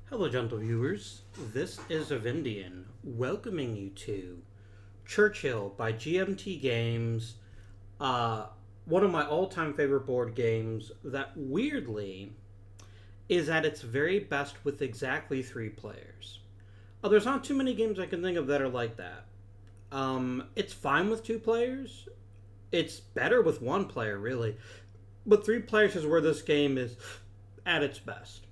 Hello, gentle viewers. This is Avindian welcoming you to Churchill by GMT Games, one of my all time favorite board games that weirdly is at its very best with exactly three players. There's not too many games I can think of that are like that. It's fine with two players, it's better with one player, really, but three players is where this game is at its best.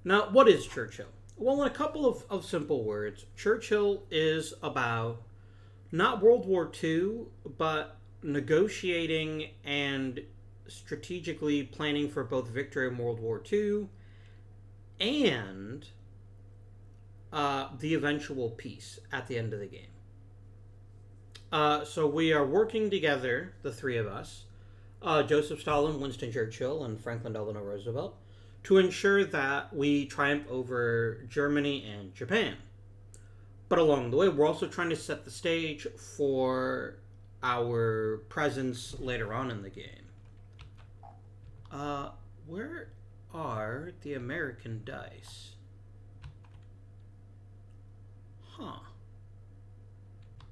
Now, what is Churchill? Well, in a couple of simple words, Churchill is about not World War II, but negotiating and strategically planning for both victory in World War II and the eventual peace at the end of the game. So we are working together, the three of us, Joseph Stalin, Winston Churchill, and Franklin Delano Roosevelt, to ensure that we triumph over Germany and Japan. But along the way, we're also trying to set the stage for our presence later on in the game. Where are the American dice? Huh.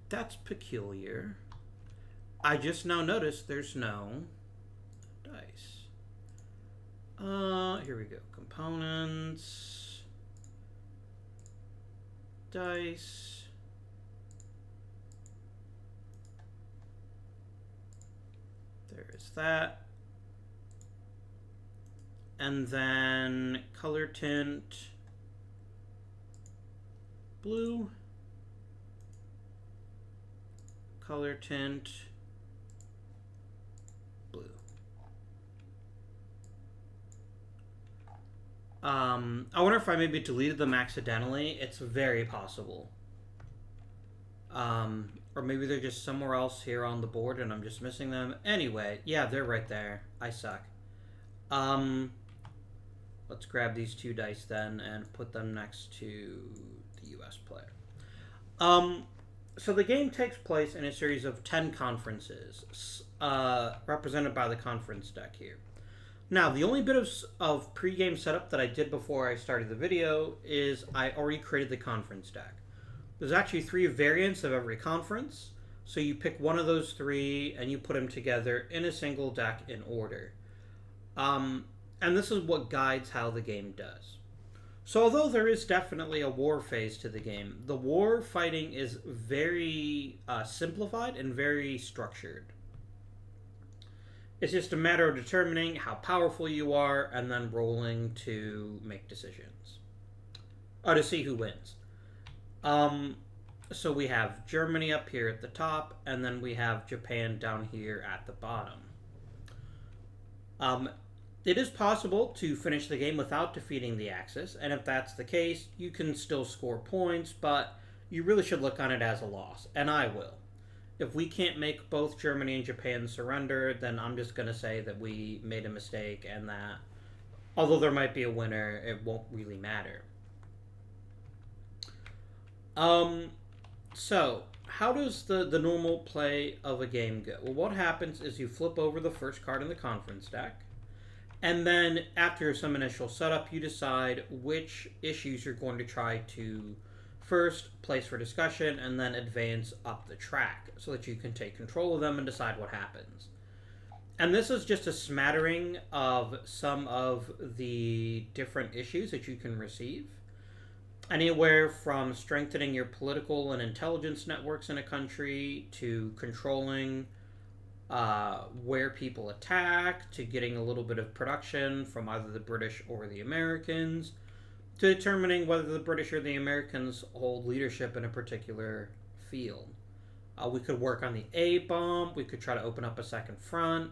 That's peculiar. I just now noticed there's no dice. Here we go. Components. Dice. There is that. And then color tint. Blue. Color tint. Blue. I wonder if I maybe deleted them accidentally. It's very possible. Or maybe they're just somewhere else here on the board and I'm just missing them. Anyway, yeah, they're right there. I suck. Let's grab these two dice then and put them next to the US player. So the game takes place in a series of 10 conferences, represented by the conference deck here. Now, the only bit of pre-game setup that I did before I started the video is I already created the conference deck. There's actually 3 variants of every conference, so you pick one of those 3 and you put them together in a single deck in order. And this is what guides how the game does. So although there is definitely a war phase to the game, the war fighting is very simplified and very structured. It's just a matter of determining how powerful you are and then rolling to make decisions. Or to see who wins. So we have Germany up here at the top, and then we have Japan down here at the bottom. It is possible to finish the game without defeating the Axis, and if that's the case, you can still score points, but you really should look on it as a loss, and I will. If we can't make both Germany and Japan surrender, then I'm just going to say that we made a mistake and that, although there might be a winner, it won't really matter. So, how does the normal play of a game go? Well, what happens is you flip over the first card in the conference deck, and then after some initial setup, you decide which issues you're going to try to first place for discussion and then advance up the track so that you can take control of them and decide what happens. And this is just a smattering of some of the different issues that you can receive. Anywhere from strengthening your political and intelligence networks in a country to controlling where people attack to getting a little bit of production from either the British or the Americans to determining whether the British or the Americans hold leadership in a particular field. We could work on the A-bomb, we could try to open up a second front,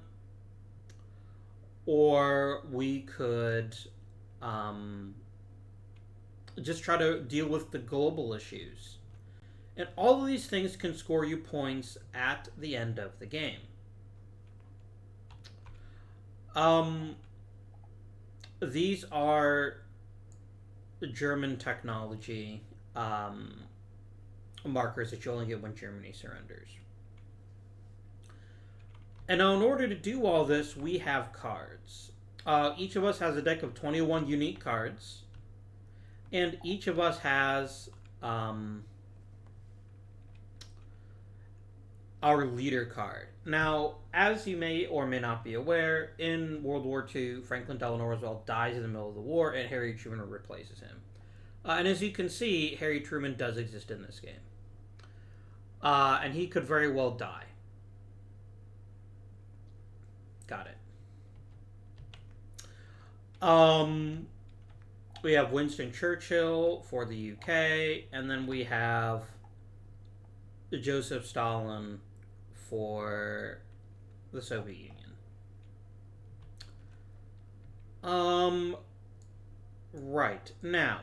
or we could just try to deal with the global issues. And all of these things can score you points at the end of the game. These are German technology markers that you only get when Germany surrenders. And now in order to do all this, we have cards. Each of us has a deck of 21 unique cards, and each of us has our leader card. Now, as you may or may not be aware, in World War II, Franklin Delano Roosevelt dies in the middle of the war, and Harry Truman replaces him. And as you can see, Harry Truman does exist in this game. And he could very well die. Got it. We have Winston Churchill for the UK, and then we have Joseph Stalin for the Soviet Union. Right. Now,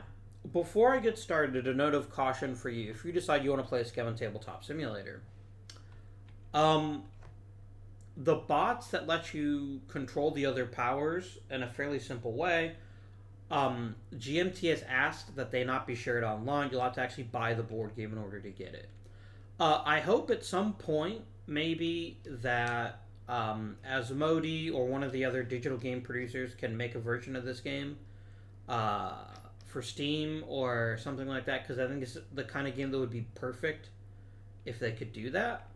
before I get started, a note of caution for you. If you decide you want to play a scam on Tabletop Simulator, the bots that let you control the other powers in a fairly simple way, GMT has asked that they not be shared online. You'll have to actually buy the board game in order to get it. I hope at some point, maybe, that Asmodee or one of the other digital game producers can make a version of this game for Steam or something like that, because I think it's the kind of game that would be perfect if they could do that.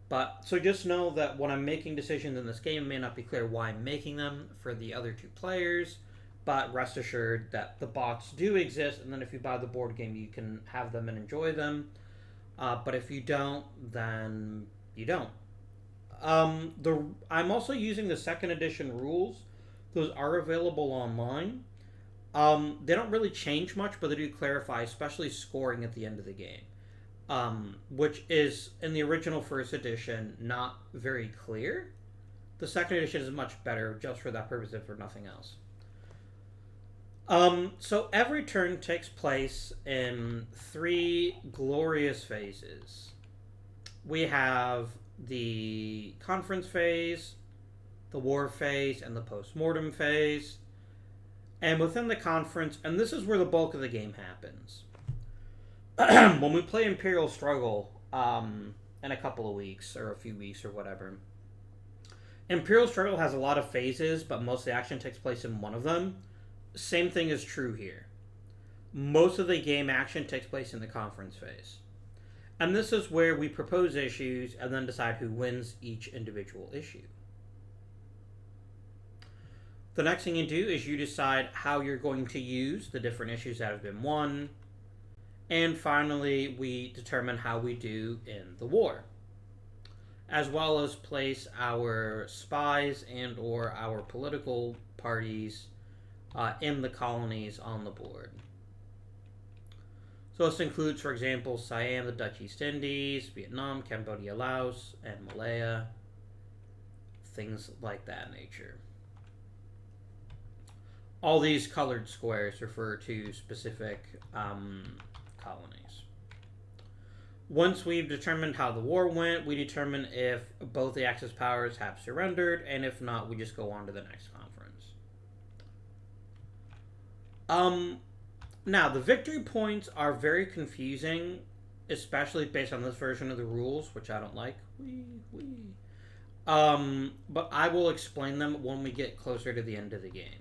But so just know that when I'm making decisions in this game, it may not be clear why I'm making them for the other two players, but rest assured that the bots do exist, and then if you buy the board game, you can have them and enjoy them. But if you don't, then you don't. I'm also using the second edition rules. Those are available online. They don't really change much, but they do clarify, especially scoring at the end of the game. Which is, in the original first edition, not very clear. The second edition is much better, just for that purpose, if for nothing else. So every turn takes place in 3 glorious phases. We have the conference phase, the war phase, and the post-mortem phase. And within the conference, and this is where the bulk of the game happens. When we play Imperial Struggle in a couple of weeks, or a few weeks, or whatever, Imperial Struggle has a lot of phases, but most of the action takes place in one of them. Same thing is true here. Most of the game action takes place in the conference phase. And this is where we propose issues and then decide who wins each individual issue. The next thing you do is you decide how you're going to use the different issues that have been won. And finally, we determine how we do in the war, as well as place our spies and or our political parties in the colonies on the board. So this includes, for example, Siam, the Dutch East Indies, Vietnam, Cambodia, Laos, and Malaya. Things like that nature. All these colored squares refer to specific colonies. Once we've determined how the war went, we determine if both the Axis powers have surrendered, and if not, we just go on to the next conference. Now, the victory points are very confusing, especially based on this version of the rules, which I don't like. But I will explain them when we get closer to the end of the game.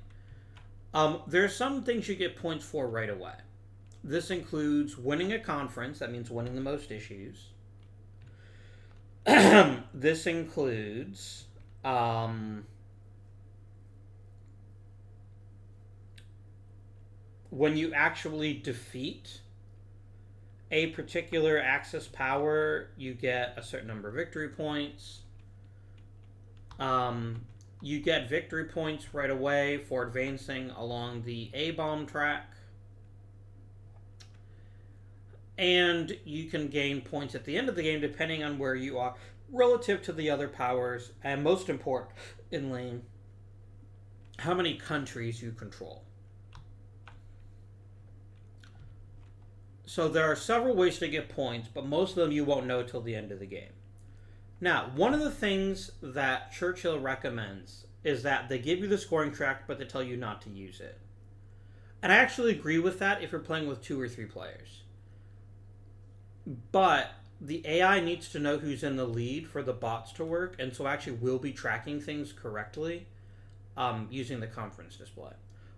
There are some things you get points for right away. This includes winning a conference. That means winning the most issues. This includes when you actually defeat a particular Axis power, you get a certain number of victory points. You get victory points right away for advancing along the A-bomb track. And you can gain points at the end of the game depending on where you are relative to the other powers. And most importantly, how many countries you control. So there are several ways to get points, but most of them you won't know till the end of the game. Now, one of the things that Churchill recommends is that they give you the scoring track, but they tell you not to use it. And I actually agree with that if you're playing with 2 or 3 players. But the AI needs to know who's in the lead for the bots to work, and so actually will be tracking things correctly. using the conference display.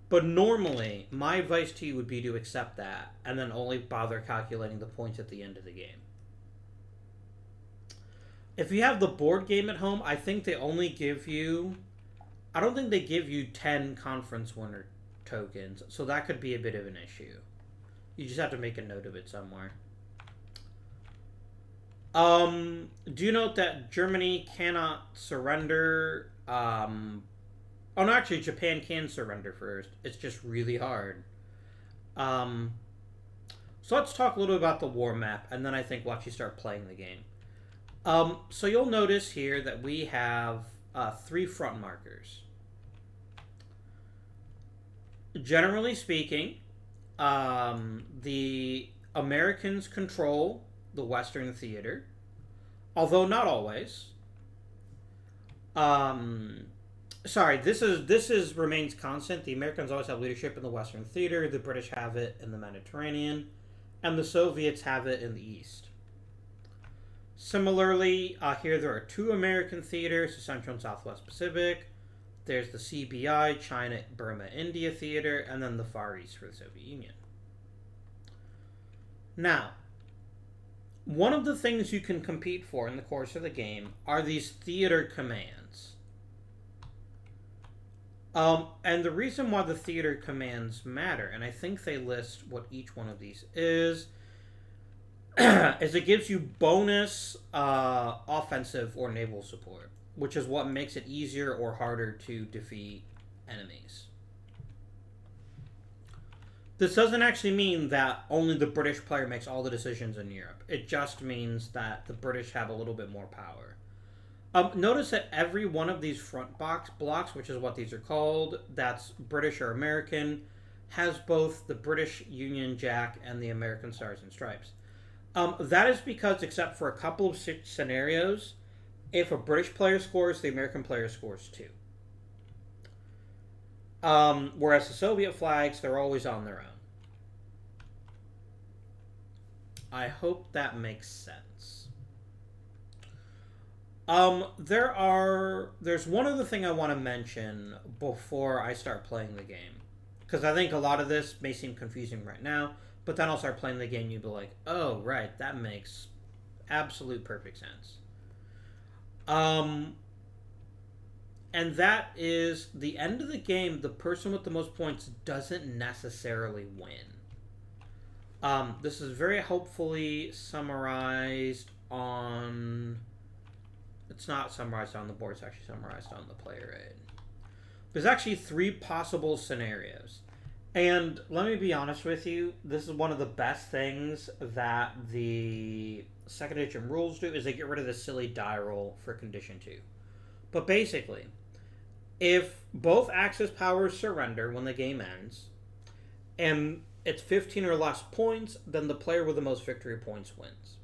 But normally, my advice to you would be to accept that and then only bother calculating the points at the end of the game. If you have the board game at home, I think they only give you... I don't think they give you 10 conference winner tokens, so that could be a bit of an issue. You just have to make a note of it somewhere. Do you note that Germany cannot surrender? Oh, no, actually, Japan can surrender first. It's just really hard. So let's talk a little bit about the war map, and then I think we'll actually start playing the game. So you'll notice here that we have 3 front markers. Generally speaking, the Americans control the Western theater, although not always. Sorry, this remains constant. The Americans always have leadership in the Western theater. The British have it in the Mediterranean, and the Soviets have it in the East. Similarly, here there are 2 American theaters, the Central and Southwest Pacific. There's the CBI, China, Burma, India theater, and then the Far East for the Soviet Union. Now, one of the things you can compete for in the course of the game are these theater commands. And the reason why the theater commands matter, and I think they list what each one of these is it gives you bonus offensive or naval support, which is what makes it easier or harder to defeat enemies. This doesn't actually mean that only the British player makes all the decisions in Europe. It just means that the British have a little bit more power. Notice that every one of these front blocks, which is what these are called, that's British or American, has both the British Union Jack and the American Stars and Stripes. That is because, except for a couple of scenarios, if a British player scores, the American player scores too. Whereas the Soviet flags, they're always on their own. I hope that makes sense. There's one other thing I want to mention before I start playing the game. Because I think a lot of this may seem confusing right now, but then I'll start playing the game and you'll be like, oh, right, that makes absolute perfect sense. And that is, the end of the game, the person with the most points doesn't necessarily win. This is very helpfully summarized on... It's not summarized on the board, it's actually summarized on the player aid. There's actually 3 possible scenarios. And let me be honest with you, this is one of the best things that the second edition rules do, is they get rid of the silly die roll for condition 2. But basically, if both Axis powers surrender when the game ends, and it's 15 or less points, then the player with the most victory points wins.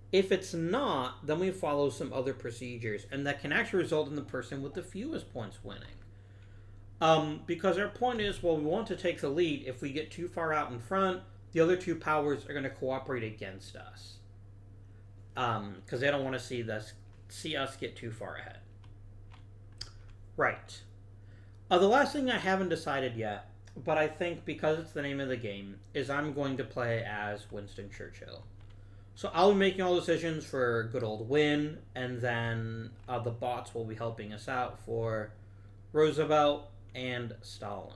If it's not, then we follow some other procedures, and that can actually result in the person with the fewest points winning. Because our point is, well, we want to take the lead. If we get too far out in front, the other 2 powers are going to cooperate against us. Because they don't want to see us get too far ahead. Right. The last thing I haven't decided yet, but I think because it's the name of the game, is I'm going to play as Winston Churchill. So I'll be making all decisions for good old Win, and then the bots will be helping us out for Roosevelt and Stalin.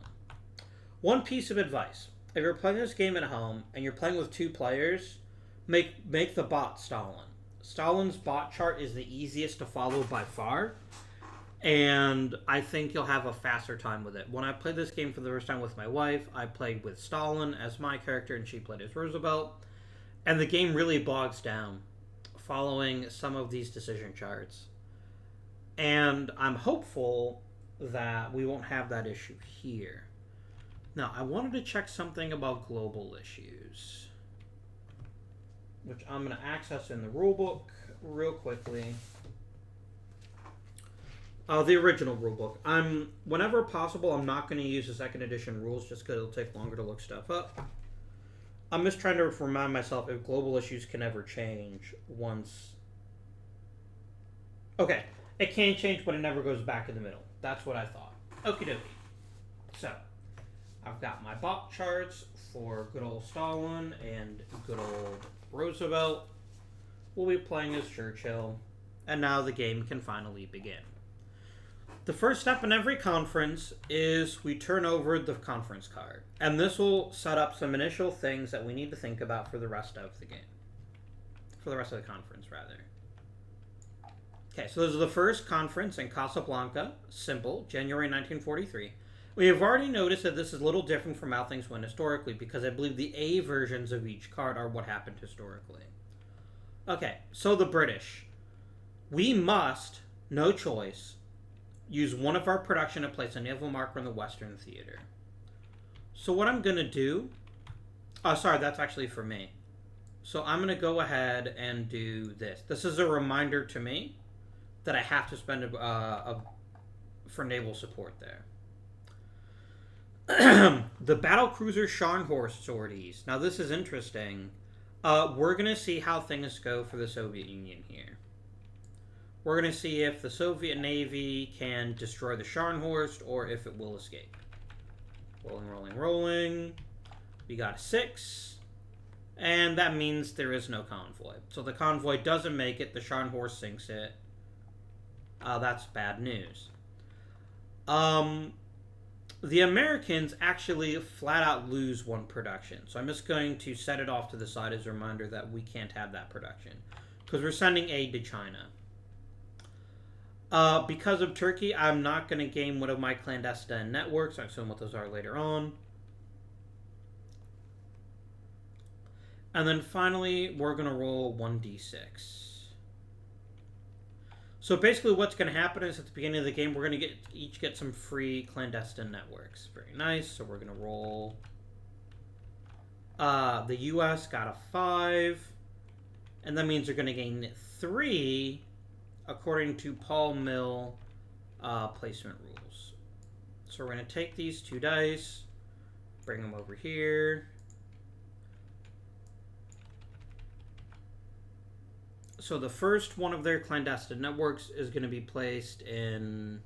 One piece of advice: if you're playing this game at home and you're playing with 2 players, make the bot Stalin. Stalin's bot chart is the easiest to follow by far, and I think you'll have a faster time with it. When I played this game for the first time with my wife, I played with Stalin as my character and she played as Roosevelt, and the game really bogs down following some of these decision charts. And I'm hopeful that we won't have that issue here. Now, I wanted to check something about global issues, which I'm going to access in the rulebook real quickly. The original rulebook. Whenever possible, I'm not going to use the second edition rules just because it'll take longer to look stuff up. I'm just trying to remind myself if global issues can ever change once... Okay, it can change, but it never goes back in the middle. That's what I thought. Okie dokie. So, I've got my bot charts for good old Stalin and good old Roosevelt. We'll be playing as Churchill. And now the game can finally begin. The first step in every conference is we turn over the conference card. And this will set up some initial things that we need to think about for the rest of the game. For the rest of the conference, rather. Okay, so this is the first conference in Casablanca. Simple, January 1943. We have already noticed that this is a little different from how things went historically, because I believe the A versions of each card are what happened historically. Okay, so the British. We must, no choice, use one of our production to place a naval marker in the Western Theater. So what I'm going to do... Oh, sorry, that's actually for me. So I'm going to go ahead and do this. This is a reminder to me that I have to spend for naval support there. The battlecruiser Scharnhorst sorties. Now this is interesting. We're going to see how things go for the Soviet Union here. We're going to see if the Soviet Navy can destroy the Scharnhorst or if it will escape. Rolling, rolling, rolling. We got a 6. And that means there is no convoy. So the convoy doesn't make it. The Scharnhorst sinks it. That's bad news. The Americans actually flat out lose one production. So I'm just going to set it off to the side as a reminder that we can't have that production. Because we're sending aid to China. Because of Turkey, I'm not going to game one of my clandestine networks. I'll assume what those are later on. And then finally, we're going to roll 1d6. So basically what's going to happen is at the beginning of the game, we're going to each get some free clandestine networks. Very nice. So we're going to roll... the US got a 5. And that means they're going to gain 3 according to Paul Mill placement rules. So we're going to take these 2 dice, bring them over here. So the first one of their clandestine networks is going to be placed in,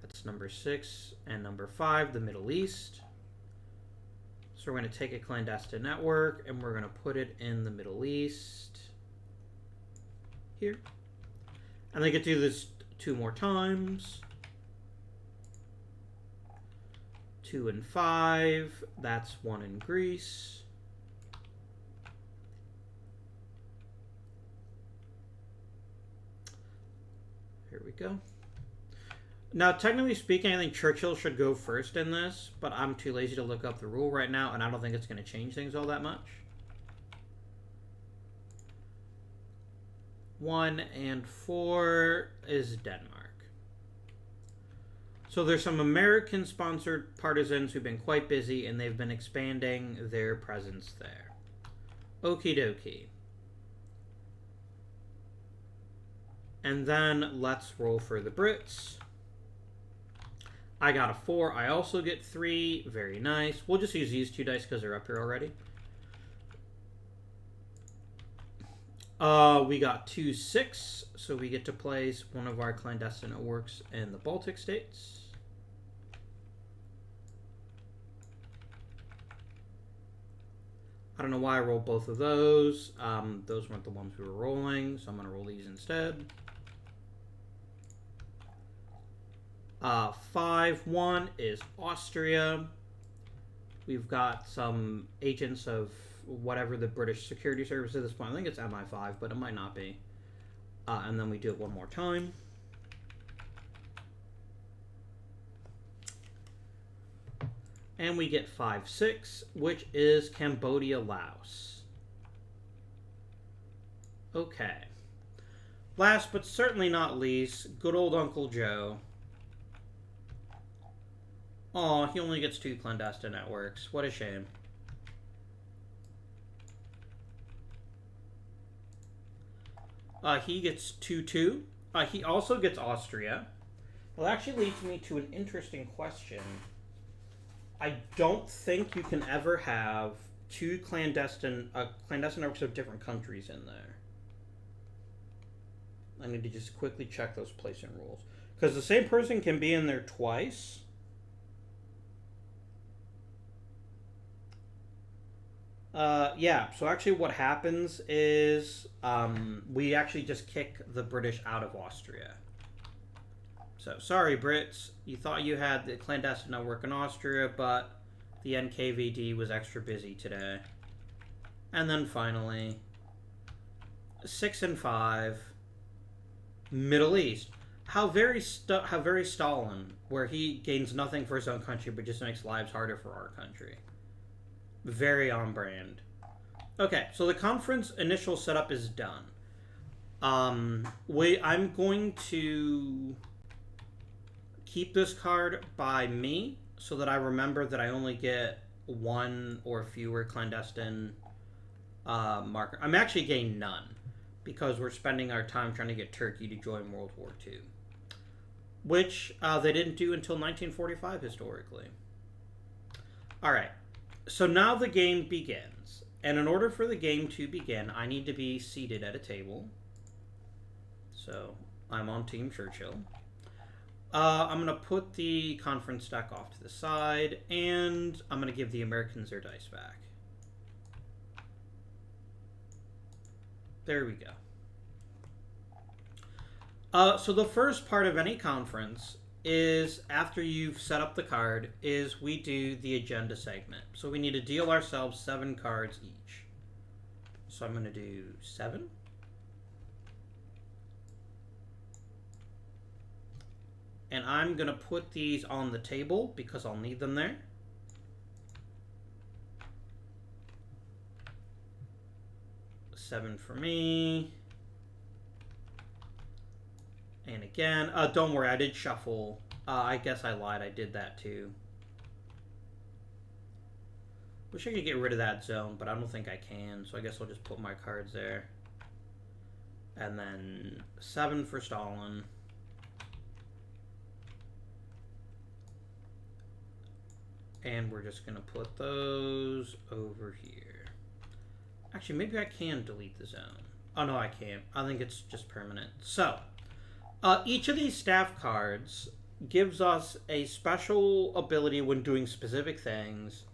that's number 6 and number 5, the Middle East. So we're going to take a clandestine network and we're going to put it in the Middle East here. And they get to do this 2 more times. 2 and 5, that's 1 in Greece. Here we go. Now, technically speaking, I think Churchill should go first in this, but I'm too lazy to look up the rule right now, and I don't think it's going to change things all that much. 1 and 4 is Denmark. So there's some American-sponsored partisans who've been quite busy, and they've been expanding their presence there. Okie dokie. And then let's roll for the Brits. I got a 4. I also get 3. Very nice. We'll just use these 2 dice because they're up here already. We got 2 6. So we get to place one of our clandestine networks in the Baltic states. I don't know why I rolled both of those. Those weren't the ones we were rolling, so I'm going to roll these instead. 5-1 is Austria. We've got some agents of whatever the British Security Service at this point. I think it's MI5, but it might not be. And then we do it one more time. And we get 5-6, which is Cambodia, Laos. Okay. Last but certainly not least, good old Uncle Joe. Aw, he only gets 2 clandestine networks. What a shame. He gets 2-2. He also gets Austria. Well, that actually leads me to an interesting question. I don't think you can ever have 2 clandestine networks of different countries in there. I need to just quickly check those placement rules. Because the same person can be in there twice. Yeah, so actually what happens is we actually just kick the British out of Austria. So, sorry, Brits. You thought you had the clandestine network in Austria, but the NKVD was extra busy today. And then finally, 6 and 5, Middle East. How very Stalin, where he gains nothing for his own country, but just makes lives harder for our country. Very on brand. Okay, so the conference initial setup is done. I'm going to keep this card by me so that I remember that I only get one or fewer clandestine marker. I'm actually getting none because we're spending our time trying to get Turkey to join World War II, which they didn't do until 1945 historically. All right, so now the game begins. And in order for the game to begin, I need to be seated at a table. So I'm on Team Churchill. I'm going to put the conference deck off to the side, and I'm going to give the Americans their dice back. There we go. So the first part of any conference is, after you've set up the card, is we do the agenda segment. So we need to deal ourselves 7 cards each. So I'm going to do 7. And I'm going to put these on the table because I'll need them there. Seven for me. And again, don't worry, I did shuffle. I guess I lied, I did that too. Wish I could get rid of that zone, but I don't think I can, so I guess I'll just put my cards there. And then 7 for Stalin. And we're just going to put those over here. Actually, maybe I can delete the zone. Oh, no, I can't. I think it's just permanent. So, each of these staff cards gives us a special ability when doing specific things.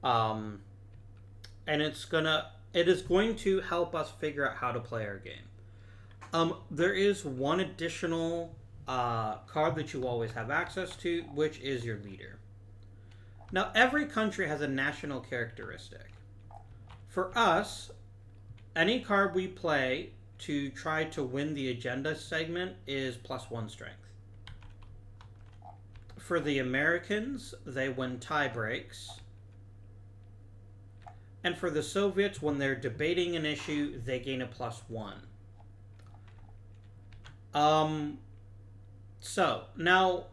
And it is going to help us figure out how to play our game. There is one additional card that you always have access to, which is your leader. Now, every country has a national characteristic. For us, any card we play to try to win the agenda segment is +1 strength. For the Americans, they win tie breaks. And for the Soviets, when they're debating an issue, they gain a +1. So, now,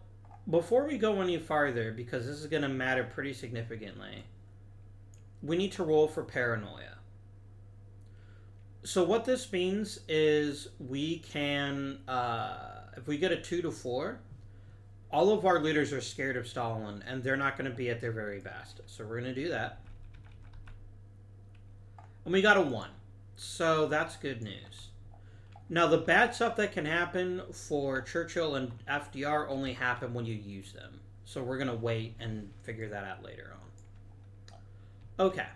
before we go any farther, because this is going to matter pretty significantly, we need to roll for Paranoia. So what this means is we can, if we get a 2 to 4, all of our leaders are scared of Stalin, and they're not going to be at their very best. So we're going to do that. And we got a 1. So that's good news. Now, the bad stuff that can happen for Churchill and FDR only happen when you use them. So we're going to wait and figure that out later on. Okay.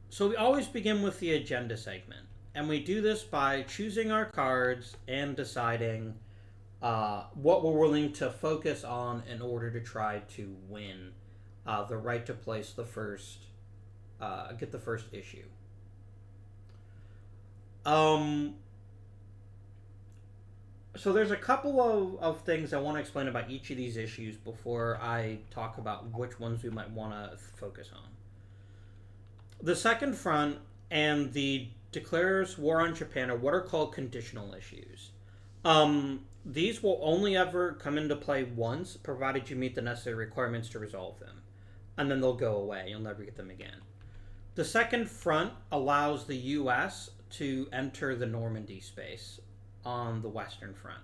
So we always begin with the agenda segment. And we do this by choosing our cards and deciding what we're willing to focus on in order to try to win the right to place the first, get the first issue. So there's a couple of things I want to explain about each of these issues before I talk about which ones we might want to focus on. The second front and the declares war on Japan are what are called conditional issues. These will only ever come into play once, provided you meet the necessary requirements to resolve them. And then they'll go away. You'll never get them again. The second front allows the U.S. to enter the Normandy space on the Western Front.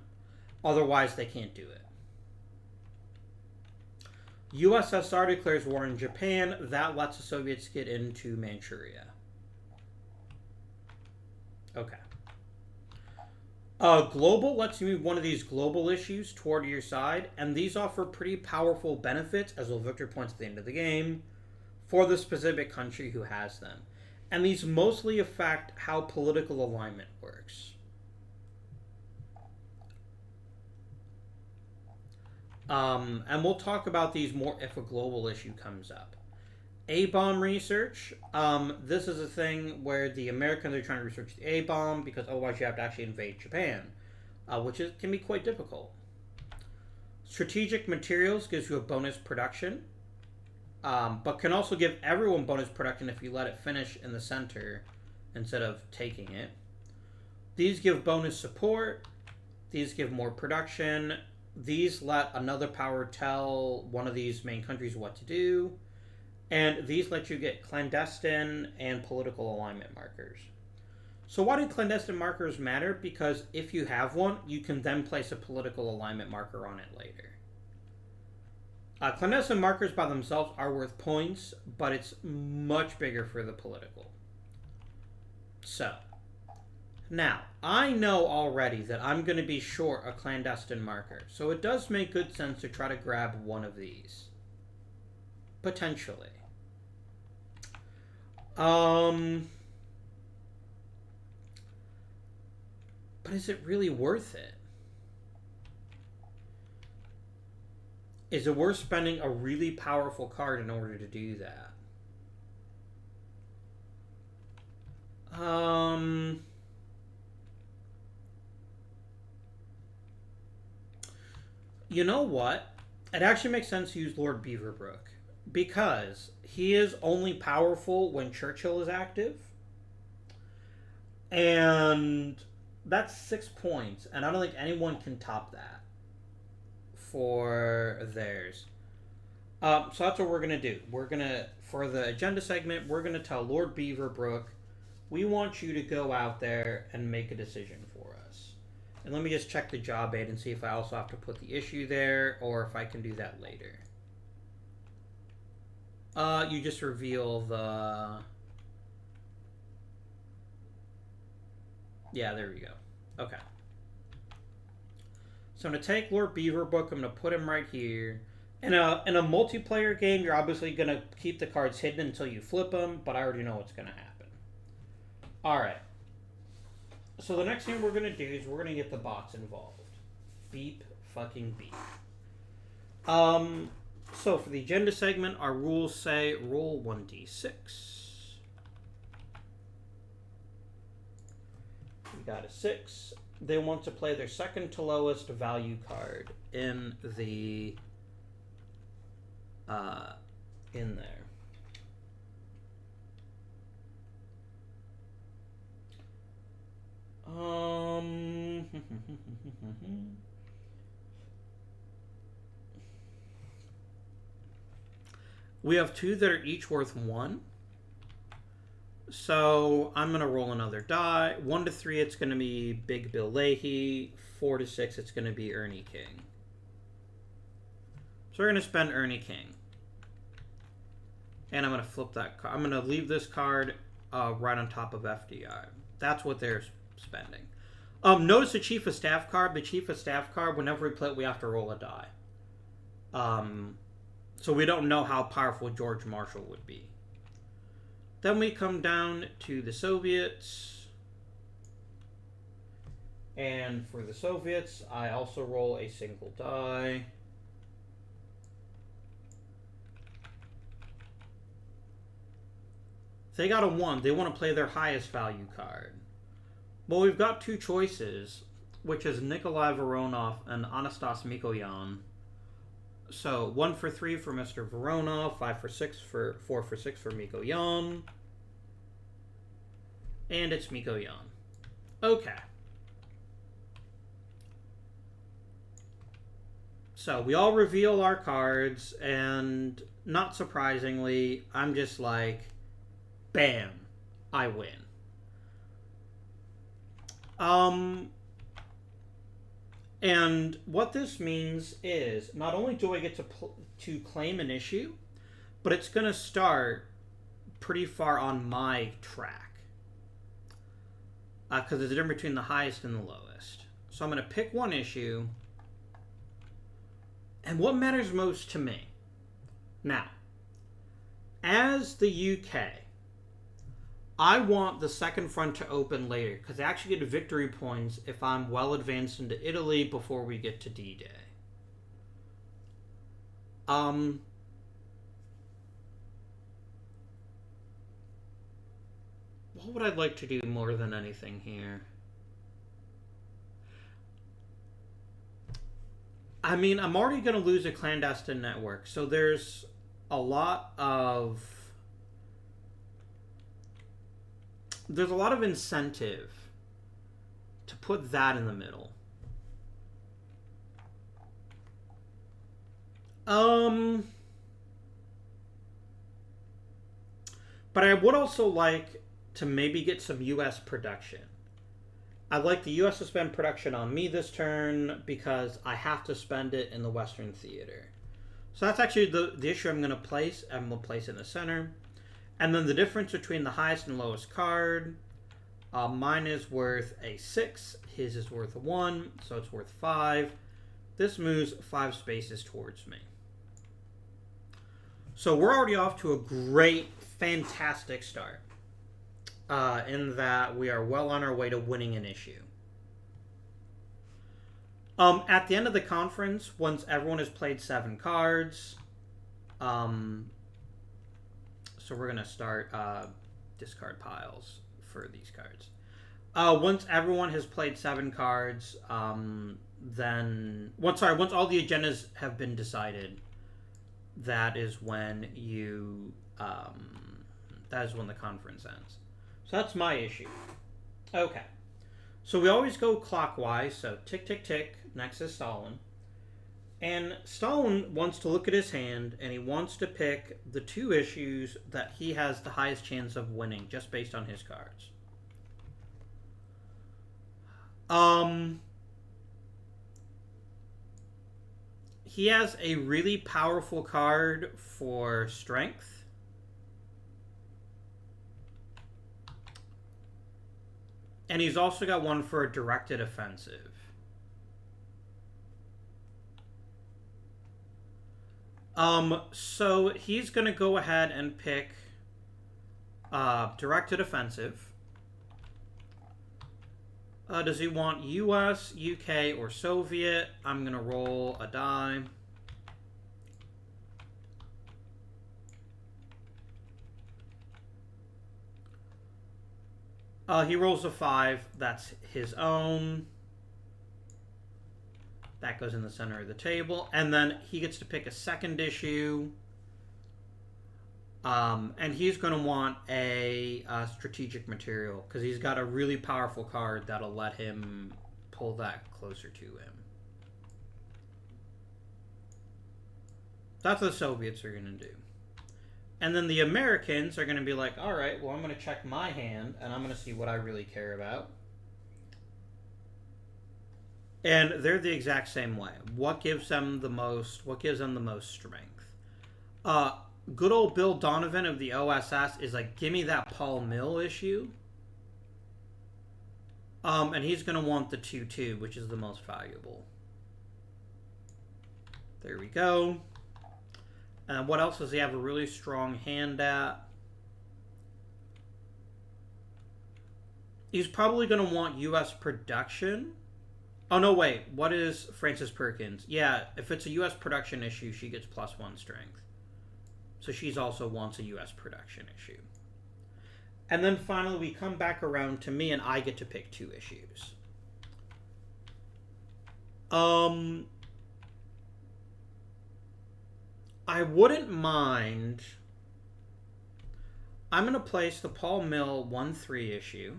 Otherwise, they can't do it. USSR declares war on Japan. That lets the Soviets get into Manchuria. Okay. Global lets you move one of these global issues toward your side, and these offer pretty powerful benefits as well victory points at the end of the game for the specific country who has them. And these mostly affect how political alignment works. And we'll talk about these more if a global issue comes up. A-bomb research. This is a thing where the Americans are trying to research the A-bomb because otherwise you have to actually invade Japan, can be quite difficult. Strategic materials gives you a bonus production, but can also give everyone bonus production if you let it finish in the center instead of taking it. These give bonus support. These give more production. These let another power tell one of these main countries what to do. And these let you get clandestine and political alignment markers. So why do clandestine markers matter? Because if you have one, you can then place a political alignment marker on it later. Clandestine markers by themselves are worth points, but it's much bigger for the political. So, now, I know already that I'm going to be short a clandestine marker, so it does make good sense to try to grab one of these. Potentially. But is it really worth it? Is it worth spending a really powerful card in order to do that? You know what? It actually makes sense to use Lord Beaverbrook, because he is only powerful when Churchill is active. And that's 6 points, and I don't think anyone can top that for theirs. So that's what we're going to do. We're going to, for the agenda segment, we're going to tell Lord Beaverbrook, we want you to go out there and make a decision for us. And let me just check the job aid and see if I also have to put the issue there, or if I can do that later. You just reveal the... Yeah, there we go. Okay. So I'm going to take Lord Beaverbrook, I'm going to put him right here. In a multiplayer game, you're obviously going to keep the cards hidden until you flip them, but I already know what's going to happen. Alright. So the next thing we're going to do is we're going to get the bots involved. Beep fucking beep. So for the agenda segment, our rules say roll 1d6. We got a 6. They want to play their second to lowest value card in the in there. We have 2 that are each worth 1. So I'm going to roll another die. 1 to 3, it's going to be Big Bill Leahy. 4 to 6, it's going to be Ernie King. So we're going to spend Ernie King. And I'm going to flip that card. I'm going to leave this card right on top of FDI. That's what they're spending. Notice the Chief of Staff card. The Chief of Staff card, whenever we play it, we have to roll a die. So we don't know how powerful George Marshall would be. Then we come down to the Soviets. And for the Soviets, I also roll a single die. They got a 1. They want to play their highest value card. Well, we've got 2 choices, which is Nikolai Voronov and Anastas Mikoyan. So 1 for 3 for Mr. Voronov, 4 for 6 for Mikoyan. And it's Mikoyan. Okay. So we all reveal our cards, and not surprisingly, I'm just like, bam, I win. And what this means is, not only do I get to claim an issue, but it's going to start pretty far on my track. Because there's a difference between the highest and the lowest. So I'm going to pick one issue. And what matters most to me? Now, as the UK, I want the second front to open later, because I actually get victory points if I'm well advanced into Italy before we get to D-Day. What would I like to do more than anything here? I mean, I'm already going to lose a clandestine network, so there's a lot of incentive to put that in the middle. But I would also like to maybe get some U.S. production. I'd like the U.S. to spend production on me this turn because I have to spend it in the Western Theater. So that's actually the issue I'm going to place. I'm going to place it in the center. And then the difference between the highest and lowest card. Mine is worth a 6. His is worth a 1. So it's worth 5. This moves 5 spaces towards me. So we're already off to a great, fantastic start. In that we are well on our way to winning an issue. At the end of the conference, once everyone has played 7 cards, so we're going to start discard piles for these cards. Once everyone has played 7 cards, then once all the agendas have been decided, that is when the conference ends. So that's my issue. Okay. So we always go clockwise. So tick, tick, tick. Next is Stalin. And Stalin wants to look at his hand, and he wants to pick the 2 issues that he has the highest chance of winning, just based on his cards. He has a really powerful card for strength. And he's also got one for a directed offensive. So he's going to go ahead and pick directed offensive. Does he want US, UK, or Soviet? I'm going to roll a die. He rolls a 5. That's his own. That goes in the center of the table. And then he gets to pick a second issue. And he's going to want a strategic material, because he's got a really powerful card that'll let him pull that closer to him. That's what the Soviets are going to do. And then the Americans are going to be like, all right, well, I'm going to check my hand, and I'm going to see what I really care about. And they're the exact same way. What gives them the most strength? Good old Bill Donovan of the OSS is like, give me that Paul Mill issue. And he's going to want the 2-2, which is the most valuable. There we go. And what else does he have a really strong hand at? He's probably going to want U.S. production. Oh, no, wait. What is Frances Perkins? Yeah, if it's a U.S. production issue, she gets +1 strength. So she's also wants a U.S. production issue. And then finally, we come back around to me, and I get to pick 2 issues. I wouldn't mind. I'm going to place the Paul Mill 1-3 issue.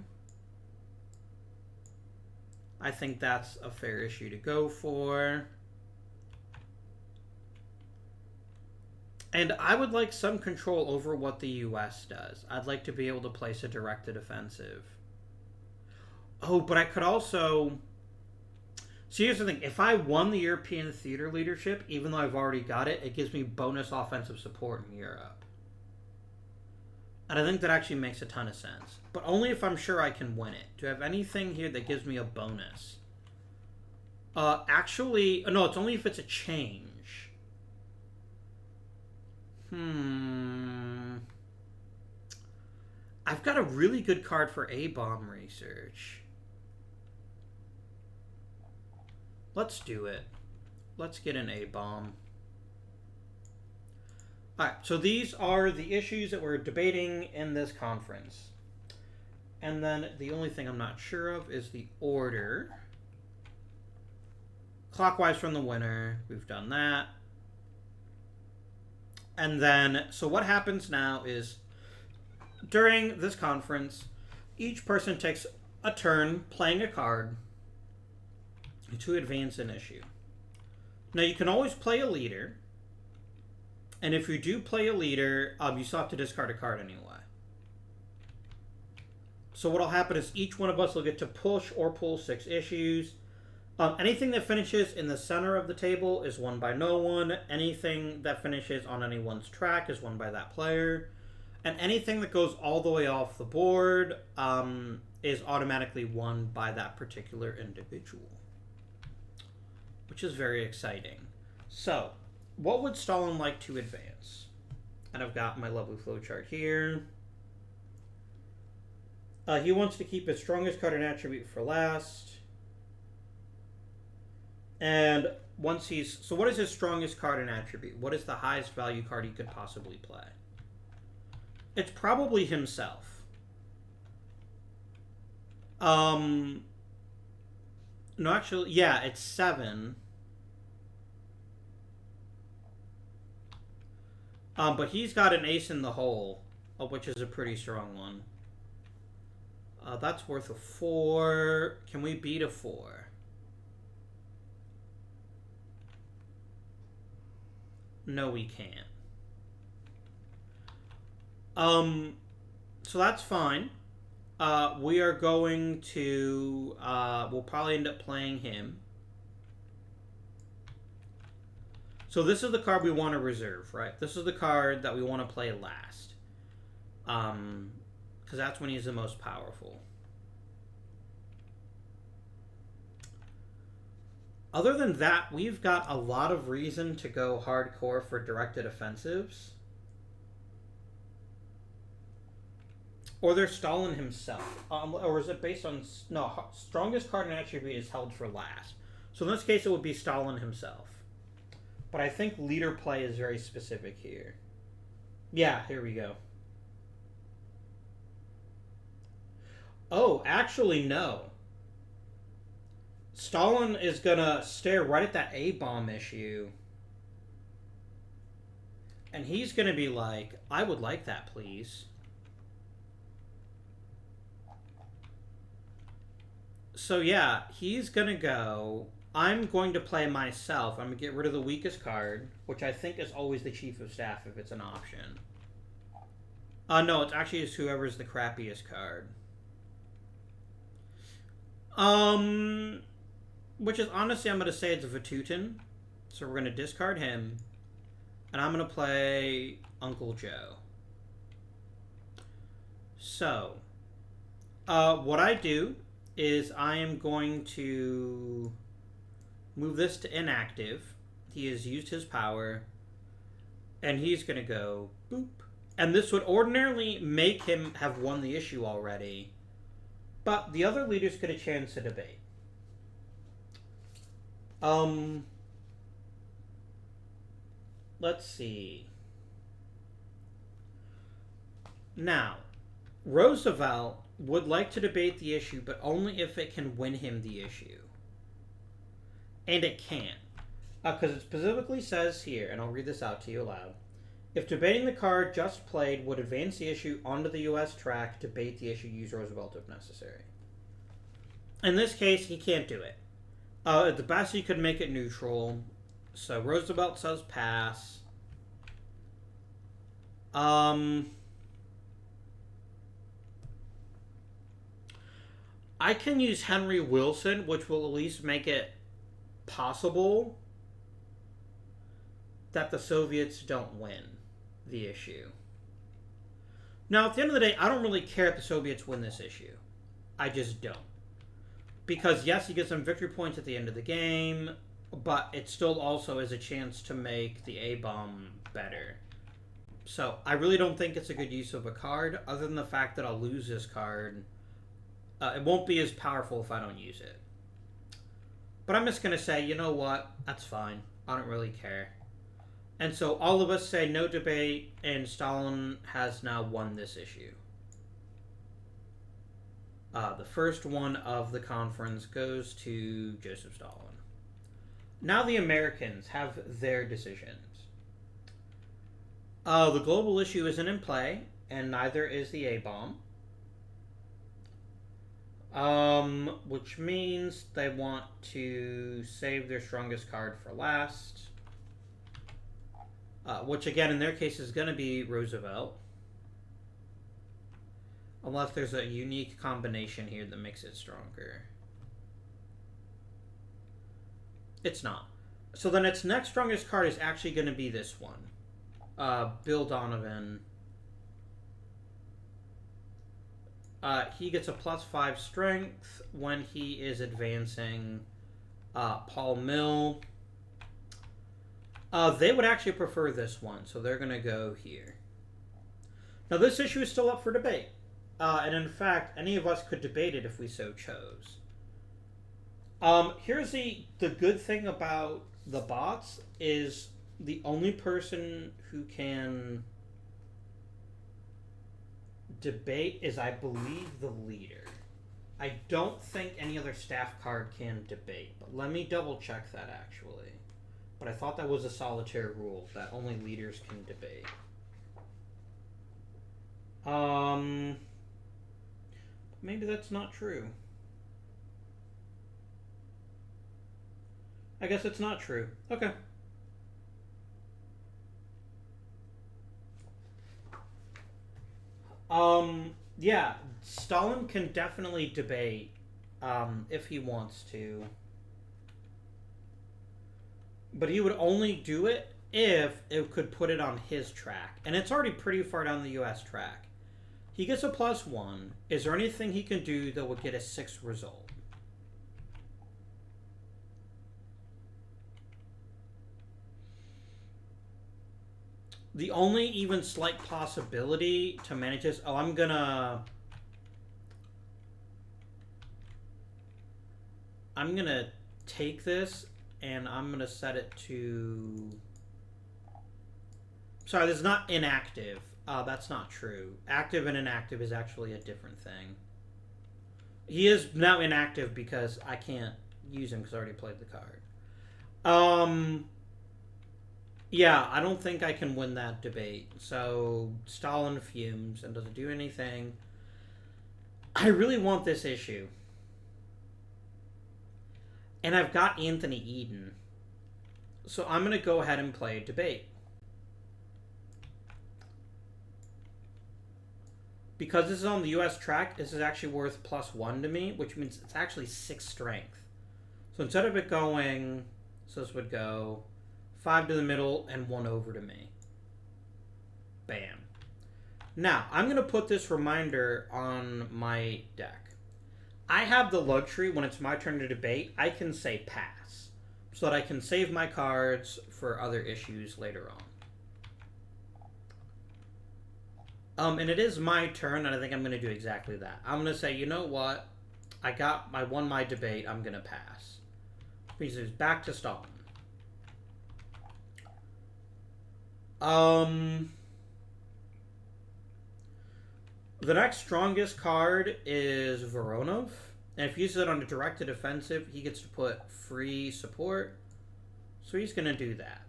I think that's a fair issue to go for. And I would like some control over what the U.S. does. I'd like to be able to place a directed offensive. Oh, but I could also... So here's the thing. If I won the European theater leadership, even though I've already got it, it gives me bonus offensive support in Europe. And I think that actually makes a ton of sense. But only if I'm sure I can win it. Do I have anything here that gives me a bonus? Actually, no, it's only if it's a change. I've got a really good card for A-bomb research. Let's do it. Let's get an A-bomb. Alright, so these are the issues that we're debating in this conference. And then the only thing I'm not sure of is the order. Clockwise from the winner. We've done that. And then, so what happens now is, during this conference, each person takes a turn playing a card to advance an issue. Now, you can always play a leader. And if you do play a leader, you still have to discard a card anyway. So what'll happen is each one of us will get to push or pull 6 issues. Anything that finishes in the center of the table is won by no one. Anything that finishes on anyone's track is won by that player. And anything that goes all the way off the board is automatically won by that particular individual. Which is very exciting. So, what would Stalin like to advance? And I've got my lovely flowchart here. He wants to keep his strongest card and attribute for last. And once he's... So what is his strongest card and attribute? What is the highest value card he could possibly play? It's probably himself. No, actually, yeah, it's 7. But he's got an ace in the hole, which is a pretty strong one. That's worth a 4. Can we beat a 4? No, we can't. So that's fine. We are going to, we'll probably end up playing him. So this is the card we want to reserve, right? This is the card that we want to play last. Because that's when he's the most powerful. Other than that, we've got a lot of reason to go hardcore for directed offensives. Or there's Stalin himself. Or is it based on... No, strongest card and attribute is held for last. So in this case, it would be Stalin himself. But I think leader play is very specific here. Yeah, here we go. Oh, actually, no. Stalin is going to stare right at that A-bomb issue. And he's going to be like, I would like that, please. So yeah, he's going to go... I'm going to play myself. I'm going to get rid of the weakest card, which I think is always the Chief of Staff if it's an option. No, it's actually just whoever's the crappiest card. Which is honestly, I'm going to say it's Vatutin. So we're going to discard him. And I'm going to play Uncle Joe. So, what I do is I am going to move this to inactive. He has used his power. And he's going to go boop. And this would ordinarily make him have won the issue already. But the other leaders get a chance to debate. Let's see. Now, Roosevelt would like to debate the issue, but only if it can win him the issue. And it can't. Because it specifically says here, and I'll read this out to you aloud. If debating the card just played would advance the issue onto the U.S. track, debate the issue, use Roosevelt if necessary. In this case, he can't do it. At the best, he could make it neutral. So Roosevelt says pass. I can use Henry Wilson, which will at least make it possible that the Soviets don't win the issue. Now, at the end of the day, I don't really care if the Soviets win this issue. I just don't. Because, yes, you get some victory points at the end of the game, but it still also is a chance to make the A-bomb better. So, I really don't think it's a good use of a card, other than the fact that I'll lose this card. It won't be as powerful if I don't use it. But I'm just going to say, you know what? That's fine. I don't really care. And so all of us say no debate, and Stalin has now won this issue. The first one of the conference goes to Joseph Stalin. Now the Americans have their decisions. The global issue isn't in play, and neither is the A-bomb. Which means they want to save their strongest card for last. Which again, in their case, is going to be Roosevelt. Unless there's a unique combination here that makes it stronger. It's not. So then its next strongest card is actually going to be this one. Bill Donovan. He gets a +5 strength when he is advancing. Paul Mill. They would actually prefer this one, so they're going to go here. Now, this issue is still up for debate. And in fact, any of us could debate it if we so chose. Here's the good thing about the bots is the only person who can debate is, I believe, the leader. I don't think any other staff card can debate, but let me double check that actually. But I thought that was a solitary rule, that only leaders can debate. Maybe that's not true. I guess it's not true. Okay. Yeah, Stalin can definitely debate, if he wants to. But he would only do it if it could put it on his track. And it's already pretty far down the US track. He gets a +1. Is there anything he can do that would get a 6 result? The only even slight possibility to manage this... Oh, I'm gonna take this, and I'm gonna set it to... Sorry, this is not inactive. That's not true. Active and inactive is actually a different thing. He is now inactive because I can't use him because I already played the card. Yeah, I don't think I can win that debate. So, Stalin fumes and doesn't do anything. I really want this issue. And I've got Anthony Eden. So I'm going to go ahead and play a debate. Because this is on the US track, this is actually worth +1 to me, which means it's actually 6 strength. So instead of it going... So this would go 5 to the middle and 1 over to me. Bam. Now, I'm going to put this reminder on my deck. I have the luxury, when it's my turn to debate, I can say pass. So that I can save my cards for other issues later on. And it is my turn, and I think I'm going to do exactly that. I'm going to say, you know what? I won my debate. I'm going to pass. Because it's back to Stalin. The next strongest card is Voronov. And if he uses it on a directed offensive, he gets to put free support. So he's going to do that.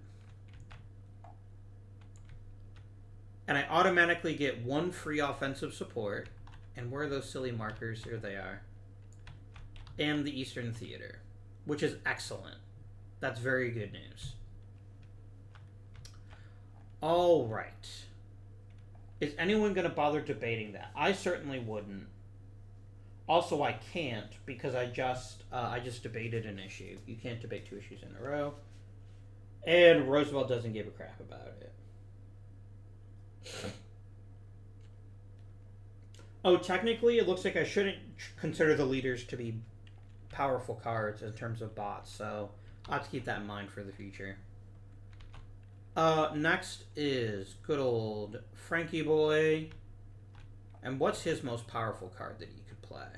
And I automatically get 1 free offensive support. And where are those silly markers? Here they are. And the Eastern Theater, which is excellent. That's very good news. All right. Is anyone going to bother debating that? I certainly wouldn't. Also, I can't because I just debated an issue. You can't debate 2 issues in a row. And Roosevelt doesn't give a crap about it. Oh, technically, it looks like I shouldn't consider the leaders to be powerful cards in terms of bots, so I'll have to keep that in mind for the future. Next is good old Frankie Boy. And what's his most powerful card that he could play?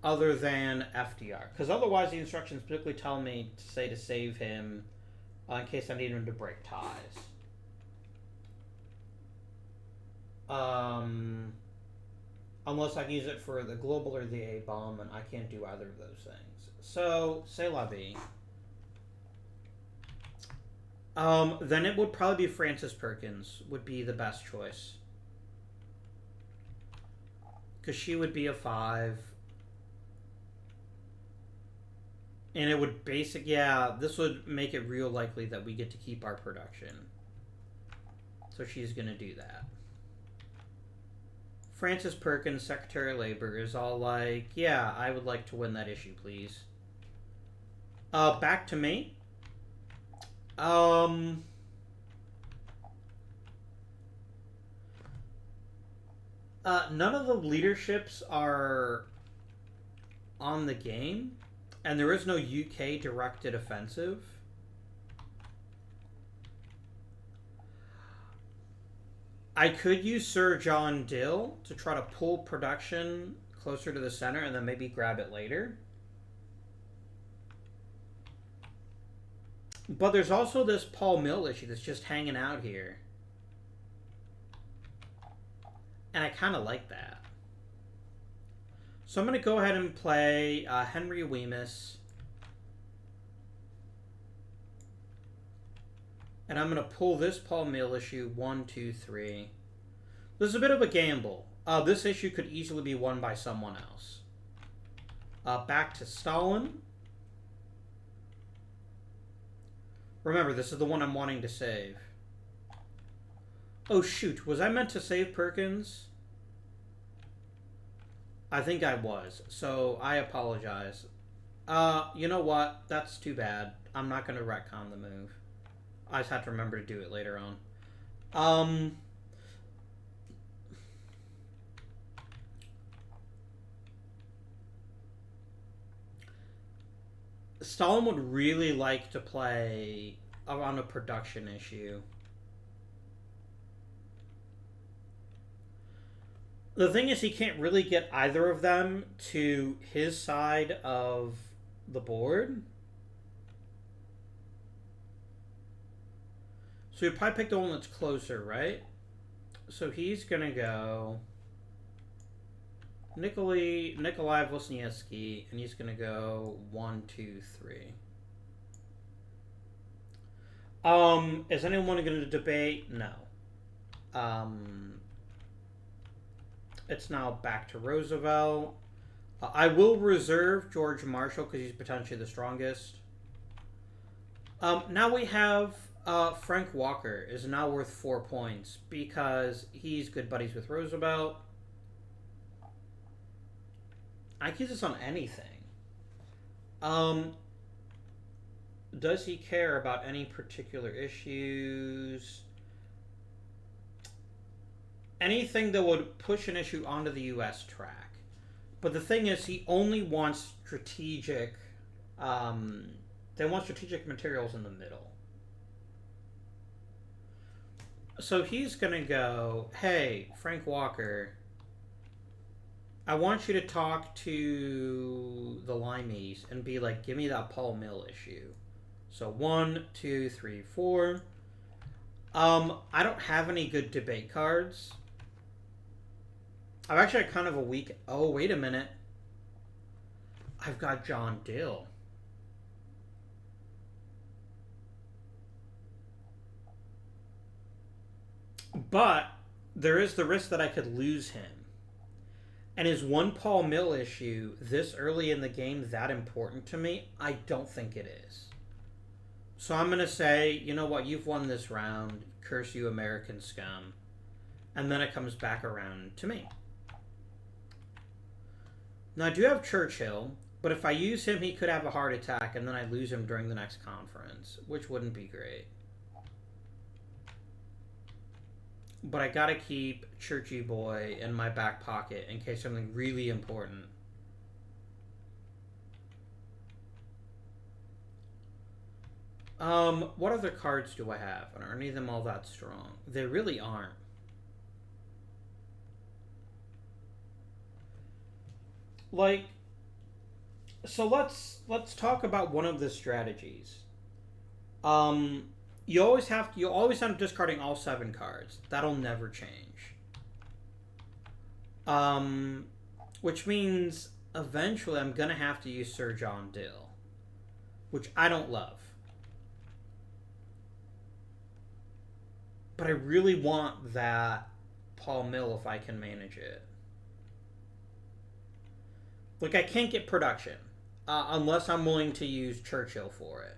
Other than FDR. Because otherwise the instructions particularly tell me to say to save him in case I need him to break ties. Unless I can use it for the global or the A-bomb, and I can't do either of those things. So, c'est la vie. Then it would probably be Frances Perkins would be the best choice. Because she would be a 5. And it would this would make it real likely that we get to keep our production. So she's going to do that. Frances Perkins, Secretary of Labor, is all like, yeah, I would like to win that issue, please. Back to me. None of the leaderships are on the game, and there is no UK directed offensive. I could use Sir John Dill to try to pull production closer to the center and then maybe grab it later. But there's also this Paul Mill issue that's just hanging out here. And I kind of like that. So I'm going to go ahead and play Henry Wemyss. And I'm going to pull this Paul Mill issue 1, 2, 3. This is a bit of a gamble. This issue could easily be won by someone else. Back to Stalin. Remember, this is the one I'm wanting to save. Oh shoot, was I meant to save Perkins? I think I was, so I apologize. You know what? That's too bad. I'm not going to retcon the move. I just have to remember to do it later on. Stalin would really like to play on a production issue. The thing is, he can't really get either of them to his side of the board. So he'd probably pick the one that's closer, right? So he's going to go Nikolai Vosniewski, and he's going to go 1, 2, 3. Is anyone going to debate? No. It's now back to Roosevelt. I will reserve George Marshall because he's potentially the strongest. Now we have Frank Walker is now worth 4 points because he's good buddies with Roosevelt. I can use this on anything. Does he care about any particular issues? Anything that would push an issue onto the U.S. track. But the thing is, he only wants strategic... they want strategic materials in the middle. So he's going to go, hey, Frank Walker, I want you to talk to the Limeys and be like, give me that Paul Mill issue. So 1, 2, 3, 4. I don't have any good debate cards. I've actually kind of a weak... Oh, wait a minute. I've got John Dill. But there is the risk that I could lose him. And is one Paul Mill issue this early in the game that important to me? I don't think it is. So I'm going to say, you know what, you've won this round. Curse you, American scum. And then it comes back around to me. Now, I do have Churchill, but if I use him, he could have a heart attack, and then I lose him during the next conference, which wouldn't be great. But I gotta keep Churchy Boy in my back pocket in case something really important What other cards do I have? Are any of them all that strong? They really aren't. Like, so let's talk about one of the strategies. Um, you always end up discarding all 7 cards. That'll never change. Um, which means eventually I'm gonna have to use Sir John Dill, which I don't love. But I really want that Paul Mill if I can manage it. Like, I can't get production unless I'm willing to use Churchill for it.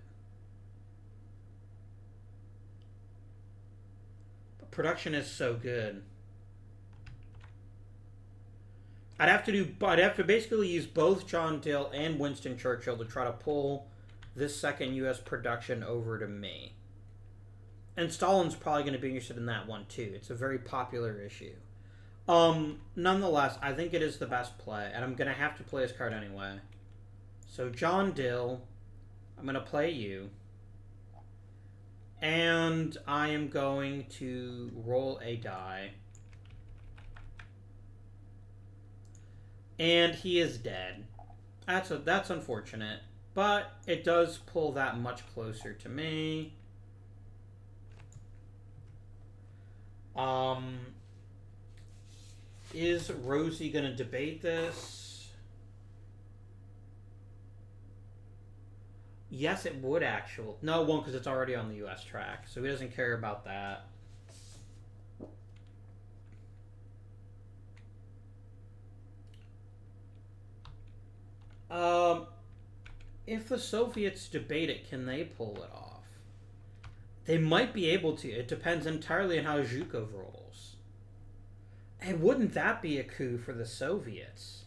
But production is so good. I'd have to basically use both John Dill and Winston Churchill to try to pull this second U.S. production over to me. And Stalin's probably going to be interested in that one too. It's a very popular issue. Nonetheless, I think it is the best play, and I'm going to have to play this card anyway. So John Dill, I'm going to play you. And I am going to roll a die. And he is dead. That's unfortunate. But it does pull that much closer to me. Is Rosie going to debate this? Yes, it would actually. No, it won't because it's already on the U.S. track. So he doesn't care about that. If the Soviets debate it, can they pull it off? They might be able to. It depends entirely on how Zhukov rolls. And wouldn't that be a coup for the Soviets?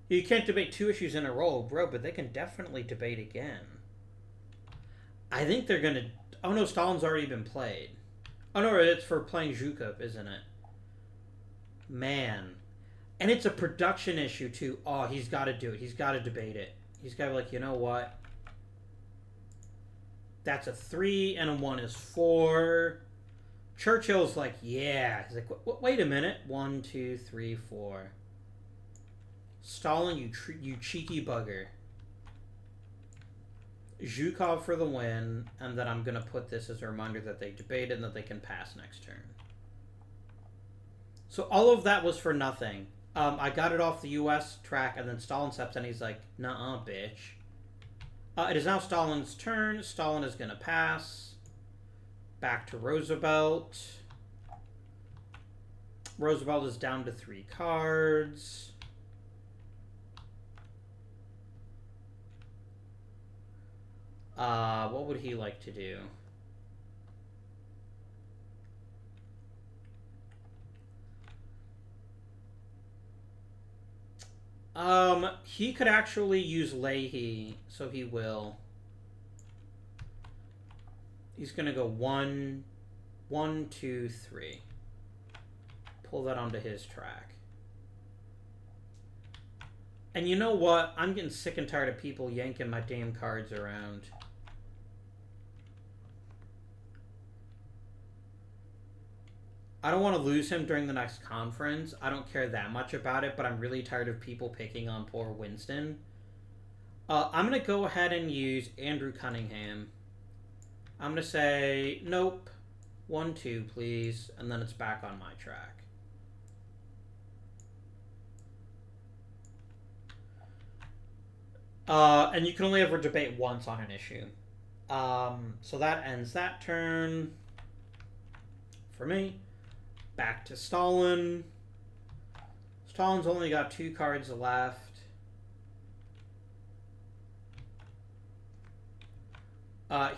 You can't debate 2 issues in a row, bro, but they can definitely debate again. I think they're going to... Oh, no, Stalin's already been played. Oh, no, it's for playing Zhukov, isn't it? Man. And it's a production issue, too. Oh, he's got to do it. He's got to debate it. He's got to be like, you know what? That's a 3, and a 1 is 4. Churchill's like, yeah. He's like, wait a minute. 1, 2, 3, 4. Stalin, you cheeky bugger. Zhukov for the win, and then I'm going to put this as a reminder that they debated and that they can pass next turn. So all of that was for nothing. I got it off the U.S. track, and then Stalin steps in, and he's like, nuh-uh, bitch. It is now Stalin's turn. Stalin is going to pass. Back to Roosevelt. Roosevelt is down to 3 cards. What would he like to do? He could actually use Leahy, so he will. He's gonna go 1, 2, 3. Pull that onto his track. And you know what? I'm getting sick and tired of people yanking my damn cards around. I don't want to lose him during the next conference. I don't care that much about it, but I'm really tired of people picking on poor Winston. I'm going to go ahead and use Andrew Cunningham. I'm going to say, nope, 1, 2, please, and then it's back on my track. And you can only ever debate once on an issue. So that ends that turn for me. Back to Stalin. Stalin's only got 2 cards left.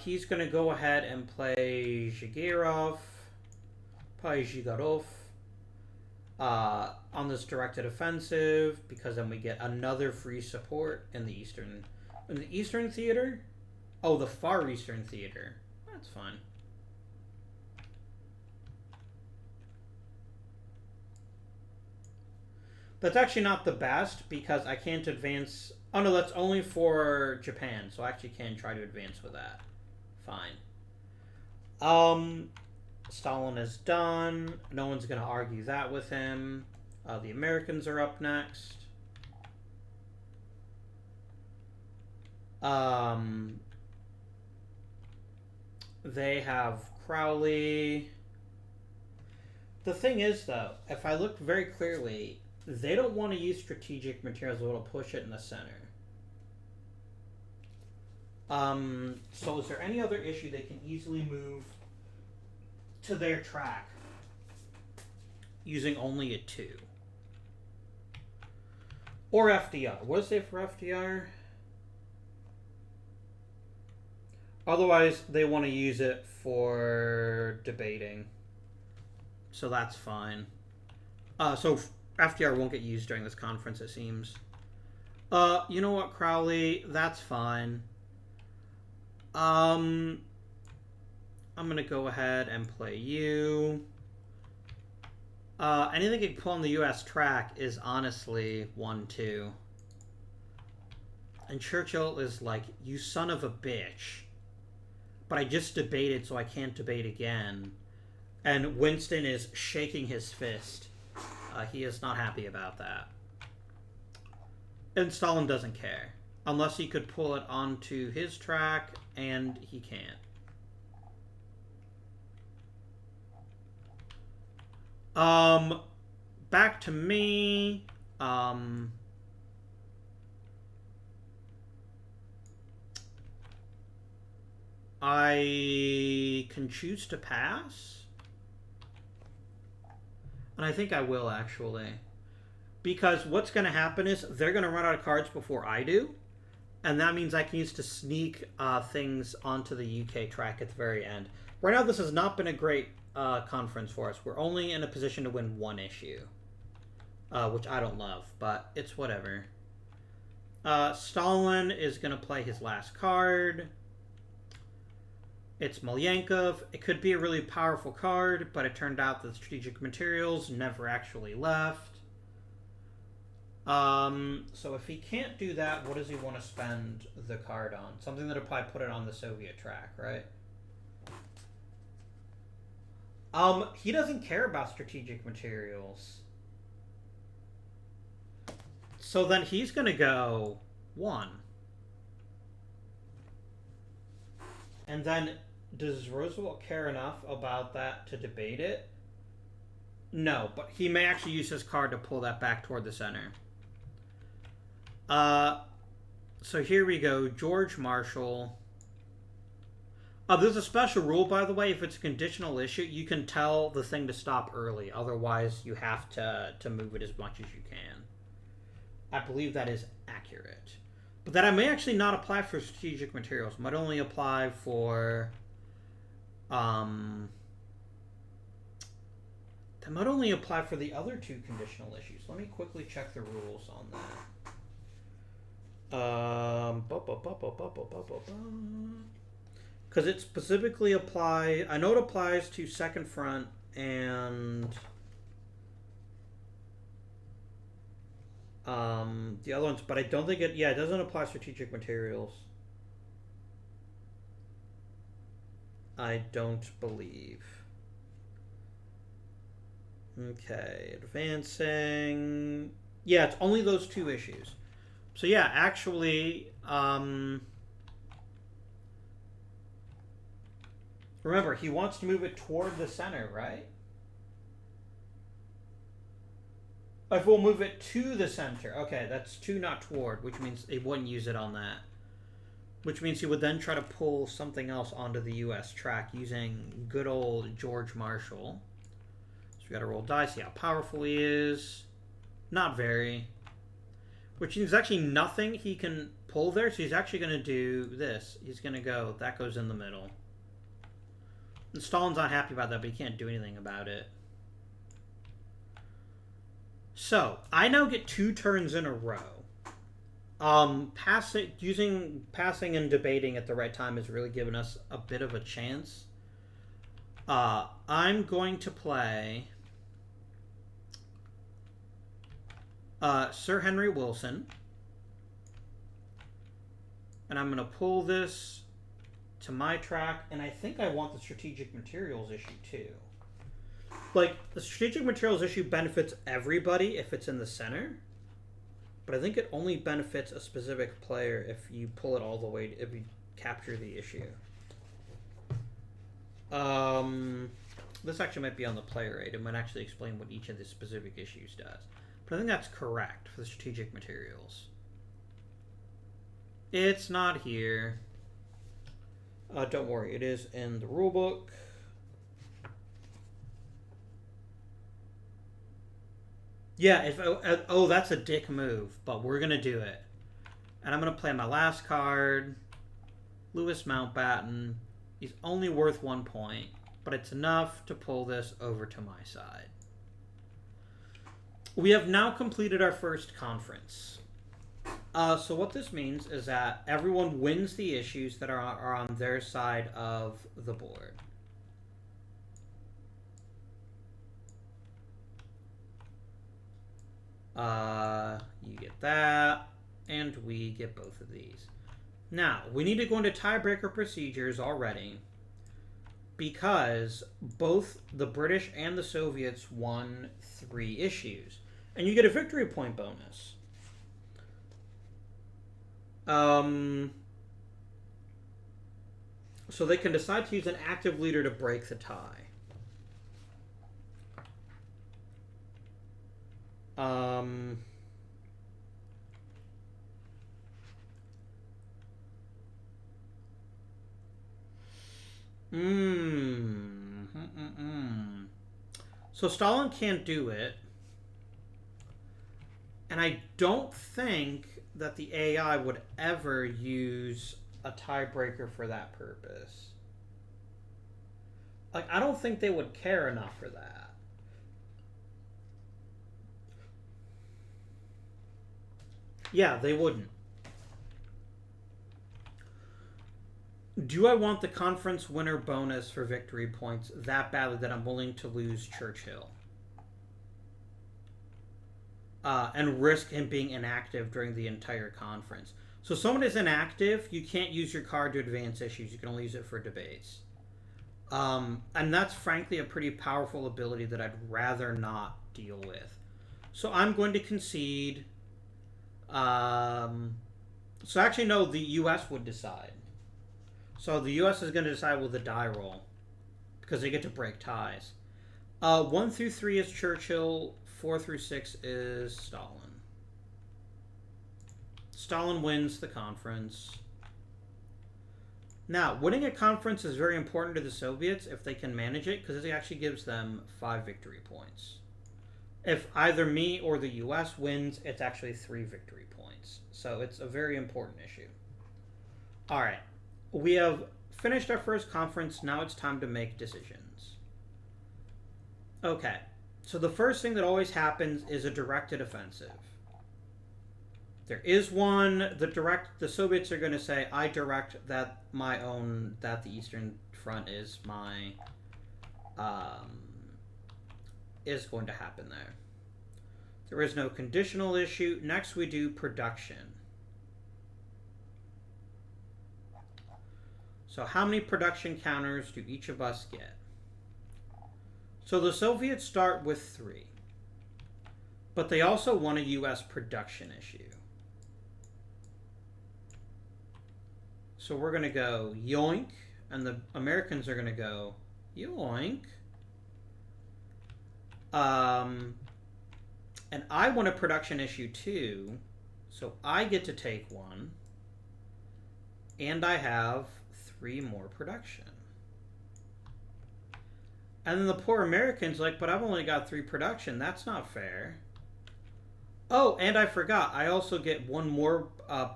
He's going to go ahead and play Zhigirov. Probably Zhigirov. On this directed offensive, because then we get another free support in the Eastern Theater? Oh, the Far Eastern Theater. That's fine. That's actually not the best, because I can't advance Oh no, that's only for Japan, so I actually can try to advance with that. Fine. Um, Stalin is done. No one's gonna argue that with him. The Americans are up next. They have Crowley. The thing is, though, if I look very clearly, they don't want to use strategic materials that'll push it in the center. So is there any other issue they can easily move to their track using only a 2? Or FDR. What is it for FDR? Otherwise, they want to use it for debating. So that's fine. So FDR won't get used during this conference, it seems. You know what, Crowley? That's fine. I'm gonna go ahead and play you. Anything you can pull on the U.S. track is honestly 1-2. And Churchill is like, you son of a bitch. But I just debated, so I can't debate again. And Winston is shaking his fist. He is not happy about that. And Stalin doesn't care. Unless he could pull it onto his track, and he can't. Back to me. I can choose to pass. And I think I will, actually. Because what's going to happen is they're going to run out of cards before I do. And that means I can use to sneak things onto the UK track at the very end. Right now, this has not been a great conference for us. We're only in a position to win 1 issue. Which I don't love, but it's whatever. Stalin is going to play his last card. It's Malyankov. It could be a really powerful card, but it turned out that strategic materials never actually left. So if he can't do that, what does he want to spend the card on? Something that'll probably put it on the Soviet track, right? He doesn't care about strategic materials. So then he's going to go 1. And then, does Roosevelt care enough about that to debate it? No, but he may actually use his card to pull that back toward the center. So here we go. George Marshall. There's a special rule, by the way. If it's a conditional issue, you can tell the thing to stop early. Otherwise, you have to move it as much as you can. I believe that is accurate. But that I may actually not apply for strategic materials. Might only apply for... that might only apply for the other 2 conditional issues. Let me quickly check the rules on that. Because it specifically apply. I know it applies to Second Front and the other ones, but I don't think it. Yeah, it doesn't apply strategic materials. I don't believe. Okay, advancing. Yeah, it's only those 2 issues. So yeah, actually, remember, he wants to move it toward the center, right? If we'll move it to the center. Okay, that's 2, not toward, which means he wouldn't use it on that. Which means he would then try to pull something else onto the U.S. track using good old George Marshall. So we got to roll dice, see how powerful he is. Not very. Which means actually nothing he can pull there, so he's actually going to do this. He's going to go, that goes in the middle. And Stalin's not happy about that, but he can't do anything about it. So, I now get 2 turns in a row. Passing and debating at the right time has really given us a bit of a chance. I'm going to play Sir Henry Wilson. And I'm going to pull this to my track, and I think I want the strategic materials issue too. Like, the strategic materials issue benefits everybody if it's in the center, but I think it only benefits a specific player if you pull it all the way, if you capture the issue. This actually might be on the player aid. It might actually explain what each of the specific issues does. But I think that's correct for the strategic materials. It's not here. Don't worry, it is in the rulebook. Yeah, if oh, that's a dick move, but we're gonna do it. And I'm gonna play my last card, Lewis Mountbatten. He's only worth 1 point, but it's enough to pull this over to my side. We have now completed our first conference. So what this means is that everyone wins the issues that are on their side of the board. You get that, and we get both of these. Now, we need to go into tiebreaker procedures already, because both the British and the Soviets won 3 issues. And you get a victory point bonus. So they can decide to use an active leader to break the tie. So Stalin can't do it. And I don't think that the AI would ever use a tiebreaker for that purpose. Like, I don't think they would care enough for that. Yeah, they wouldn't. Do I want the conference winner bonus for victory points that badly that I'm willing to lose Churchill? And risk him being inactive during the entire conference. So if someone is inactive, you can't use your card to advance issues. You can only use it for debates. And that's frankly a pretty powerful ability that I'd rather not deal with. So I'm going to concede. So actually, no, the U.S. would decide. So the U.S. is going to decide with a die roll, because they get to break ties. 1 through 3 is Churchill. 4 through 6 is Stalin. Stalin wins the conference. Now, winning a conference is very important to the Soviets if they can manage it, because it actually gives them 5 victory points. If either me or the U.S. wins, it's actually 3 victory points. So it's a very important issue. All right. We have finished our first conference. Now it's time to make decisions. Okay. So the first thing that always happens is a directed offensive. There is one. The Soviets are going to say, I direct that that the Eastern Front is is going to happen there. There is no conditional issue. Next we do production. So how many production counters do each of us get? So the Soviets start with 3. But they also want a U.S. production issue. So we're going to go yoink, and the Americans are going to go yoink. And I want a production issue too, so I get to take 1. And I have 3 more production. And then the poor Americans like, but I've only got 3 production. That's not fair. Oh, and I forgot. I also get 1 more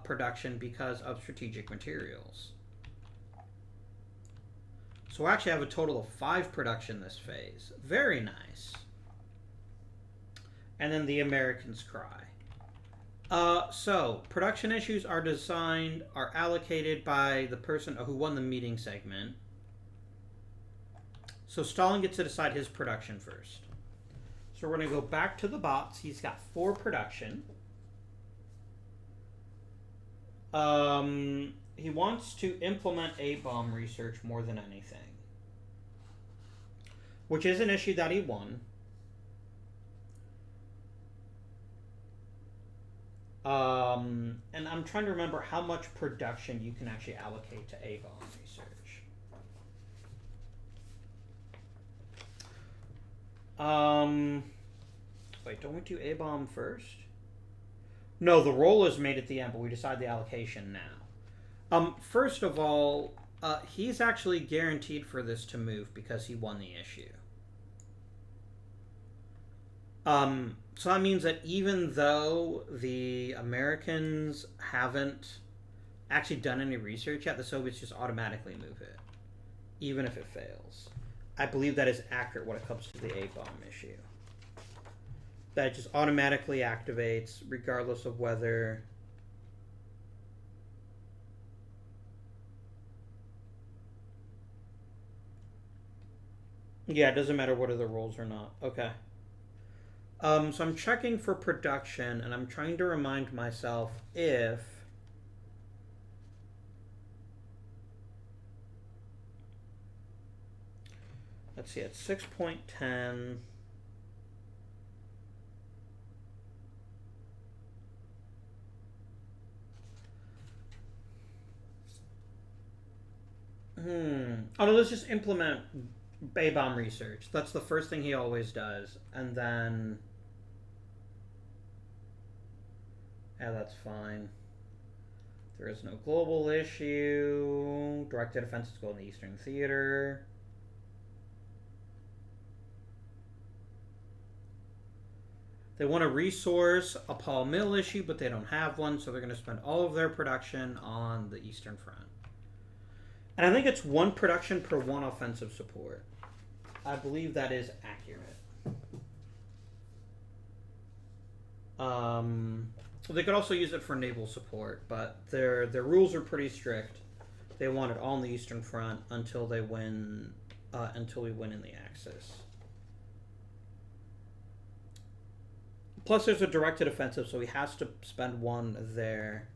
production because of strategic materials. So I actually have a total of 5 production this phase. Very nice. And then the Americans cry. So production issues are allocated by the person who won the meeting segment. So Stalin gets to decide his production first. So we're going to go back to the bots. He's got 4 production. He wants to implement A-bomb research more than anything, which is an issue that he won. And I'm trying to remember how much production you can actually allocate to A-bomb research. Wait, don't we do A-bomb first? No, the roll is made at the end, but we decide the allocation now. First of all, he's actually guaranteed for this to move because he won the issue. So that means that even though the Americans haven't actually done any research yet, the Soviets just automatically move it, even if it fails. I believe that is accurate when it comes to the A-bomb issue. That it just automatically activates regardless of whether... Yeah, it doesn't matter what are the rolls or not. Okay. So I'm checking for production, and I'm trying to remind myself if... Let's see, it's 6.10... Oh no, let's just implement A-bomb research. That's the first thing he always does. And then... Yeah, that's fine. There is no global issue. Directed offenses go in the Eastern Theater. They want to resource a Paul Mill issue, but they don't have one, so they're going to spend all of their production on the Eastern Front. And I think it's one production per one offensive support. I believe that is accurate. They could also use it for naval support, but their rules are pretty strict. They want it all on the Eastern Front until they win, until we win in the Axis. Plus, there's a directed offensive, so he has to spend one there.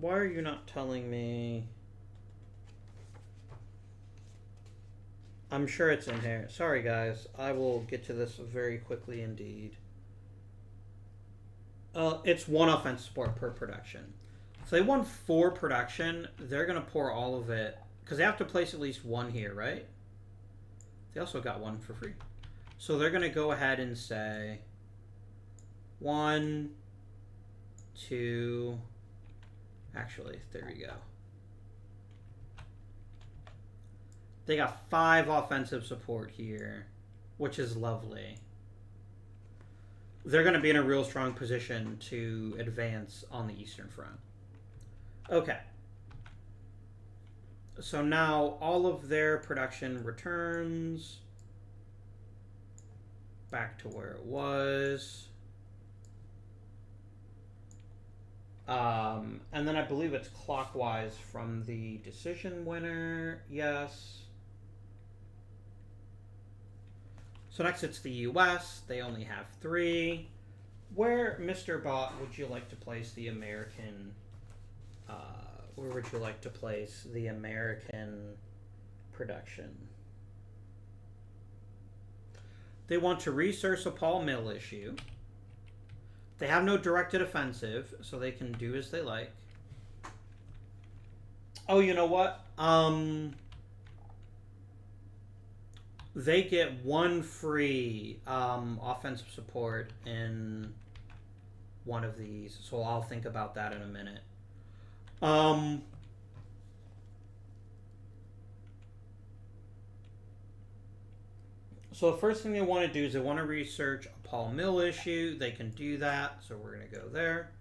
Why are you not telling me? I'm sure it's in here. Sorry, guys. I will get to this very quickly indeed. It's one offensive support per production. So they want 4 production. They're going to pour all of it. Because they have to place at least one here, right? They also got one for free. So they're going to go ahead and say 1, 2... Actually, there we go. They got 5 offensive support here, which is lovely. They're going to be in a real strong position to advance on the Eastern Front. Okay. So now all of their production returns back to where it was. And then I believe it's clockwise from the decision winner. Yes. So next it's the US. They only have 3. Where, Mr. Bot, would you like to place the American... where would you like to place the American production? They want to resource a Paul Mill issue. They have no directed offensive, so they can do as they like. Oh, you know what? They get 1 free offensive support in one of these, so I'll think about that in a minute. So the first thing they want to do is they want to research a Paul Mill issue. They can do that, so we're going to go there.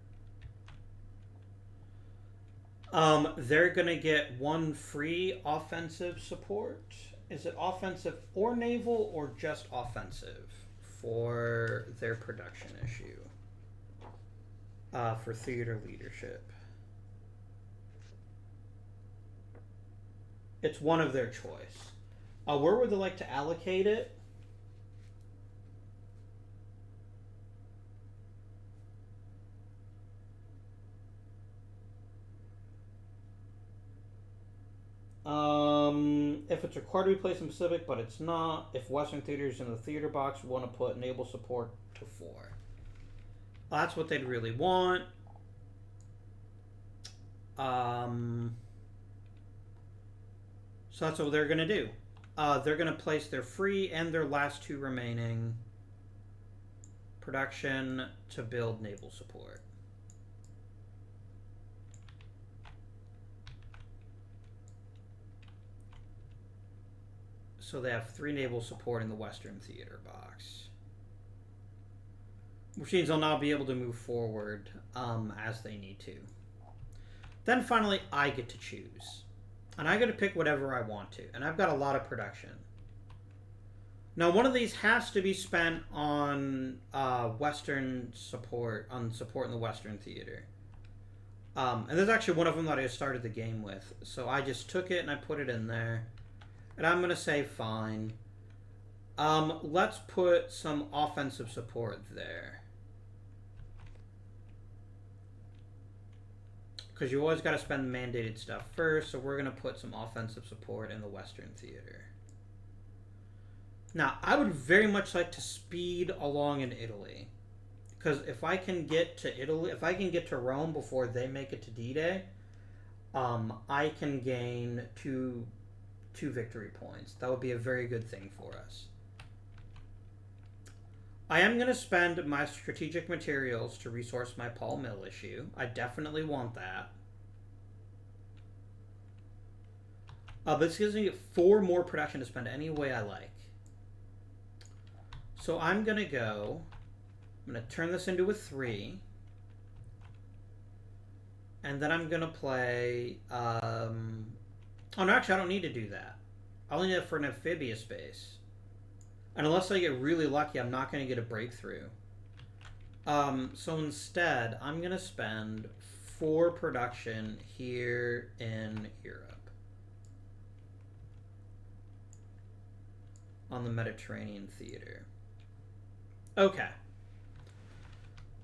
They're going to get 1 free offensive support. Is it offensive or naval or just offensive for their production issue? for theater leadership. It's one of their choice. Where would they like to allocate it? If it's required to be placed in Pacific, but it's not. If Western theaters in the theater box want to put naval support to 4. That's what they'd really want. So that's what they're going to do. They're going to place their free and their last 2 remaining production to build naval support. So they have 3 naval support in the Western theater box. Which means they'll now be able to move forward as they need to. Then finally, I get to choose. And I get to pick whatever I want to. And I've got a lot of production. Now, one of these has to be spent on Western support, on support in the Western theater. And there's actually one of them that I started the game with. So I just took it and I put it in there. And I'm going to say fine. Let's put some offensive support there. Because you always got to spend the mandated stuff first. So we're going to put some offensive support in the Western theater. Now, I would very much like to speed along in Italy. Because if I can get to Italy, if I can get to Rome before they make it to D-Day, I can gain two victory points. That would be a very good thing for us. I am going to spend my strategic materials to resource my Paul Mill issue. I definitely want that. But this gives me 4 more production to spend any way I like. So I'm going to go... I'm going to turn this into a 3. And then I'm going to play... Oh, no, actually, I don't need to do that. I only need it for an amphibious base. And unless I get really lucky, I'm not going to get a breakthrough. So instead, I'm going to spend 4 production here in Europe. On the Mediterranean theater. Okay.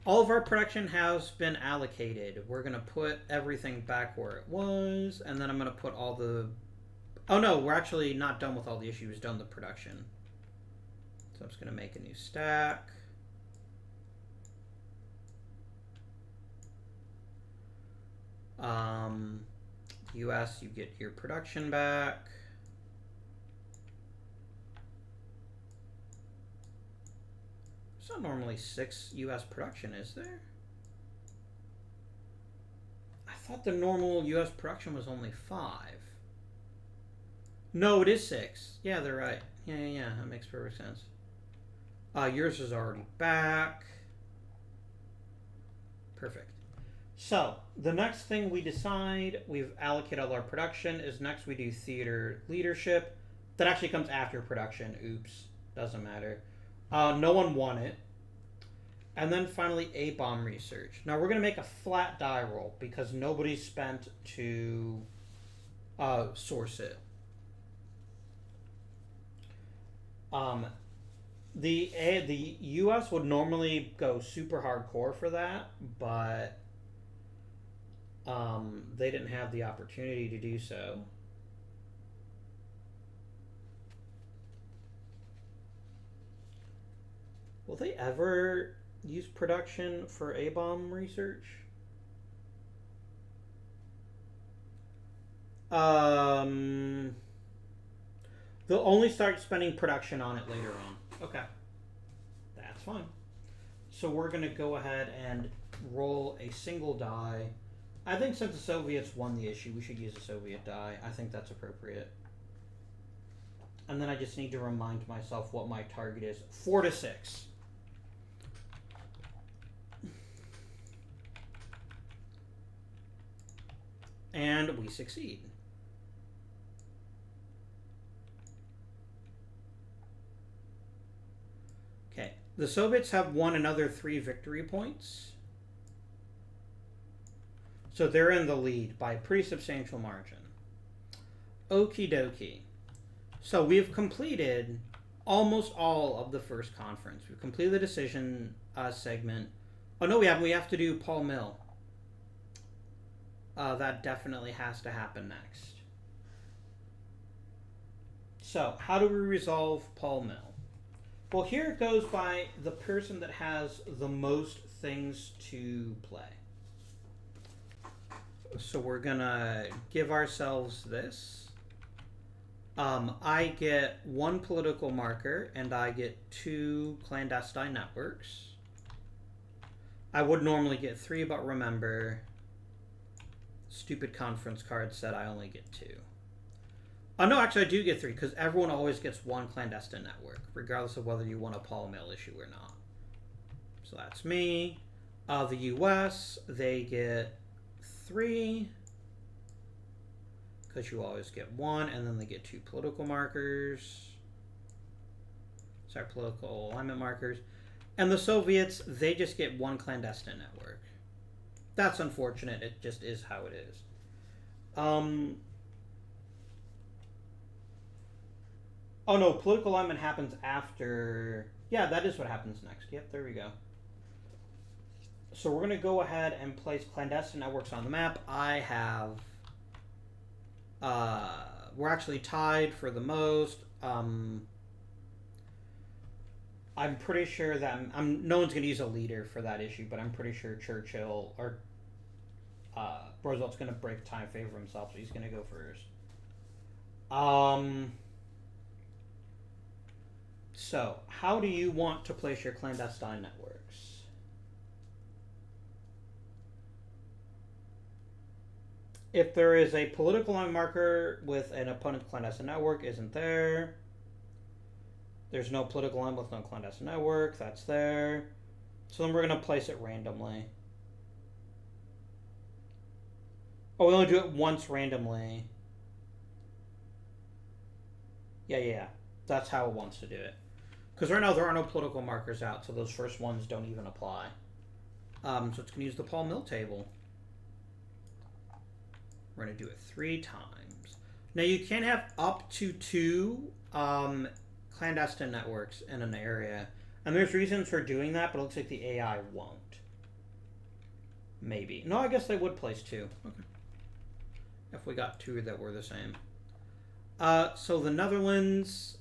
All of our production has been allocated. We're going to put everything back where it was. And then I'm going to put all the... Oh no, we're actually not done with all the issues. Done the production. So I'm just going to make a new stack. US, you get your production back. There's not normally 6 US production, is there? I thought the normal US production was only 5. No, it is 6. Yeah, they're right. Yeah, that makes perfect sense. Yours is already back. Perfect. So, the next thing we decide, we've allocated all our production, is next we do theater leadership. That actually comes after production. Oops. Doesn't matter. No one won it. And then finally, A-bomb research. Now, we're going to make a flat die roll because nobody spent to source it. The U.S. would normally go super hardcore for that, but they didn't have the opportunity to do so. Will they ever use production for A-bomb research? They'll only start spending production on it later on. Okay. That's fine. So we're going to go ahead and roll a single die. I think since the Soviets won the issue, we should use a Soviet die. I think that's appropriate. And then I just need to remind myself what my target is. 4 to 6. And we succeed. Okay. The Soviets have won another 3 victory points. So they're in the lead by a pretty substantial margin. Okie dokie. So we've completed almost all of the first conference. We've completed the decision segment. Oh, no, we haven't. We have to do Paul Mill. That definitely has to happen next. So, how do we resolve Paul Mill? Well, here it goes by the person that has the most things to play. So we're gonna give ourselves this. I get 1 political marker and I get 2 clandestine networks. I would normally get 3, but remember, stupid conference card said I only get 2. Oh, no, actually, I do get 3, because everyone always gets 1 clandestine network, regardless of whether you want a Paul Mill issue or not. So that's me. The US, they get 3, because you always get 1, and then they get 2 political markers. Sorry, political alignment markers. And the Soviets, they just get 1 clandestine network. That's unfortunate. It just is how it is. Oh no, political alignment happens after... Yeah, that is what happens next. Yep, there we go. So we're going to go ahead and place clandestine networks on the map. I have... we're actually tied for the most. I'm pretty sure that... no one's going to use a leader for that issue, but I'm pretty sure Churchill or Roosevelt's going to break time favor himself, so he's going to go first. So, how do you want to place your clandestine networks? If there is a political line marker with an opponent's clandestine network, isn't there? There's no political line with no clandestine network, that's there. So then we're going to place it randomly. Oh, we only do it once randomly. Yeah. That's how it wants to do it. Because right now there are no political markers out, so those first ones don't even apply. So it's going to use the Paul Mill table. We're going to do it 3 times. Now you can have up to 2 clandestine networks in an area. And there's reasons for doing that, but it looks like the AI won't. Maybe. No, I guess they would place 2. Okay. If we got 2 that were the same. So the Netherlands...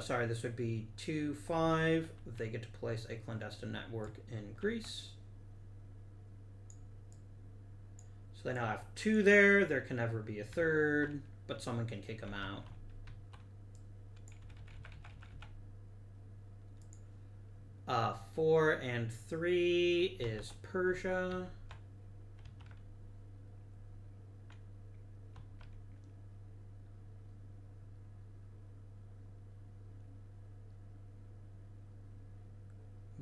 sorry, this would be 2, 5. They get to place a clandestine network in Greece. So they now have 2 there. There can never be a 3rd, but someone can kick them out. Uh, 4 and 3 is Persia.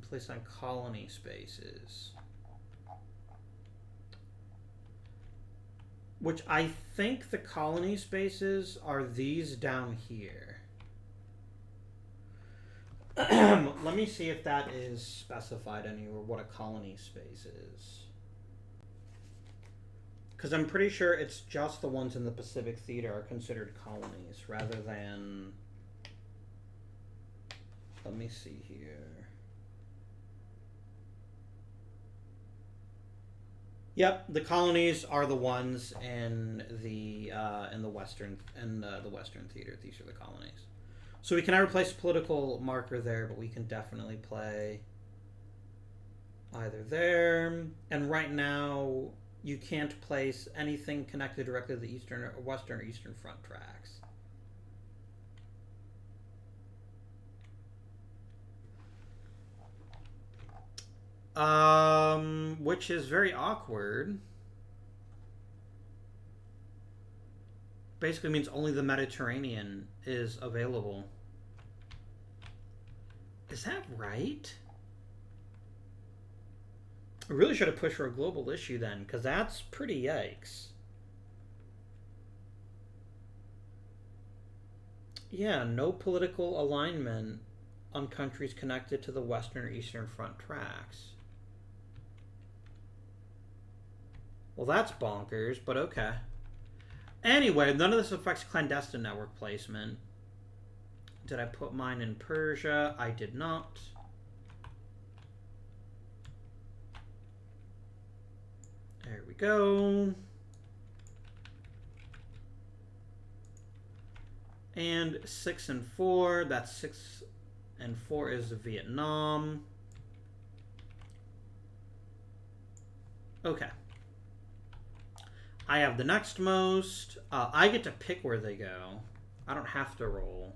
Place on colony spaces. Which I think the colony spaces are these down here. Let me see if that is specified anywhere, what a colony space is. Because I'm pretty sure it's just the ones in the Pacific Theater are considered colonies, rather than... Let me see here. Yep, the colonies are the ones in the Western Theater. These are the colonies. So we can never place a political marker there, but we can definitely play either there. And right now, you can't place anything connected directly to the Eastern or Western or Eastern Front tracks. Which is very awkward. Basically means only the Mediterranean is available. Is that right? I really should have pushed for a global issue then, because that's pretty yikes. Yeah, no political alignment on countries connected to the Western or Eastern Front tracks. Well, that's bonkers, but okay. Anyway, none of this affects clandestine network placement. Did I put mine in Persia? I did not. There we go. And 6 and 4. That's 6 and 4 is Vietnam. Okay. I have the next most. I get to pick where they go. I don't have to roll.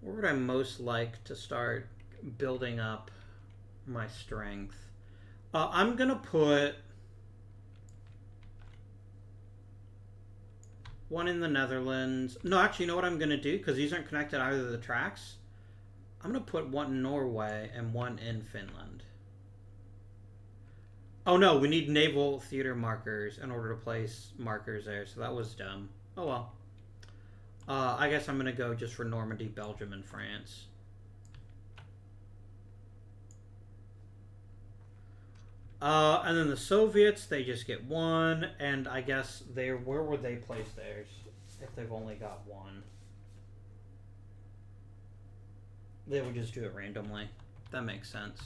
Where would I most like to start building up my strength? I'm going to put one in the Netherlands. No, actually, you know what I'm going to do? Because these aren't connected either of the tracks. I'm going to put one in Norway and one in Finland. Oh no, we need naval theater markers in order to place markers there, so that was dumb. Oh well. I guess I'm going to go just for Normandy, Belgium, and France. And then the Soviets, they just get one, and I guess where would they place theirs if they've only got one? They would just do it randomly. That makes sense.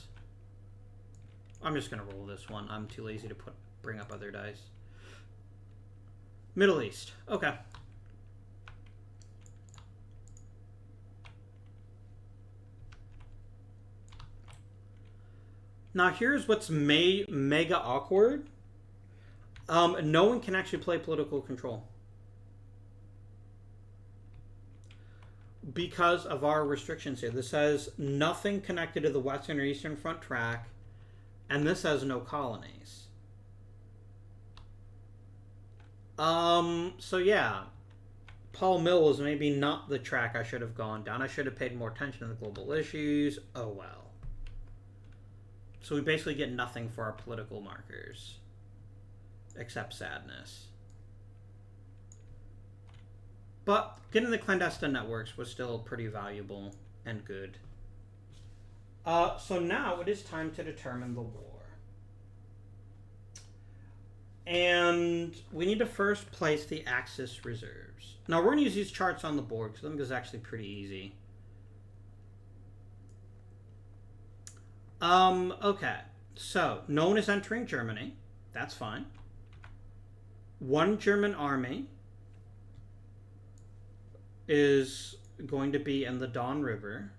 I'm just going to roll this one. I'm too lazy to bring up other dice. Middle East. Okay. Now here's what's mega awkward. No one can actually play political control. Because of our restrictions here. This says nothing connected to the Western or Eastern Front track, and this has no colonies. So yeah, Paul Mill was maybe not the track I should have gone down. I should have paid more attention to the global issues. Oh well. So we basically get nothing for our political markers, except sadness. But getting the clandestine networks was still pretty valuable and good. So now it is time to determine the war. And we need to first place the Axis reserves. Now we're going to use these charts on the board because I think this is actually pretty easy. Okay. So, no one is entering Germany. That's fine. One German army is going to be in the Don River.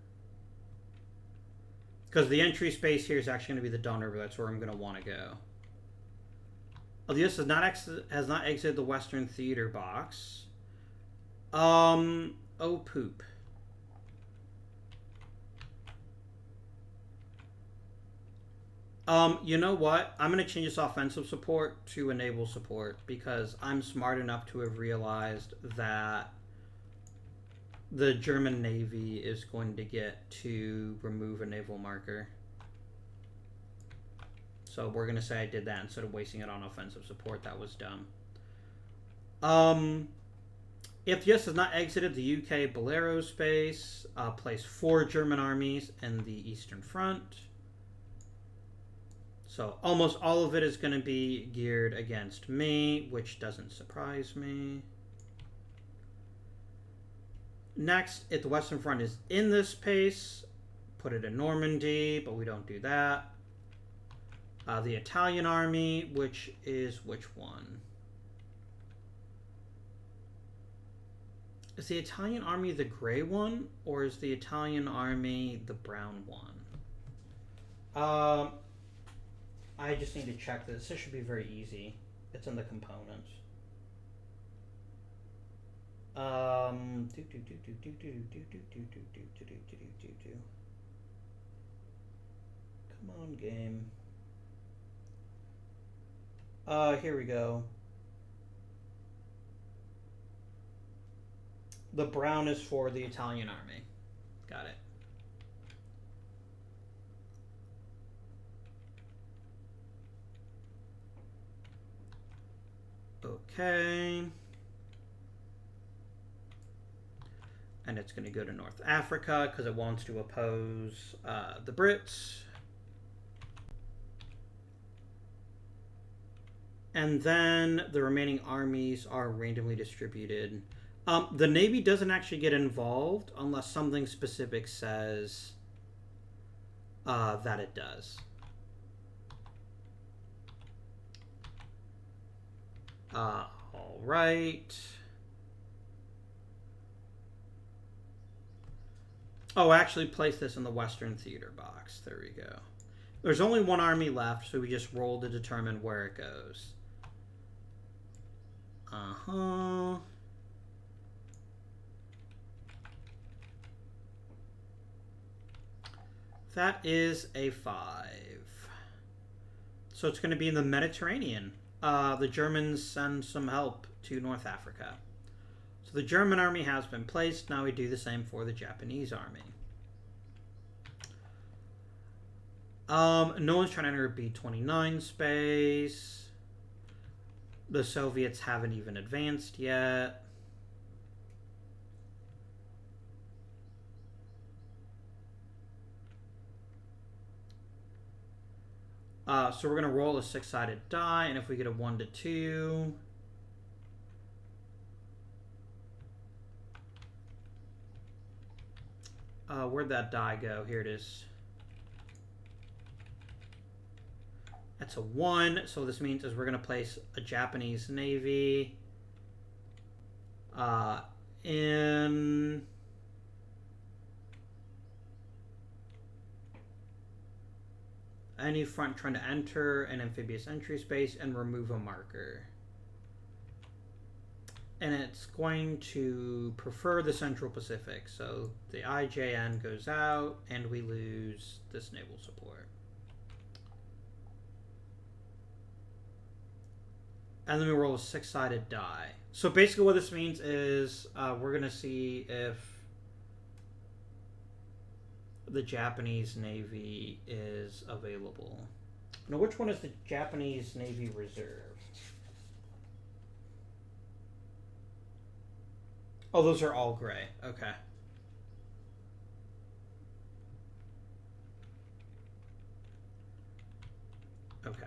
Because the entry space here is actually going to be the Don River. That's where I'm going to want to go. Oh, the US has not exited the Western Theater box. Oh, poop. You know what? I'm going to change this offensive support to enable support because I'm smart enough to have realized that the German Navy is going to get to remove a naval marker. So we're going to say I did that instead of wasting it on offensive support. That was dumb. If the US has not exited the UK Bolero space, place 4 German armies in the Eastern Front. So almost all of it is going to be geared against me, which doesn't surprise me. Next, if the Western Front is in this space, put it in Normandy, but we don't do that. The Italian army, which is which one? Is the Italian army the gray one, or is the Italian army the brown one? I just need to check this. This should be very easy. It's in the components. Come on, game. Here we go. The brown is for the Italian army. Got it. Okay. And it's going to go to North Africa because it wants to oppose the Brits. And then the remaining armies are randomly distributed. The Navy doesn't actually get involved unless something specific says that it does. All right. Oh, actually place this in the Western Theater box. There we go. There's only one army left, so we just roll to determine where it goes. That is a 5. So it's going to be in the Mediterranean. The Germans send some help to North Africa. So the German army has been placed. Now we do the same for the Japanese army. No one's trying to enter B-29 space. The Soviets haven't even advanced yet. So we're going to roll a 6-sided die, and if we get a 1 to 2... where'd that die go? Here it is. That's a 1, so this means is we're going to place a Japanese Navy in any front trying to enter an amphibious entry space and remove a marker. And it's going to prefer the Central Pacific, so the IJN goes out and we lose this naval support. And then we roll a 6-sided die. So basically what this means is we're going to see if the Japanese Navy is available. Now, which one is the Japanese Navy Reserve? Oh, those are all gray. Okay. Okay.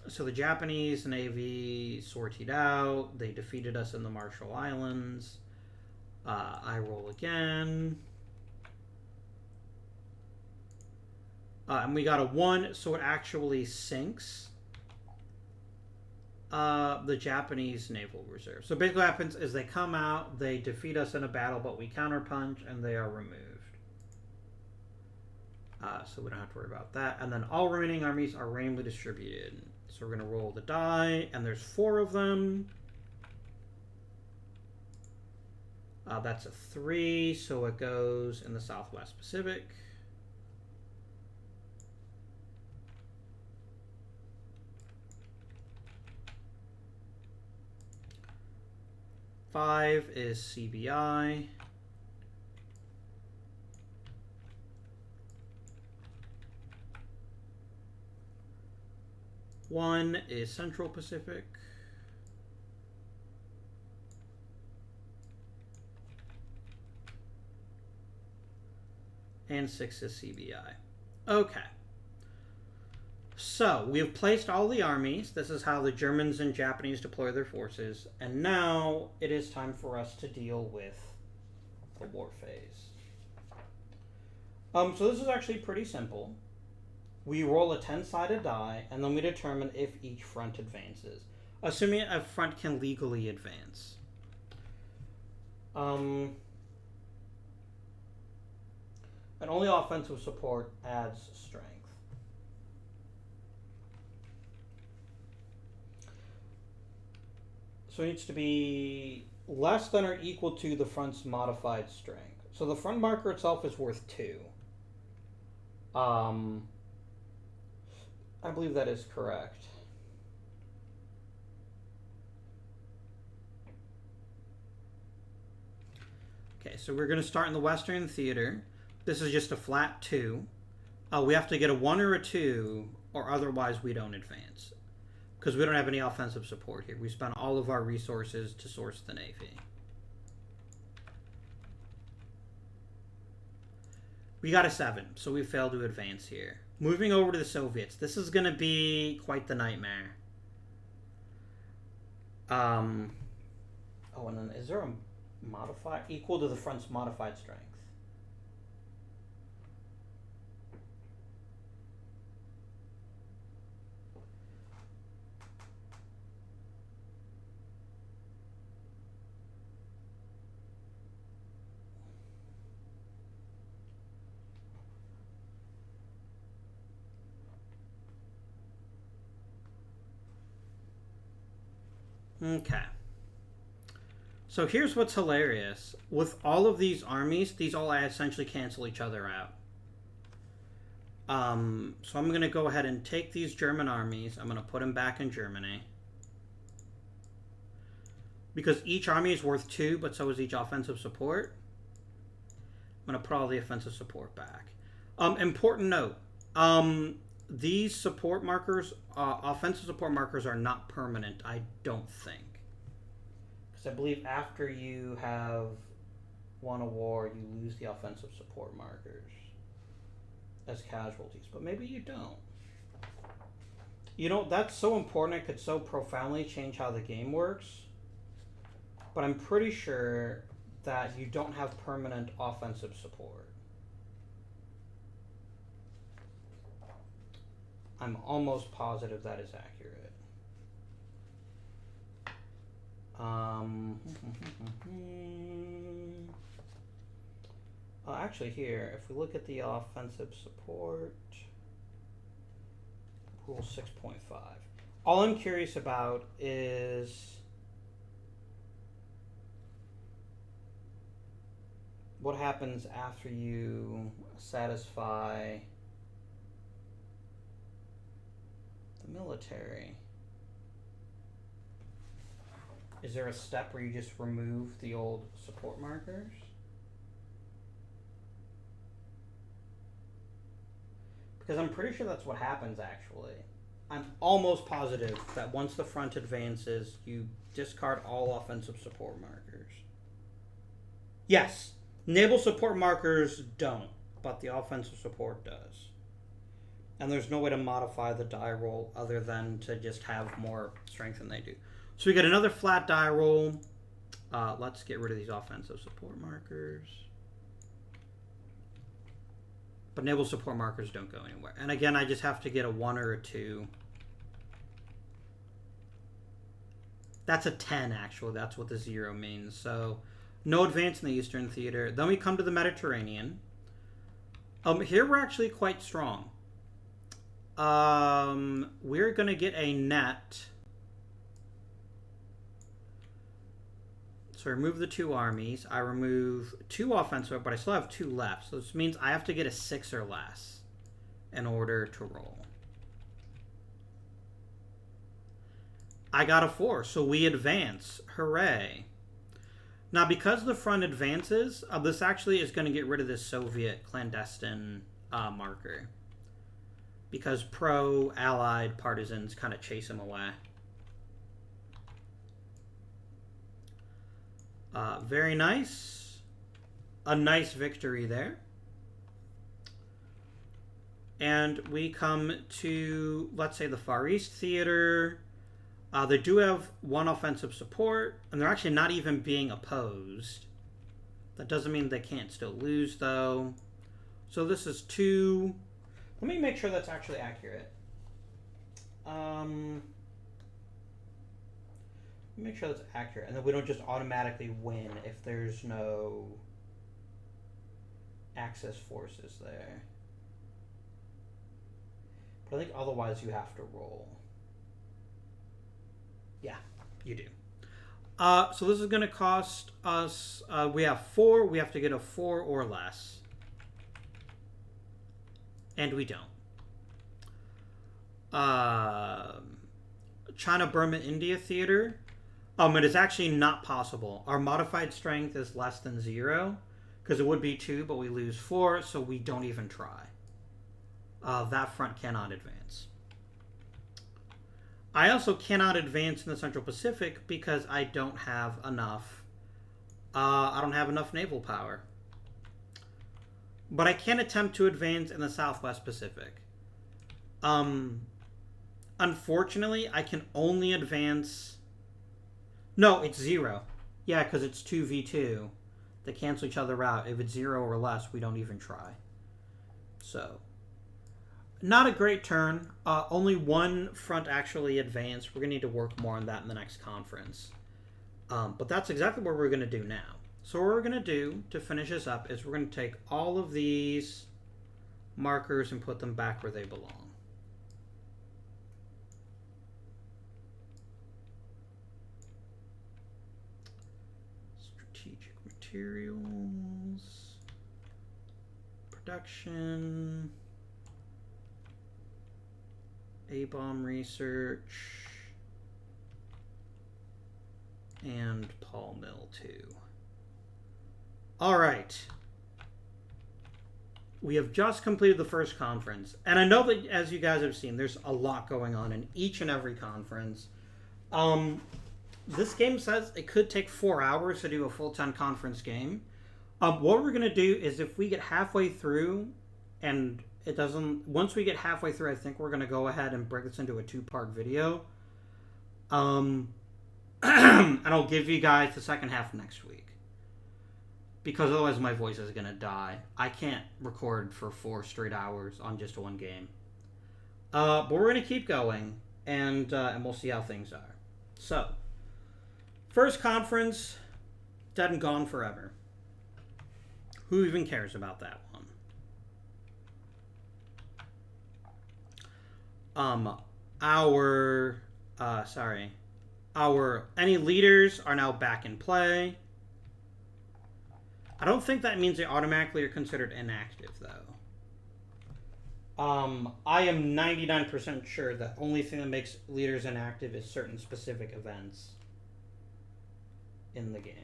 So the Japanese Navy sortied out. They defeated us in the Marshall Islands. I roll again. And we got a 1, so it actually sinks the Japanese Naval Reserve. So basically what happens is they come out, they defeat us in a battle, but we counterpunch, and they are removed. So we don't have to worry about that. And then all remaining armies are randomly distributed. So we're going to roll the die, and there's 4 of them. That's a 3, so it goes in the Southwest Pacific. Five is CBI. One is Central Pacific. And 6 is CBI. Okay. So, we have placed all the armies. This is how the Germans and Japanese deploy their forces. And now it is time for us to deal with the war phase. So this is actually pretty simple. We roll a 10-sided die, and then we determine if each front advances, assuming a front can legally advance. And only offensive support adds strength. So it needs to be less than or equal to the front's modified strength. So the front marker itself is worth 2. I believe that is correct. Okay, so we're going to start in the Western Theater. This is just a flat 2. We have to get a 1 or a 2, or otherwise we don't advance. because we don't have any offensive support here. We spent all of our resources to source the Navy. We got a 7, so we failed to advance here. Moving over to the Soviets. This is going to be quite the nightmare. Oh, and then is there a modifier? Equal to the front's modified strength. Okay. So here's what's hilarious. With all of these armies, these all essentially cancel each other out. So I'm going to go ahead and take these German armies. I'm going to put them back in Germany. Because each army is worth 2, but so is each offensive support. I'm going to put all the offensive support back. Important note. These support markers, offensive support markers, are not permanent, I don't think. Because I believe after you have won a war, you lose the offensive support markers as casualties. But maybe you don't. You know, that's so important. It could so profoundly change how the game works. But I'm pretty sure that you don't have permanent offensive support. I'm almost positive that is accurate. Actually, here, if we look at the offensive support, rule 6.5. All I'm curious about is what happens after you satisfy the military. Is there a step where you just remove the old support markers? Because I'm pretty sure that's what happens, actually. I'm almost positive that once the front advances, you discard all offensive support markers. Yes, naval support markers don't, but the offensive support does. And there's no way to modify the die roll other than to just have more strength than they do. So we get another flat die roll. Let's get rid of these offensive support markers. But naval support markers don't go anywhere. And again, I just have to get a 1 or a 2. That's a 10, actually. That's what the 0 means. So no advance in the Eastern Theater. Then we come to the Mediterranean. Here we're actually quite strong. We're going to get a net. So I remove the 2 armies. I remove 2 offensive, but I still have 2 left. So this means I have to get a 6 or less in order to roll. I got a 4, so we advance. Hooray. Now, because the front advances, this actually is going to get rid of this Soviet clandestine marker. Because pro-Allied partisans kind of chase him away. Very nice. A nice victory there. And we come to, let's say, the Far East Theater. They do have 1 offensive support, and they're actually not even being opposed. That doesn't mean they can't still lose, though. So this is 2. Let me make sure that's actually accurate. Make sure that's accurate, and then we don't just automatically win if there's no Axis forces there. But I think otherwise you have to roll. Yeah, you do. So this is going to cost us, we have 4, we have to get a 4 or less. And we don't. China, Burma, India Theater. It is actually not possible. Our modified strength is less than 0, because it would be 2, but we lose 4, so we don't even try. That front cannot advance. I also cannot advance in the Central Pacific because I don't have enough. I don't have enough naval power. But I can attempt to advance in the Southwest Pacific. Unfortunately, I can only advance. No, it's 0. Yeah, because it's 2v2. They cancel each other out. If it's 0 or less, we don't even try. So, not a great turn. Only one front actually advanced. We're going to need to work more on that in the next conference. But that's exactly what we're going to do now. So what we're going to do to finish this up is we're going to take all of these markers and put them back where they belong. Strategic materials, production, A-bomb research, and Paul Mill too. All right. We have just completed the first conference. And I know that, as you guys have seen, there's a lot going on in each and every conference. This game says it could take 4 hours to do a full 10 conference game. What we're going to do is if we get halfway through and it doesn't... Once we get halfway through, I think we're going to go ahead and break this into a 2-part video. And I'll give you guys the second half next week. Because otherwise my voice is going to die. I can't record for 4 straight hours on just one game. But we're going to keep going, and we'll see how things are. So, first conference, dead and gone forever. Who even cares about that one? Any leaders are now back in play. I don't think that means they automatically are considered inactive, though. I am 99% sure that the only thing that makes leaders inactive is certain specific events in the game.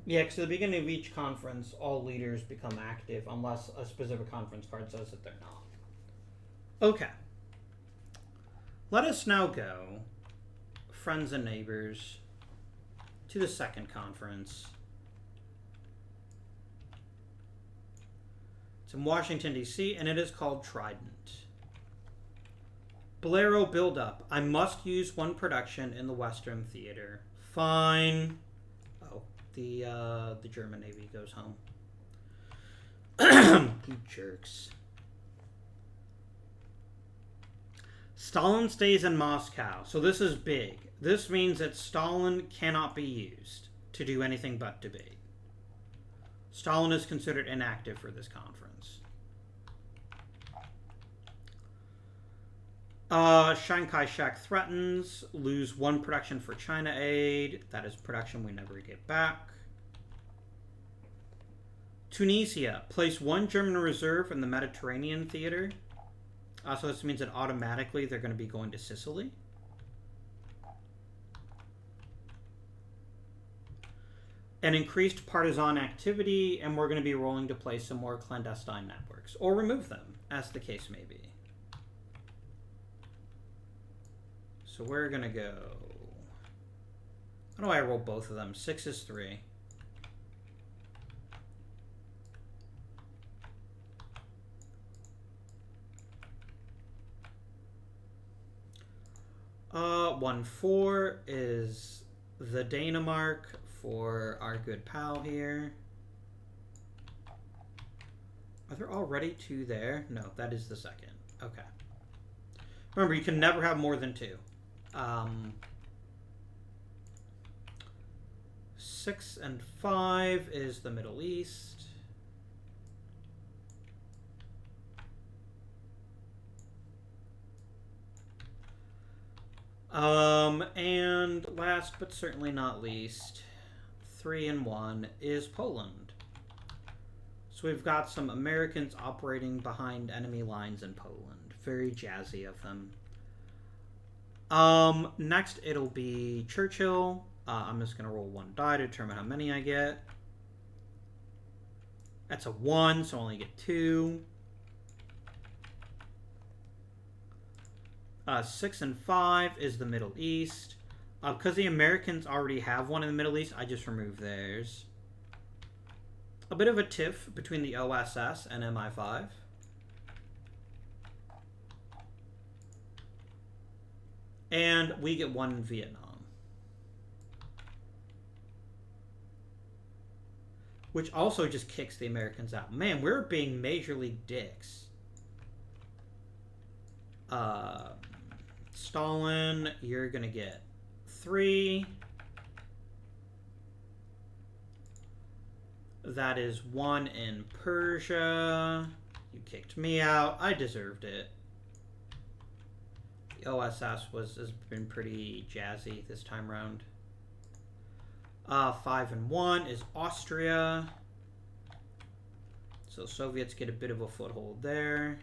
Yeah, because at the beginning of each conference, all leaders become active unless a specific conference card says that they're not. Okay. Let us now go, friends and neighbors, to the second conference. It's in Washington, D.C., and it is called Trident. Bolero build-up. I must use 1 production in the Western Theater. Fine. Oh, the German Navy goes home. You jerks. Stalin stays in Moscow. So this is big. This means that Stalin cannot be used to do anything but debate. Stalin is considered inactive for this conference. Chiang Kai-shek threatens. Lose 1 production for China aid. That is production we never get back. Tunisia. Place 1 German reserve in the Mediterranean theater. So this means that automatically they're going to be going to Sicily. An increased partisan activity, and we're going to be rolling to play some more clandestine networks. Or remove them, as the case may be. So we're going to go... How do I roll both of them? 6 is 3. One 4 is the Denmark for our good pal here. Are there already 2 there? No, that is the second. Okay. Remember, you can never have more than 2. 6 and 5 is the Middle East. And last but certainly not least, 3 and 1 is Poland. So we've got some Americans operating behind enemy lines in Poland. Very jazzy of them. Next it'll be Churchill. I'm just going to roll one die to determine how many I get. That's a 1, so I only get 2. 6 and 5 is the Middle East. Because the Americans already have one in the Middle East, I just removed theirs. A bit of a tiff between the OSS and MI5. And we get 1 in Vietnam. Which also just kicks the Americans out. Man, we're being majorly dicks. Stalin, you're going to get 3. That is 1 in Persia. You kicked me out. I deserved it. The OSS has been pretty jazzy this time around. 5 and 1 is Austria. So Soviets get a bit of a foothold there.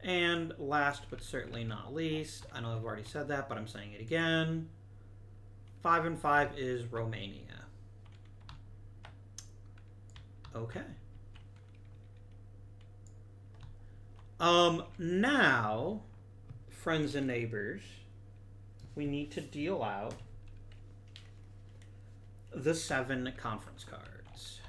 And last but certainly not least, I know I've already said that, but I'm saying it again. 5 and 5 is Romania. Okay. Now, friends and neighbors, we need to deal out the 7 conference cards.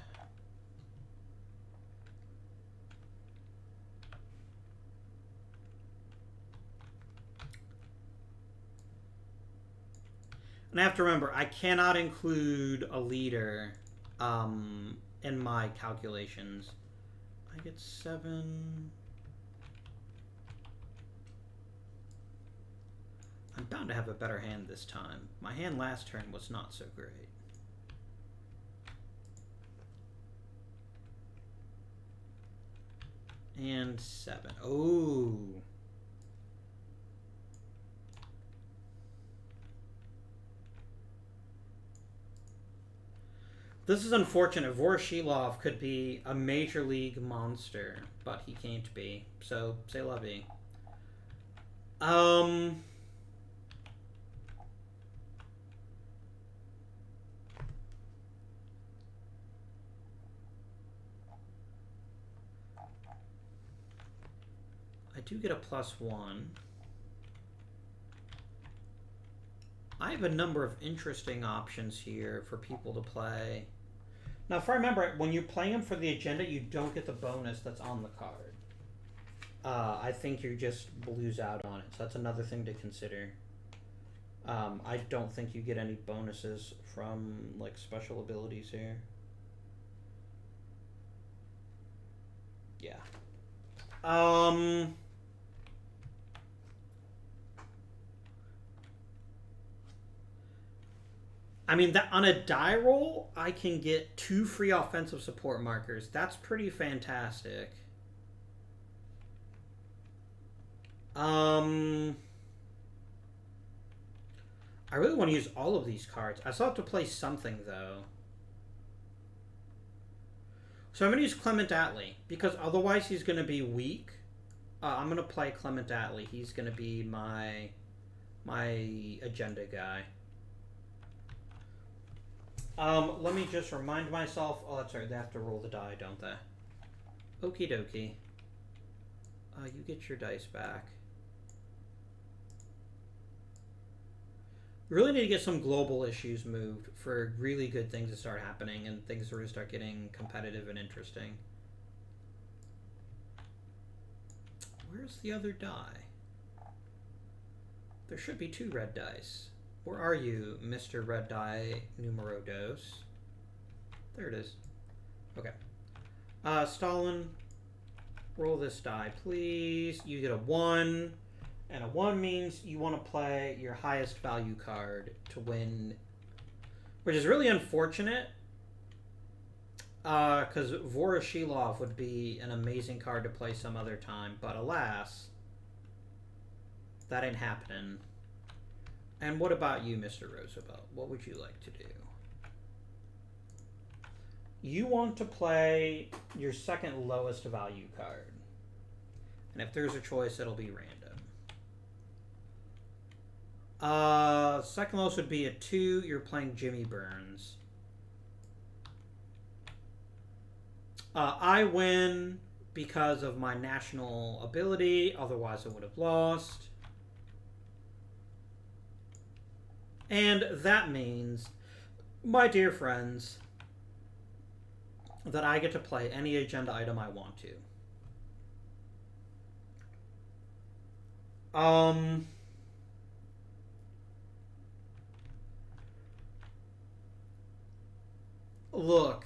And I have to remember, I cannot include a leader in my calculations. I get 7. I'm bound to have a better hand this time. My hand last turn was not so great. And 7. Oh. This is unfortunate. Voroshilov could be a major league monster, but he can't be. So, c'est la vie. I do get a +1. I have a number of interesting options here for people to play. Now, if I remember, when you play them for the agenda, you don't get the bonus that's on the card. I think you just lose out on it, so that's another thing to consider. I don't think you get any bonuses from, like, special abilities here. Yeah. I mean, that on a die roll, I can get 2 free offensive support markers. That's pretty fantastic. I really want to use all of these cards. I still have to play something, though. So I'm going to use Clement Attlee, because otherwise he's going to be weak. I'm going to play Clement Attlee. He's going to be my agenda guy. Let me just remind myself. Oh, that's right. They have to roll the die, don't they? Okie dokie. You get your dice back. We really need to get some global issues moved for really good things to start happening and things to really start getting competitive and interesting. Where's the other die? There should be 2 red dice. Where are you, Mr. Red Die Numero Dos? There it is. Okay. Stalin, roll this die, please. You get a 1. And a 1 means you want to play your highest value card to win. Which is really unfortunate. Because Voroshilov would be an amazing card to play some other time. But alas, that ain't happening. And what about you, Mr. Roosevelt? What would you like to do? You want to play your second lowest value card. And if there's a choice, it'll be random. Second lowest would be a 2. You're playing Jimmy Burns. I win because of my national ability. Otherwise, I would have lost. And that means, my dear friends, that I get to play any agenda item I want to. Look,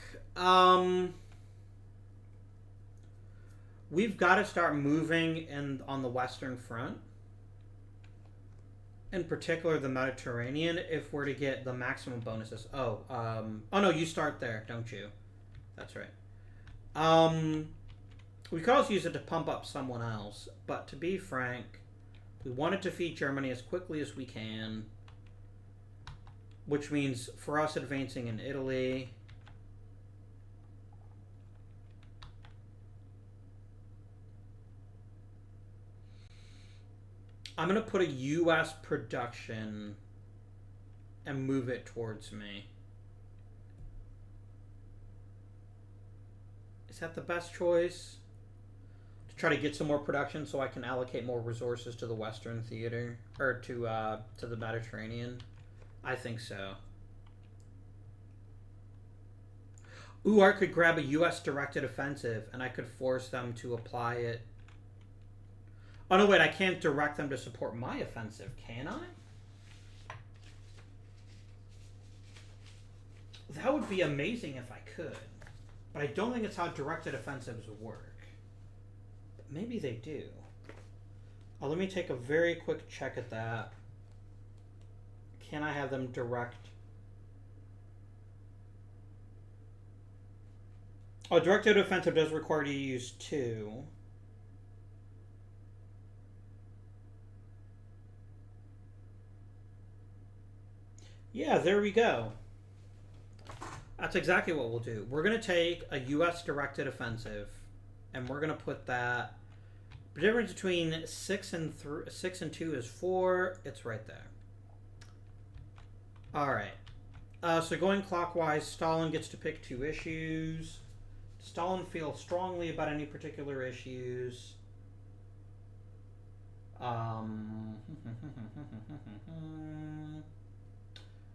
we've got to start moving on the Western Front. In particular, the Mediterranean, if we're to get the maximum bonuses. Oh no, you start there, don't you? That's right. We could also use it to pump up someone else, but to be frank, we want to defeat Germany as quickly as we can, which means for us advancing in Italy. I'm going to put a U.S. production and move it towards me. Is that the best choice? To try to get some more production so I can allocate more resources to the Western Theater, or to the Mediterranean? I think so. Ooh, I could grab a U.S. directed offensive and I could force them to apply it. Oh, no, wait, I can't direct them to support my offensive, can I? That would be amazing if I could. But I don't think it's how directed offensives work. But maybe they do. Oh, let me take a very quick check at that. Can I have them direct? Oh, directed offensive does require you to use 2. Yeah, there we go. That's exactly what we'll do. We're going to take a U.S. directed offensive, and we're going to put that. The difference between 6 and 2 is 4. It's right there. All right. So going clockwise, Stalin gets to pick 2 issues. Stalin feels strongly about any particular issues.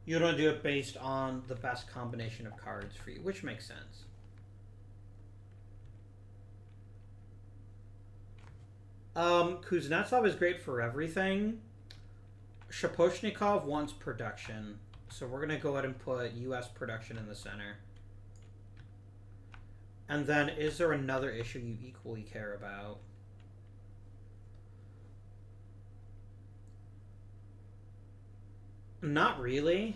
You don't do it based on the best combination of cards for you, which makes sense. Kuznetsov is great for everything. Shaposhnikov wants production, so we're going to go ahead and put U.S. production in the center. And then, is there another issue you equally care about? Not really.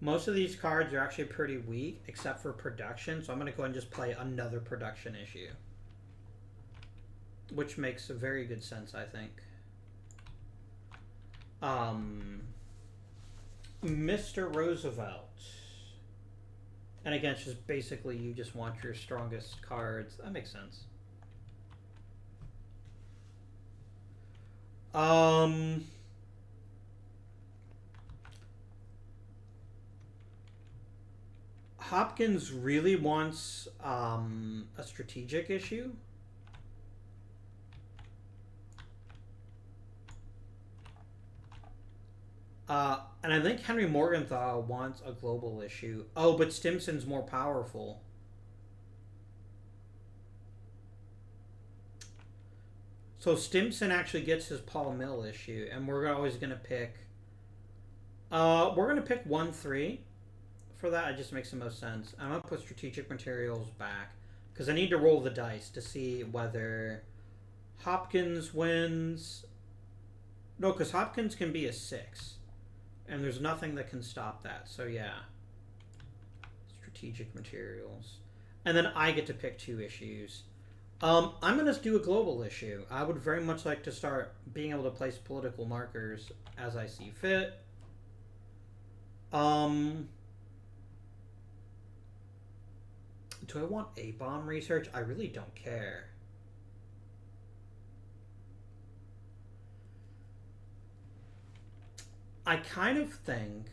Most of these cards are actually pretty weak, except for production, so I'm going to go ahead and just play another production issue. Which makes a very good sense, I think. Mr. Roosevelt. And again, it's just basically you just want your strongest cards. That makes sense. Hopkins really wants a strategic issue. And I think Henry Morgenthau wants a global issue. Oh, but Stimson's more powerful. So Stimson actually gets his Paul Mill issue, and we're always going to pick... we're going to pick 1-3 for that. It just makes the most sense. I'm going to put strategic materials back, because I need to roll the dice to see whether Hopkins wins... No, because Hopkins can be a 6. And there's nothing that can stop that. So, yeah. Strategic materials. And then I get to pick 2 issues. I'm going to do a global issue. I would very much like to start being able to place political markers as I see fit. Do I want A-bomb research? I really don't care. I kind of think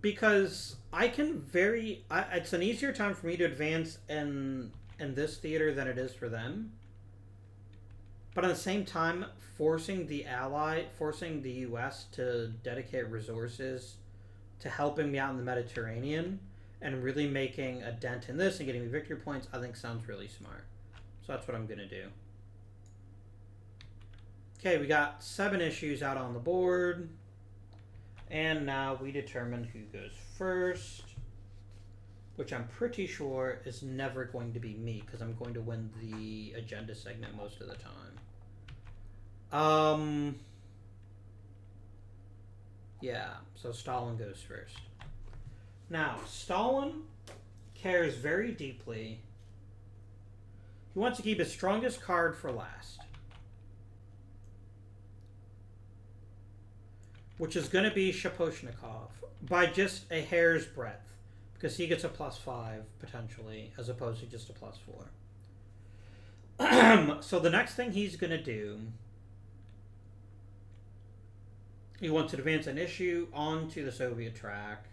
because it's an easier time for me to advance in this theater than it is for them. But at the same time, forcing the U.S. to dedicate resources to helping me out in the Mediterranean and really making a dent in this and getting me victory points, I think sounds really smart. So that's what I'm going to do. Okay, we got 7 issues out on the board. And now we determine who goes first, which I'm pretty sure is never going to be me because I'm going to win the agenda segment most of the time. Yeah, so Stalin goes first. Now, Stalin cares very deeply. He wants to keep his strongest card for last, which is going to be Shaposhnikov by just a hair's breadth, because he gets a +5 potentially, as opposed to just a +4. So the next thing he's going to do, he wants to advance an issue onto the Soviet track,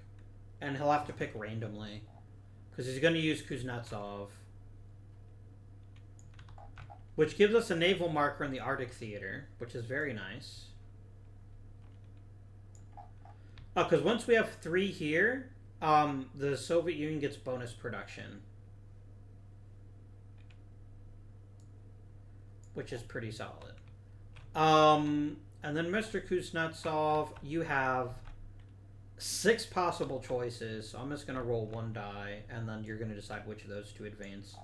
and he'll have to pick randomly, because he's going to use Kuznetsov, which gives us a naval marker in the Arctic Theater, which is very nice. Because once we have 3 here, the Soviet Union gets bonus production, which is pretty solid. And then Mr. Kuznetsov, you have 6 possible choices, so I'm just going to roll 1 die, and then you're going to decide which of those to advance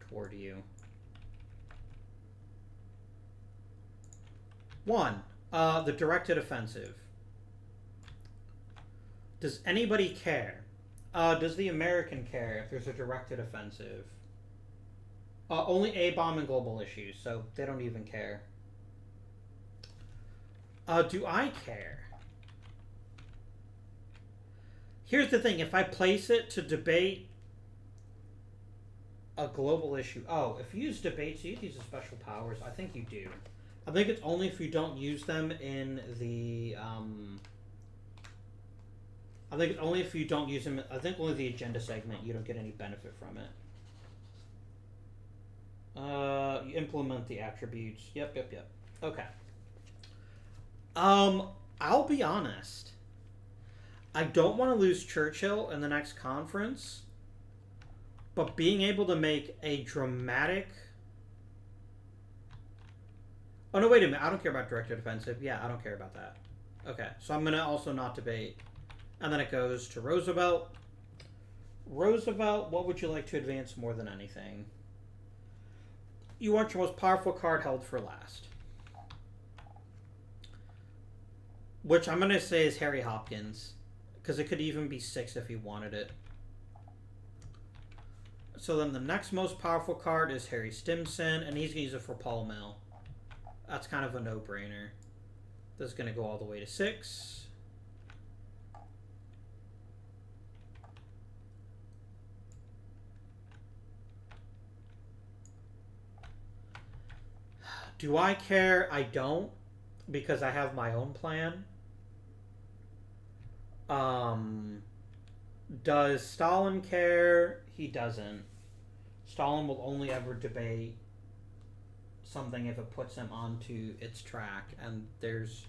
toward you. 1. The directed offensive. Does anybody care? Does the American care if there's a directed offensive? Only A-bomb and global issues, so they don't even care. Do I care? Here's the thing. If I place it to debate a global issue... Oh, if you use debates, you use the special powers. I think you do. I think it's only if you don't use them in the... I think it's only if you don't use them... I think only the agenda segment, you don't get any benefit from it. You implement the attributes. Yep. Okay. I'll be honest. I don't want to lose Churchill in the next conference, but being able to make a dramatic... Oh, no, wait a minute. I don't care about directed offensive. Yeah, I don't care about that. Okay, so I'm going to also not debate. And then it goes to Roosevelt. Roosevelt, what would you like to advance more than anything? You want your most powerful card held for last. Which I'm going to say is Harry Hopkins. Because it could even be 6 if he wanted it. So then the next most powerful card is Harry Stimson. And he's going to use it for Paul Mill. That's kind of a no-brainer. This is going to go all the way to 6. Do I care? I don't. Because I have my own plan. Does Stalin care? He doesn't. Stalin will only ever debate something if it puts him onto its track, and there's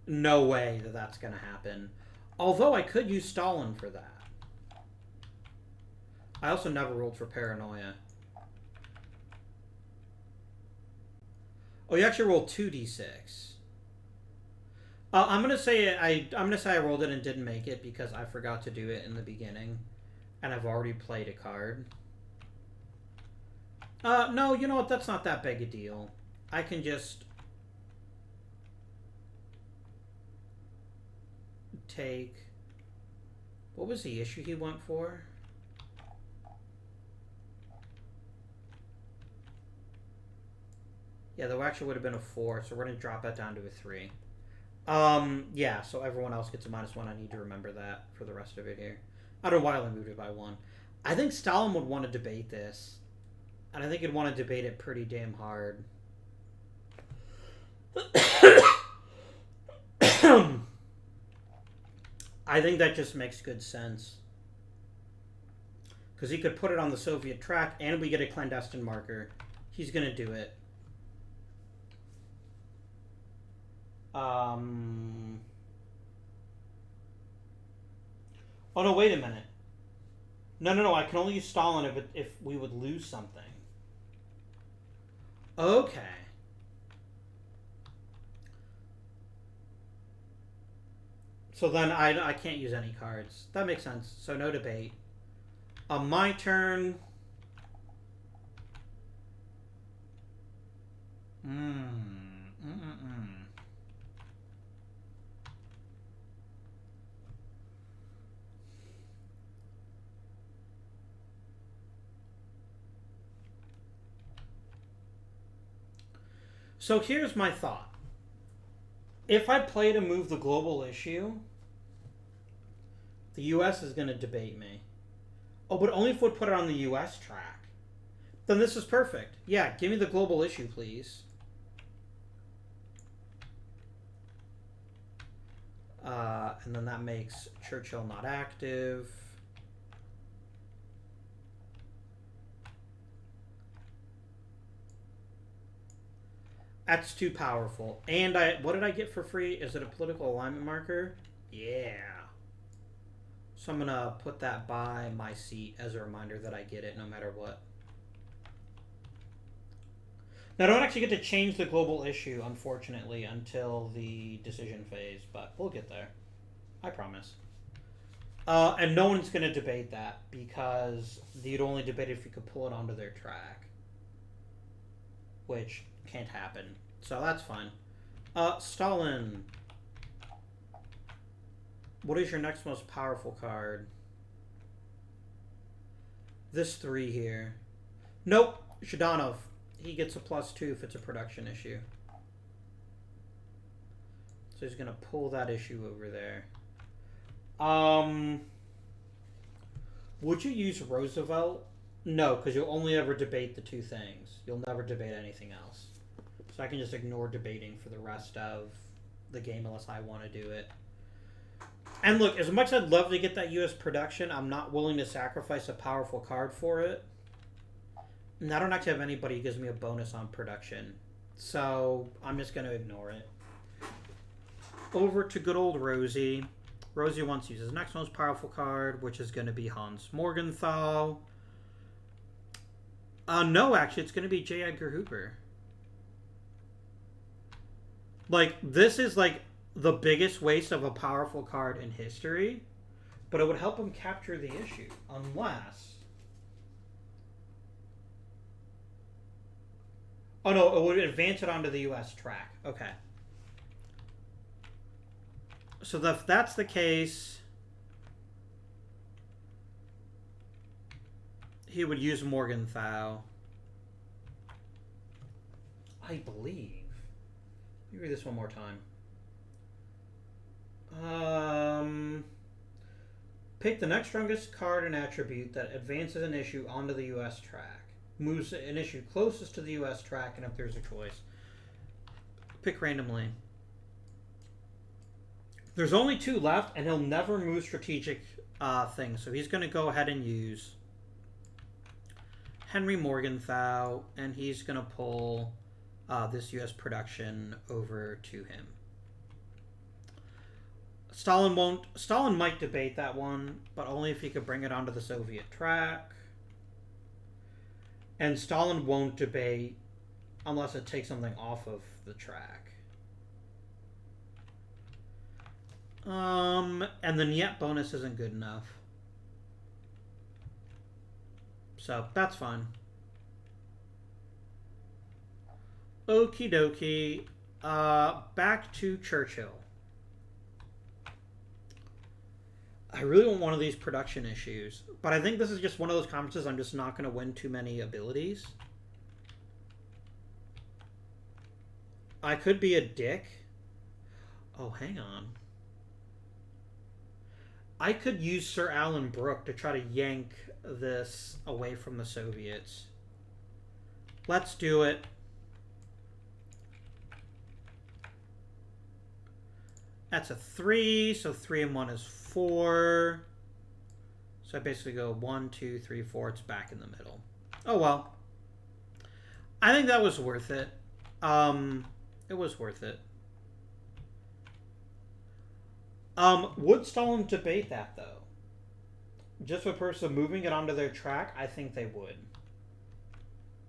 no way that that's going to happen. Although I could use Stalin for that. I also never rolled for Paranoia. Oh, you actually rolled 2d6. I'm gonna say I rolled it and didn't make it because I forgot to do it in the beginning, and I've already played a card. No, you know what? That's not that big a deal. I can just take... What was the issue he went for? Yeah, there actually would have been a 4, so we're going to drop that down to a 3. Yeah, so everyone else gets a -1. I need to remember that for the rest of it here. I don't know why I only moved it by 1. I think Stalin would want to debate this. And I think he'd want to debate it pretty damn hard. I think that just makes good sense. Because he could put it on the Soviet track and we get a clandestine marker. He's going to do it. Oh, no, wait a minute. No. I can only use Stalin if we would lose something. Okay. So then I can't use any cards. That makes sense. So no debate. My turn. So here's my thought. If I play to move the global issue, the US is going to debate me. Oh, but only if we put it on the US track. Then this is perfect. Yeah, give me the global issue, please. And then that makes Churchill not active. That's too powerful. And what did I get for free? Is it a political alignment marker? Yeah. So I'm going to put that by my seat as a reminder that I get it no matter what. Now, I don't actually get to change the global issue, unfortunately, until the decision phase, but we'll get there. I promise. And no one's going to debate that because you'd only debate if you could pull it onto their track, which can't happen. So that's fine. Stalin. What is your next most powerful card? This 3 here. Nope. Zhdanov. He gets a +2 if it's a production issue. So he's going to pull that issue over there. Would you use Roosevelt? No, because you'll only ever debate the 2 things. You'll never debate anything else. So I can just ignore debating for the rest of the game unless I want to do it. And look, as much as I'd love to get that US production, I'm not willing to sacrifice a powerful card for it. And I don't actually have anybody who gives me a bonus on production. So I'm just going to ignore it. Over to good old Rosie. Rosie wants to use his next most powerful card, which is going to be Hans Morgenthau. No, actually, it's going to be J. Edgar Hoover. Like, this is like the biggest waste of a powerful card in history, but it would help him capture the issue, unless... Oh no, it would advance it onto the US track. Okay. So if that's the case, he would use Morgenthau. I believe. Let me read this one more time. Pick the next strongest card and attribute that advances an issue onto the US track. Moves an issue closest to the US track, and if there's a choice. Pick randomly. There's only 2 left, and he'll never move strategic things. So he's going to go ahead and use Henry Morgenthau, and he's going to pull this US production over to him. Stalin might debate that one, but only if he could bring it onto the Soviet track. And Stalin won't debate unless it takes something off of the track. And the Niet bonus isn't good enough. So, that's fine. Okie dokie. Back to Churchill. I really want one of these production issues, but I think this is just one of those conferences I'm just not going to win too many abilities. I could be a dick. Oh, hang on. I could use Sir Alan Brooke to try to yank this away from the Soviets. Let's do it. That's a 3, so 3 and 1 is 4. So I basically go 1, 2, 3, 4. It's back in the middle. Oh well. I think that was worth it. It was worth it. Would Stalin debate that though? Just for the purpose of moving it onto their track, I think they would.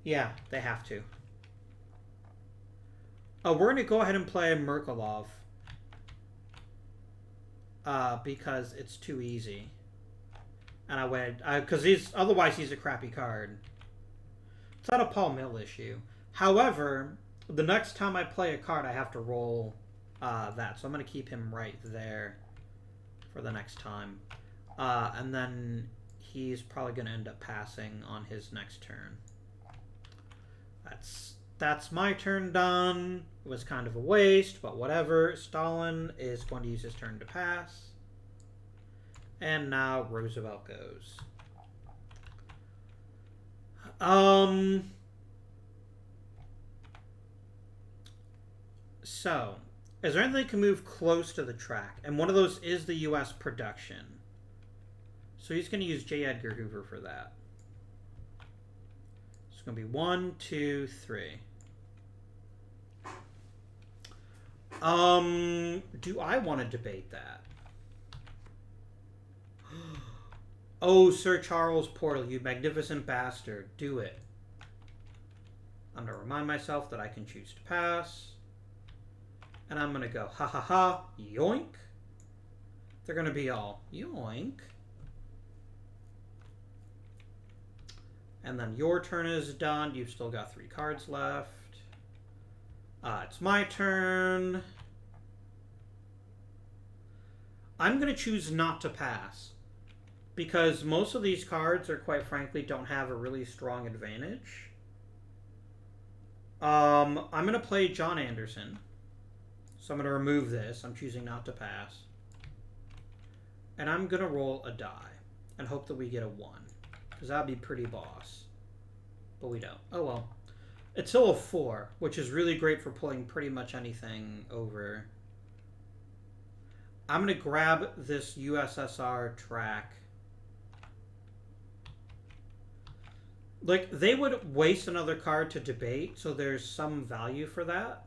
Yeah, they have to. We're going to go ahead and play Merkelov. Because it's too easy. And I went... Because otherwise he's a crappy card. It's not a Paul Mill issue. However, the next time I play a card, I have to roll that. So I'm going to keep him right there for the next time. And then he's probably going to end up passing on his next turn. That's my turn done. It was kind of a waste, but whatever. Stalin is going to use his turn to pass. And now Roosevelt goes. So, is there anything that can move close to the track? And one of those is the U.S. production. So he's going to use J. Edgar Hoover for that. It's going to be 1, 2, 3. Do I want to debate that? Oh, Sir Charles Portal, you magnificent bastard. Do it. I'm going to remind myself that I can choose to pass. And I'm going to go, ha ha ha, yoink. They're going to be all, yoink. And then your turn is done. You've still got 3 cards left. It's my turn. I'm going to choose not to pass. Because most of these cards are, quite frankly, don't have a really strong advantage. I'm going to play John Anderson. So I'm going to remove this. I'm choosing not to pass. And I'm going to roll a die. And hope that we get a 1. Because that would be pretty boss. But we don't. Oh well. It's still a 4, which is really great for pulling pretty much anything over. I'm going to grab this USSR track. Like, they would waste another card to debate, so there's some value for that.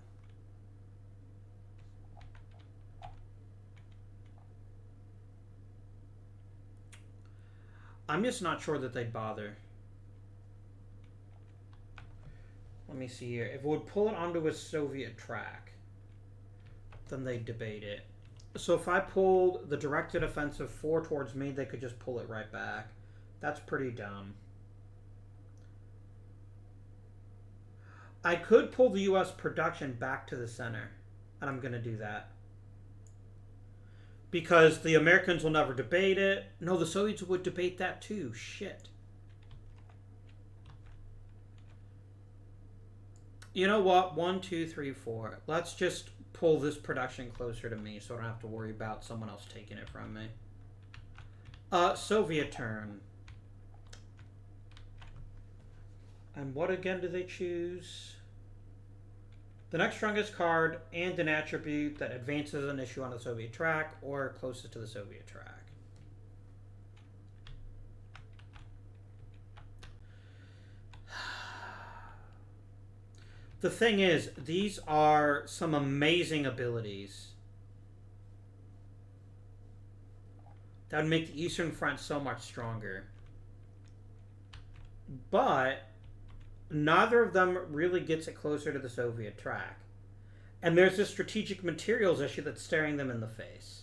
I'm just not sure that they'd bother. Let me see here. If it would pull it onto a Soviet track, then they'd debate it. So if I pulled the directed offensive 4 towards me, they could just pull it right back. That's pretty dumb. I could pull the U.S. production back to the center, and I'm going to do that. Because the Americans will never debate it. No, the Soviets would debate that too. Shit. You know what? 1, 2, 3, 4. Let's just pull this production closer to me so I don't have to worry about someone else taking it from me. Soviet turn. And what again do they choose? The next strongest card and an attribute that advances an issue on the Soviet track or closest to the Soviet track. The thing is, these are some amazing abilities that would make the Eastern Front so much stronger. But neither of them really gets it closer to the Soviet track. And there's this strategic materials issue that's staring them in the face.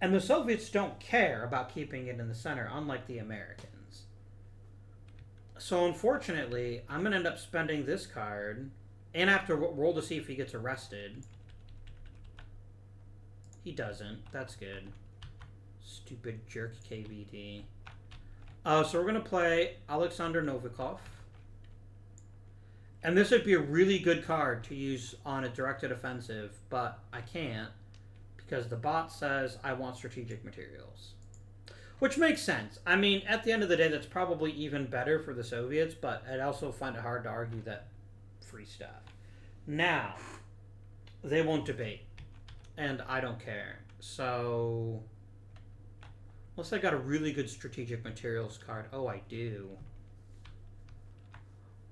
And the Soviets don't care about keeping it in the center, unlike the Americans. So unfortunately, I'm going to end up spending this card, and I have to roll to see if he gets arrested. He doesn't. That's good. Stupid jerk KVD. So we're going to play Alexander Novikov. And this would be a really good card to use on a directed offensive, but I can't because the bot says I want strategic materials. Which makes sense. I mean, at the end of the day, that's probably even better for the Soviets, but I'd also find it hard to argue that free stuff. Now, they won't debate. and I don't care. So, unless I got a really good strategic materials card. Oh, I do.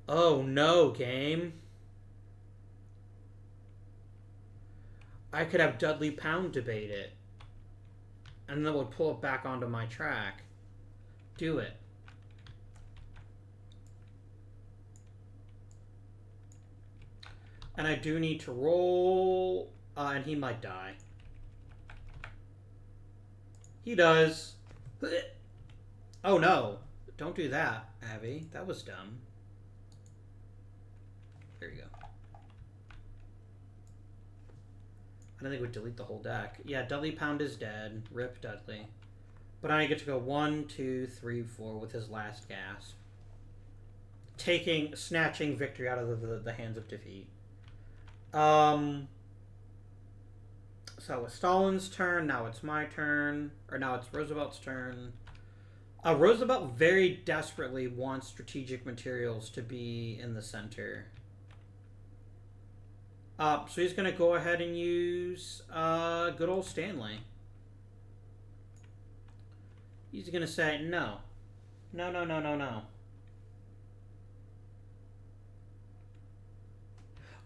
Oh no, game. I could have Dudley Pound debate it, and then it would pull it back onto my track. Do it. And I do need to roll, and he might die. He does. Oh no. Don't do that, Abby. That was dumb. There you go. I don't think it would delete the whole deck. Yeah, Dudley Pound is dead. Rip Dudley. But I get to go 1, 2, 3, 4 with his last gasp. Snatching victory out of the hands of defeat. So it's Stalin's turn. Now it's my turn. Or now it's Roosevelt's turn. Roosevelt very desperately wants strategic materials to be in the center. So he's going to go ahead and use good old Stanley. He's going to say, no. No, no, no, no, no.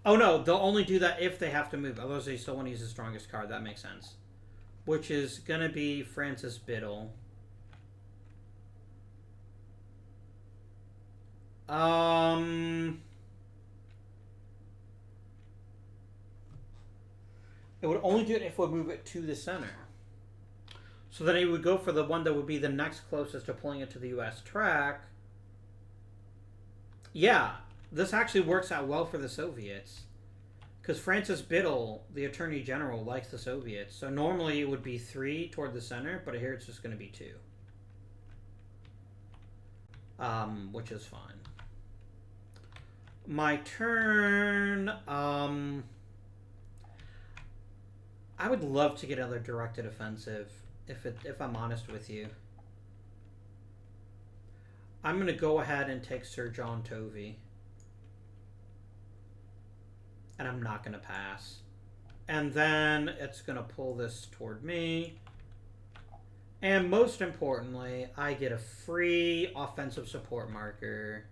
Oh, no. They'll only do that if they have to move. Otherwise, they still want to use the strongest card. That makes sense. Which is going to be Francis Biddle. It would only do it if we move it to the center. So then he would go for the one that would be the next closest to pulling it to the U.S. track. Yeah, this actually works out well for the Soviets. Because Francis Biddle, the Attorney General, likes the Soviets. So normally it would be 3 toward the center, but here it's just going to be 2. Which is fine. My turn. I would love to get another directed offensive, if I'm honest with you. I'm going to go ahead and take Sir John Tovey. And I'm not going to pass. And then it's going to pull this toward me. And most importantly, I get a free offensive support marker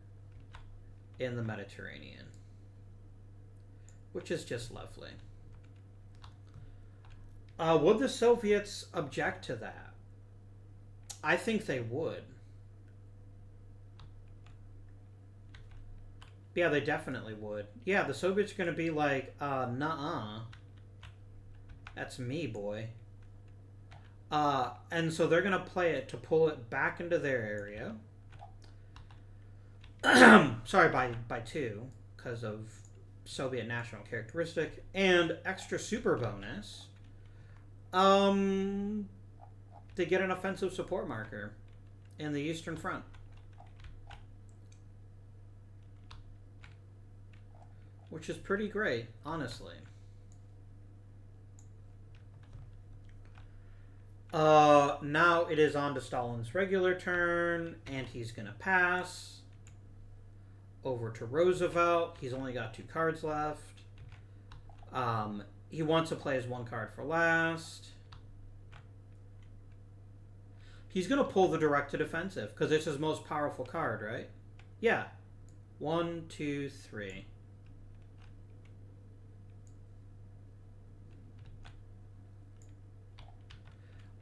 in the Mediterranean. Which is just lovely. Would the Soviets object to that? I think they would. Yeah, they definitely would. Yeah, the Soviets are going to be like, nuh-uh. That's me, boy. And so they're going to play it to pull it back into their area. Sorry, by 2, because of Soviet national characteristic. And extra super bonus. They get an offensive support marker in the Eastern Front. Which is pretty great, honestly. Now it is on to Stalin's regular turn, and he's going to pass. Over to Roosevelt. He's only got 2 cards left. He wants to play his 1 card for last. He's going to pull the directed offensive, because it's his most powerful card, right? Yeah. 1, 2, 3.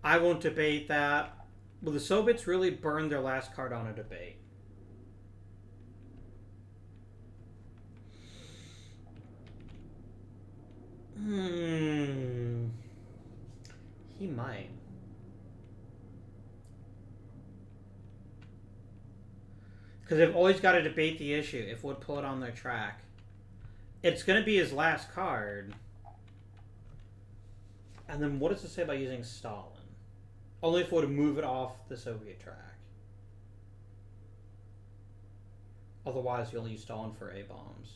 I won't debate that. Will the Soviets really burn their last card on a debate? He might. Because they've always got to debate the issue if would pull it on their track. It's going to be his last card. And then what does it say about using Stalin? Only if it would move it off the Soviet track. Otherwise, you only use Stalin for A-bombs.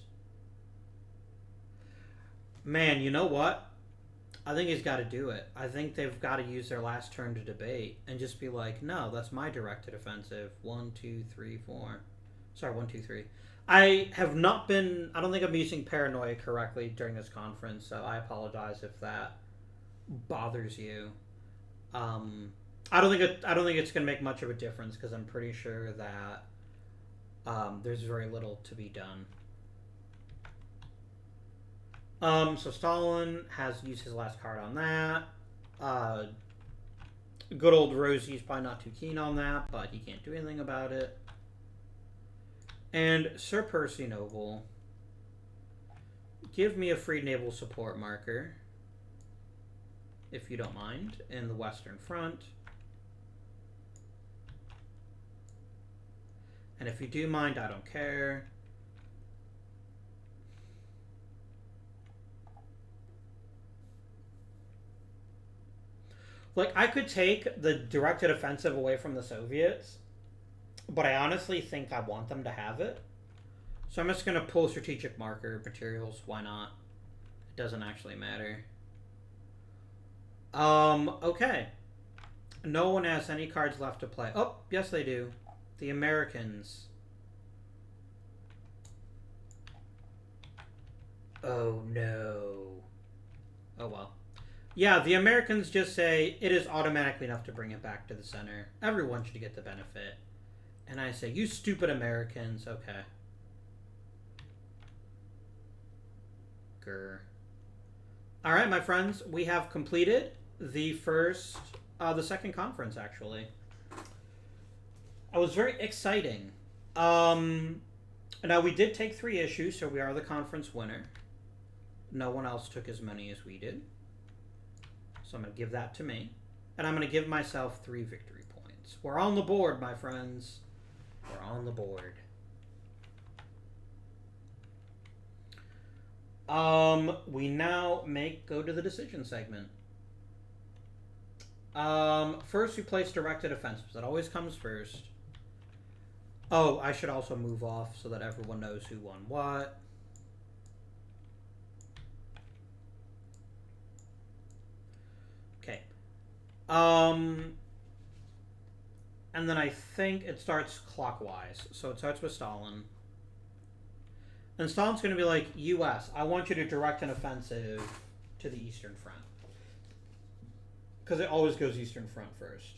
Man, you know what? I think he's got to do it. I think they've got to use their last turn to debate and just be like, no, that's my directed offensive. 1, 2, 3, 4. Sorry, 1, 2, 3. I have not been... I don't think I'm using Paranoia correctly during this conference, so I apologize if that bothers you. I don't think it's going to make much of a difference because I'm pretty sure that there's very little to be done. So Stalin has used his last card on that. Good old Rosie's probably not too keen on that, but he can't do anything about it. And Sir Percy Noble, give me a free naval support marker, if you don't mind, in the Western Front. And if you do mind, I don't care. Like, I could take the directed offensive away from the Soviets, but I honestly think I want them to have it. So I'm just going to pull strategic marker materials. Why not? It doesn't actually matter. Okay. No one has any cards left to play. Oh, yes they do. The Americans. Oh, no. Oh, well. Yeah, the Americans just say it is automatically enough to bring it back to the center. Everyone should get the benefit. And I say, you stupid Americans. Okay. Grr. Alright, my friends. We have completed the second conference, actually. It was very exciting. Now, we did take 3 issues, so we are the conference winner. No one else took as many as we did. So I'm going to give that to me. And I'm going to give myself 3 victory points. We're on the board, my friends. We're on the board. We now go to the decision segment. First we place directed offensives. That always comes first. Oh, I should also move off so that everyone knows who won what. Okay. And then I think it starts clockwise. So it starts with Stalin. And Stalin's going to be like, U.S., I want you to direct an offensive to the Eastern Front. Because it always goes Eastern Front first.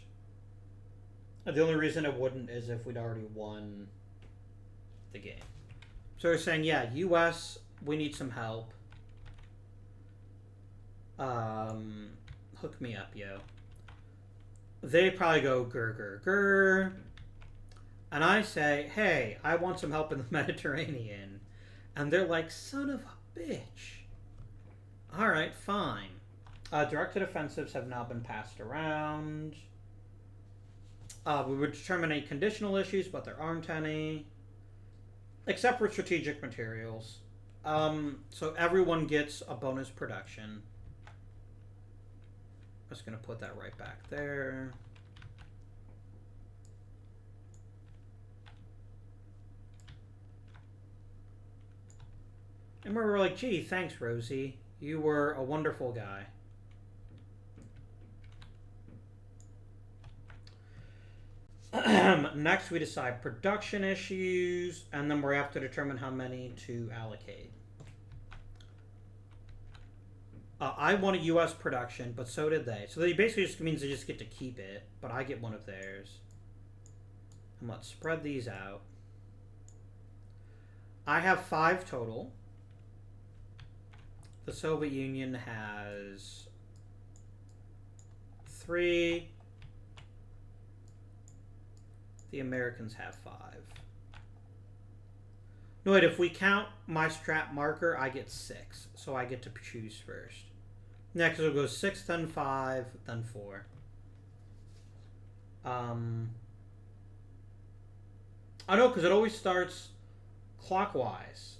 The only reason it wouldn't is if we'd already won the game. So they're saying, yeah, U.S., we need some help. Hook me up, yo. They probably go, grr, grr, grr. And I say, hey, I want some help in the Mediterranean. And they're like, son of a bitch. Alright, fine. Directed offensives have now been passed around. We would determine any conditional issues, but there aren't any. Except for strategic materials. So everyone gets a bonus production. I'm just going to put that right back there. And we were like, gee, thanks, Rosie. You were a wonderful guy. Next, we decide production issues, and then we have to determine how many to allocate. I want a U.S. production, but so did they. So they basically just means they just get to keep it, but I get one of theirs. And let's spread these out. I have 5 total. The Soviet Union has 3. The Americans have 5. No, wait, if we count my strap marker, I get 6. So I get to choose first. Next, it'll go 6, then 5, then 4. I know, because it always starts clockwise.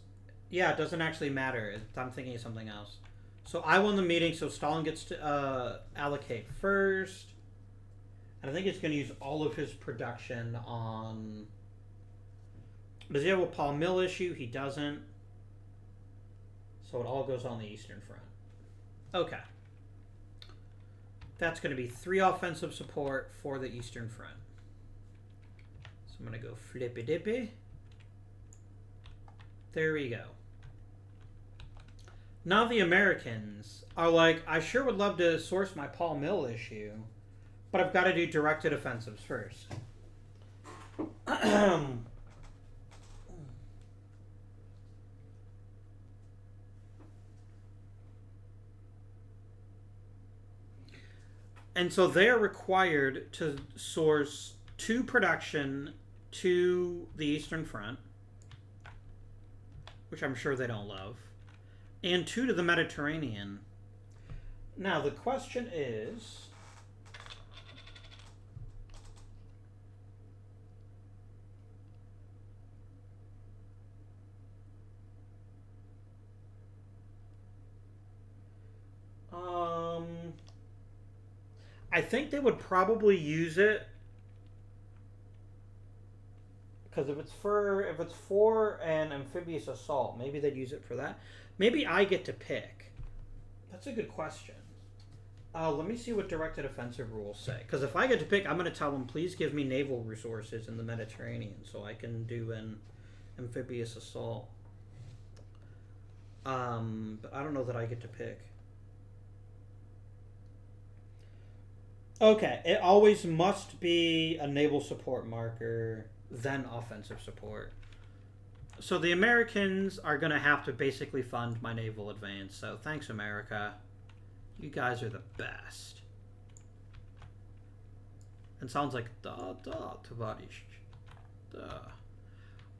Yeah, it doesn't actually matter. I'm thinking of something else. So I won the meeting, so Stalin gets to allocate first. And I think it's going to use all of his production on... Does he have a Paul Mill issue? He doesn't. So it all goes on the Eastern Front. Okay. That's going to be 3 offensive support for the Eastern Front. So I'm going to go flippy-dippy. There we go. Now the Americans are like, I sure would love to source my Paul Mill issue, but I've got to do directed offensives first. And so they are required to source 2 production to the Eastern Front, which I'm sure they don't love, and 2 to the Mediterranean. Now, the question is, I think they would probably use it because if it's for an amphibious assault, maybe they'd use it for that. Maybe I get to pick. That's a good question. Let me see what directed offensive rules say. Because if I get to pick, I'm going to tell them, please give me naval resources in the Mediterranean so I can do an amphibious assault. But I don't know that I get to pick. Okay, it always must be a naval support marker, then offensive support. So the Americans are going to have to basically fund my naval advance. So thanks, America. You guys are the best. And sounds like Tovarish.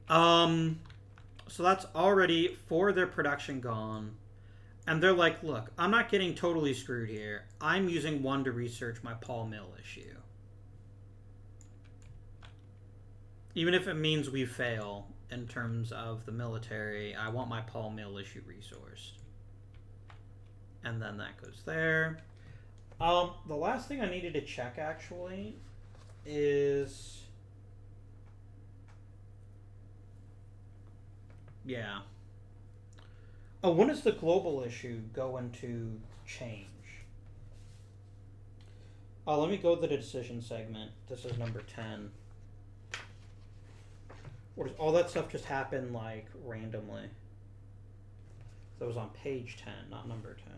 So that's already 4 of their production gone. And they're like, look, I'm not getting totally screwed here. I'm using 1 to research my Paul Mill issue. Even if it means we fail in terms of the military, I want my Paul Mill issue resourced. And then that goes there. The last thing I needed to check, actually, is... Yeah. Oh, when does the global issue go into change? Oh, let me go to the decision segment. This is number 10. Or does all that stuff just happen, like, randomly? That was on page 10, not number 10.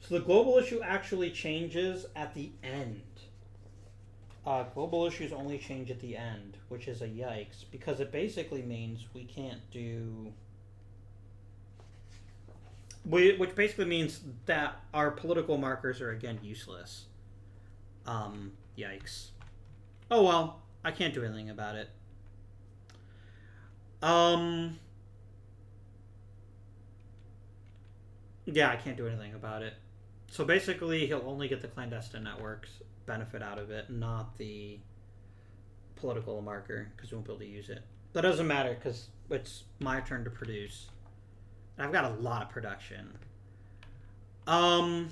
So the global issue actually changes at the end. Global issues only change at the end, which is a yikes, because it basically means we can't do... Which basically means that our political markers are, again, useless. Yikes. Oh well, I can't do anything about it. Yeah, I can't do anything about it. So basically, he'll only get the clandestine networks benefit out of it, not the political marker, because we won't be able to use it. That doesn't matter, because it's my turn to produce. I've got a lot of production. I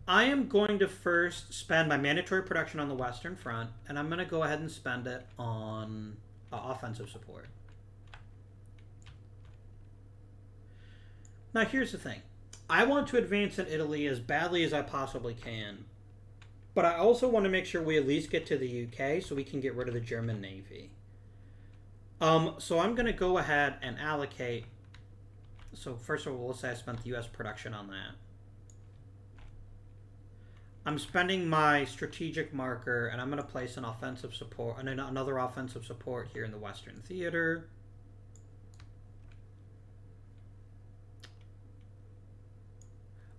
am going to first spend my mandatory production on the Western Front, and I'm going to go ahead and spend it on offensive support. Now, here's the thing. I want to advance in Italy as badly as I possibly can, but I also want to make sure we at least get to the UK so we can get rid of the German Navy. So I'm going to go ahead and allocate... So first of all, let's say I spent the US production on that. I'm spending my strategic marker, and I'm going to place an offensive support, and another offensive support here in the Western Theater.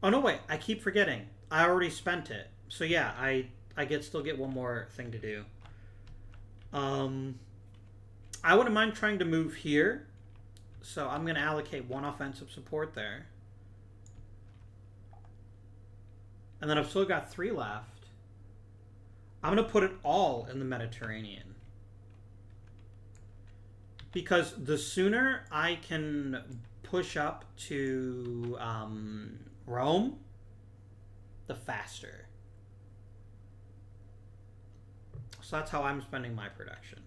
Oh no, wait! I keep forgetting. I already spent it. So yeah, I still get one more thing to do. I wouldn't mind trying to move here, so I'm going to allocate 1 offensive support there. And then I've still got 3 left. I'm going to put it all in the Mediterranean. Because the sooner I can push up to Rome, the faster. So that's how I'm spending my production.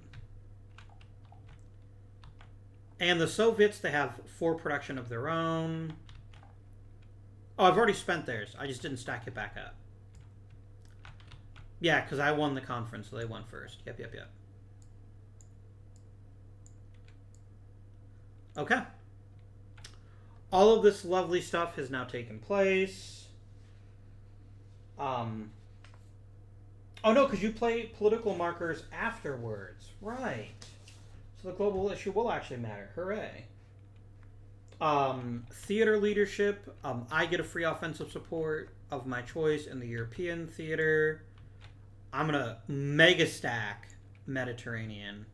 And the Soviets, they have 4 production of their own. Oh, I've already spent theirs. I just didn't stack it back up. Yeah, because I won the conference, so they went first. Yep, yep, yep. Okay. All of this lovely stuff has now taken place. Oh no, because you play political markers afterwards. Right. So the global issue will actually matter. Hooray. Theater leadership. I get a free offensive support of my choice in the European theater. I'm going to mega stack Mediterranean.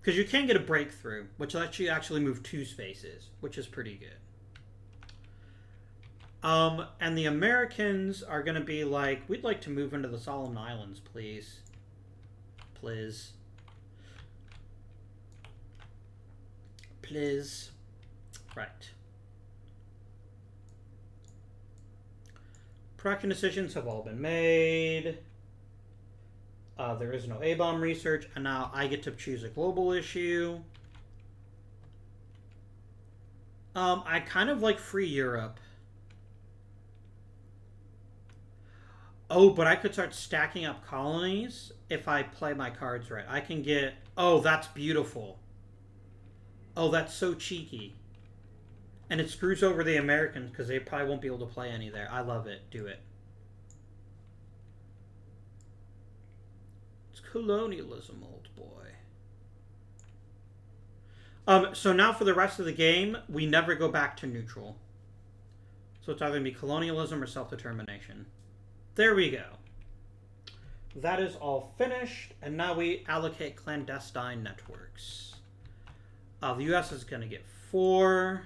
Because you can get a breakthrough, which lets you actually move 2 spaces, which is pretty good. And the Americans are going to be like, we'd like to move into the Solomon Islands, please. Please. Please. Right. Production decisions have all been made. There is no A-bomb research, and now I get to choose a global issue. I kind of like Free Europe. Oh, but I could start stacking up colonies if I play my cards right. I can get... Oh, that's beautiful. Oh, that's so cheeky. And it screws over the Americans because they probably won't be able to play any there. I love it. Do it. It's colonialism, old boy. So now for the rest of the game, we never go back to neutral. So it's either going to be colonialism or self-determination. There we go. That is all finished, and now we allocate clandestine networks. The U.S. is going to get 4.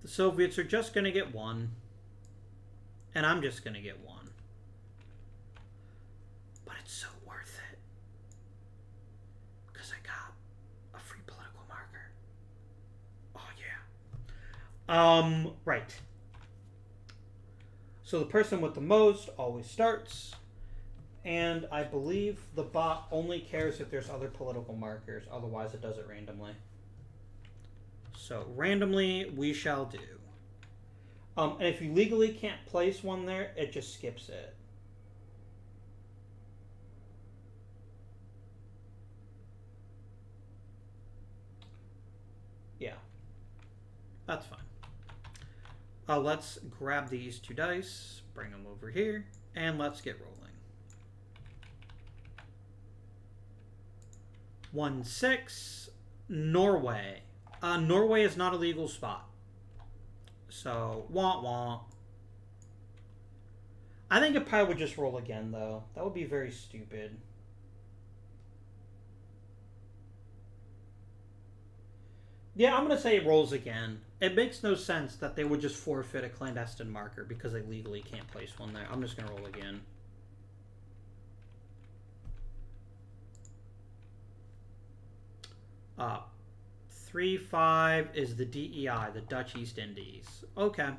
The Soviets are just going to get 1. And I'm just going to get 1. But it's so worth it. Because I got a free political marker. Oh, yeah. Right. So the person with the most always starts. And I believe the bot only cares if there's other political markers. Otherwise, it does it randomly. So randomly, we shall do. And if you legally can't place one there, it just skips it. Yeah. That's fine. Let's grab these 2 dice, bring them over here, and let's get rolling. 1-6, Norway. Norway is not a legal spot. So, wah-wah. I think it probably would just roll again, though. That would be very stupid. Yeah, I'm going to say it rolls again. It makes no sense that they would just forfeit a clandestine marker because they legally can't place one there. I'm just going to roll again. Uh, 3-5 is the DEI, the Dutch East Indies. Okay.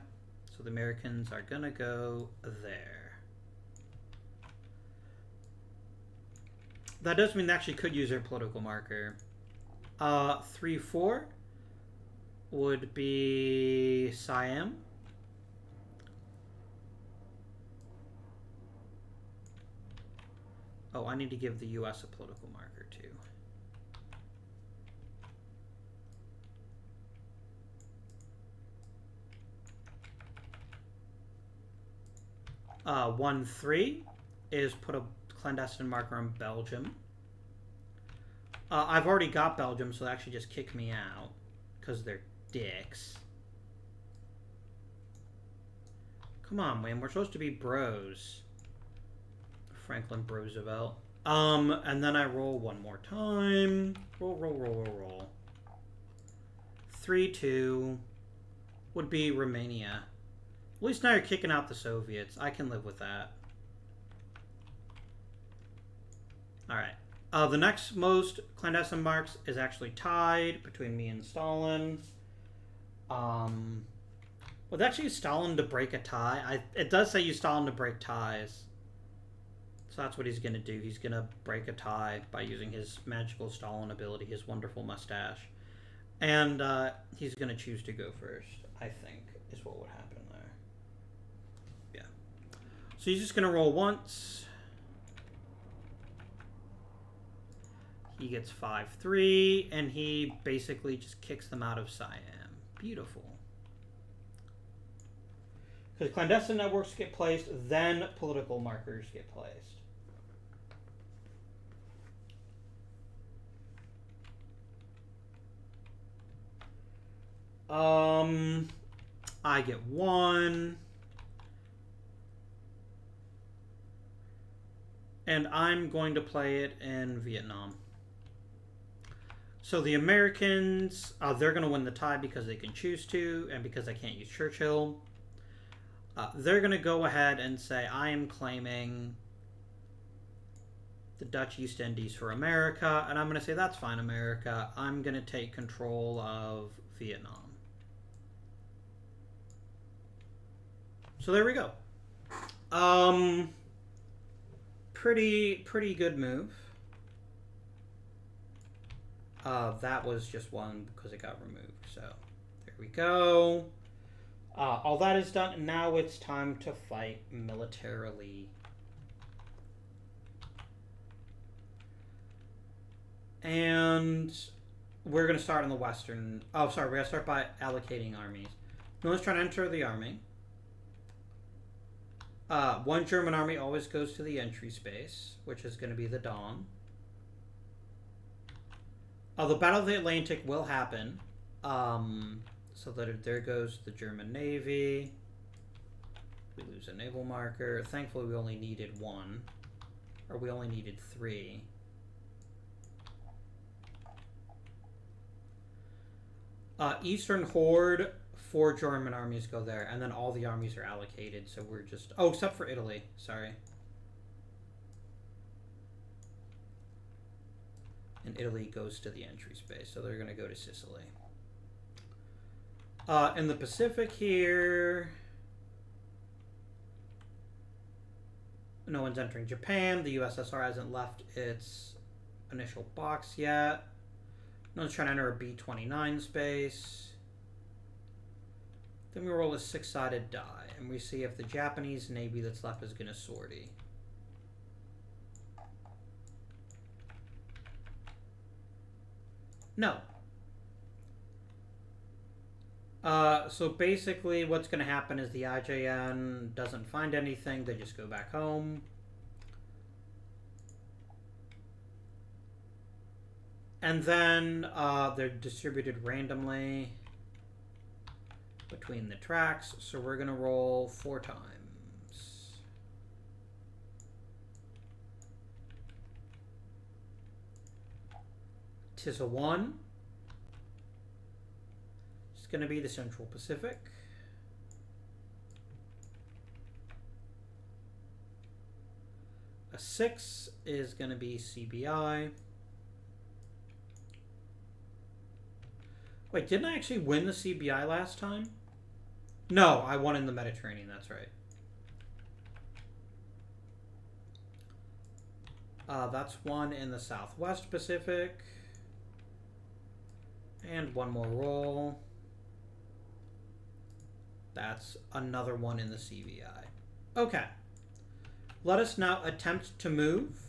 So the Americans are going to go there. That does mean they actually could use their political marker. 3-4 would be Siam. Oh, I need to give the U.S. a political marker, too. 1-3 is put a clandestine marker on Belgium. I've already got Belgium, so they actually just kick me out because they're dicks. Come on, man. We're supposed to be bros. Franklin Roosevelt. And then I roll one more time. Roll. 3-2 would be Romania. At least now you're kicking out the Soviets. I can live with that. Alright. The next most clandestine marks is actually tied between me and Stalin. Would actually use Stalin to break a tie? It does say use Stalin to break ties. So that's what he's going to do. He's going to break a tie by using his magical Stalin ability, his wonderful mustache. And he's going to choose to go first, I think, is what would happen there. So he's just going to roll once. He gets 5-3, and he basically just kicks them out of Siam. Beautiful. Because clandestine networks get placed, then political markers get placed. I get 1. And I'm going to play it in Vietnam. So the Americans, they're going to win the tie because they can choose to, and because I can't use Churchill. They're going to go ahead and say, I am claiming the Dutch East Indies for America, and I'm going to say, that's fine, America. I'm going to take control of Vietnam. So there we go. Pretty good move. That was just one because it got removed. So there we go. All that is done. Now it's time to fight militarily. And we're going to start in the western... Oh, sorry. We're going to start by allocating armies. No one's trying to enter the army. One German army always goes to the entry space, which is going to be the Dawn. The Battle of the Atlantic will happen. So that there goes the German Navy. We lose a naval marker. Thankfully, we only needed 1. Or we only needed 3. Eastern Horde, 4 German armies go there, and then all the armies are allocated, so we're just... Oh, except for Italy. Sorry. And Italy goes to the entry space, so they're going to go to Sicily. In the Pacific here... No one's entering Japan. The USSR hasn't left its initial box yet. No one's trying to enter a B-29 space. Then we roll a 6-sided die, and we see if the Japanese Navy that's left is going to sortie. No. So basically what's going to happen is the IJN doesn't find anything. They just go back home. And then they're distributed randomly between the tracks. So we're going to roll 4 times. Tis a 1. It's going to be the Central Pacific. A 6 is going to be CBI. Wait, didn't I actually win the CBI last time? No, I won in the Mediterranean, that's right. That's 1 in the Southwest Pacific. And 1 more roll. That's another 1 in the CBI. Okay. Let us now attempt to move.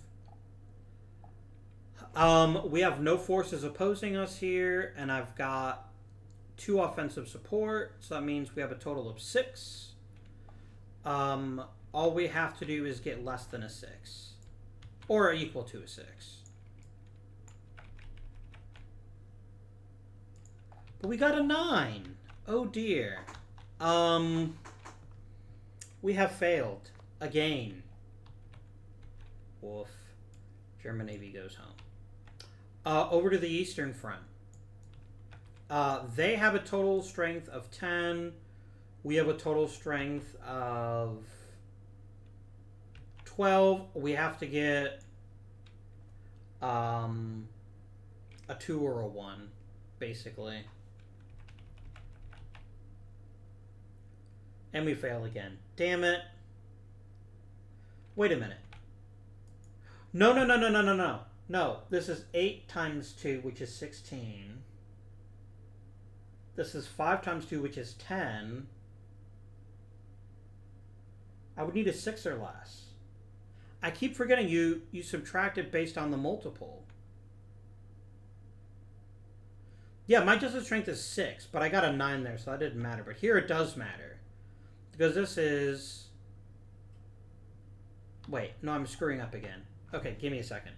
We have no forces opposing us here, and I've got 2 offensive support, so that means we have a total of 6. All we have to do is get less than a 6. Or equal to a 6. But we got a 9. Oh dear. We have failed. Again. Woof. German Navy goes home. Over to the Eastern Front. They have a total strength of 10. We have a total strength of 12. We have to get a 2 or a 1, basically. And we fail again. Damn it. Wait a minute. No. No, this is 8 times 2, which is 16. This is 5 times 2, which is 10. I would need a 6 or less. I keep forgetting you subtract it based on the multiple. Yeah, my justice strength is 6, but I got a 9 there, so that didn't matter. But here it does matter. Because this is... Wait, no, I'm screwing up again. Okay, give me a second.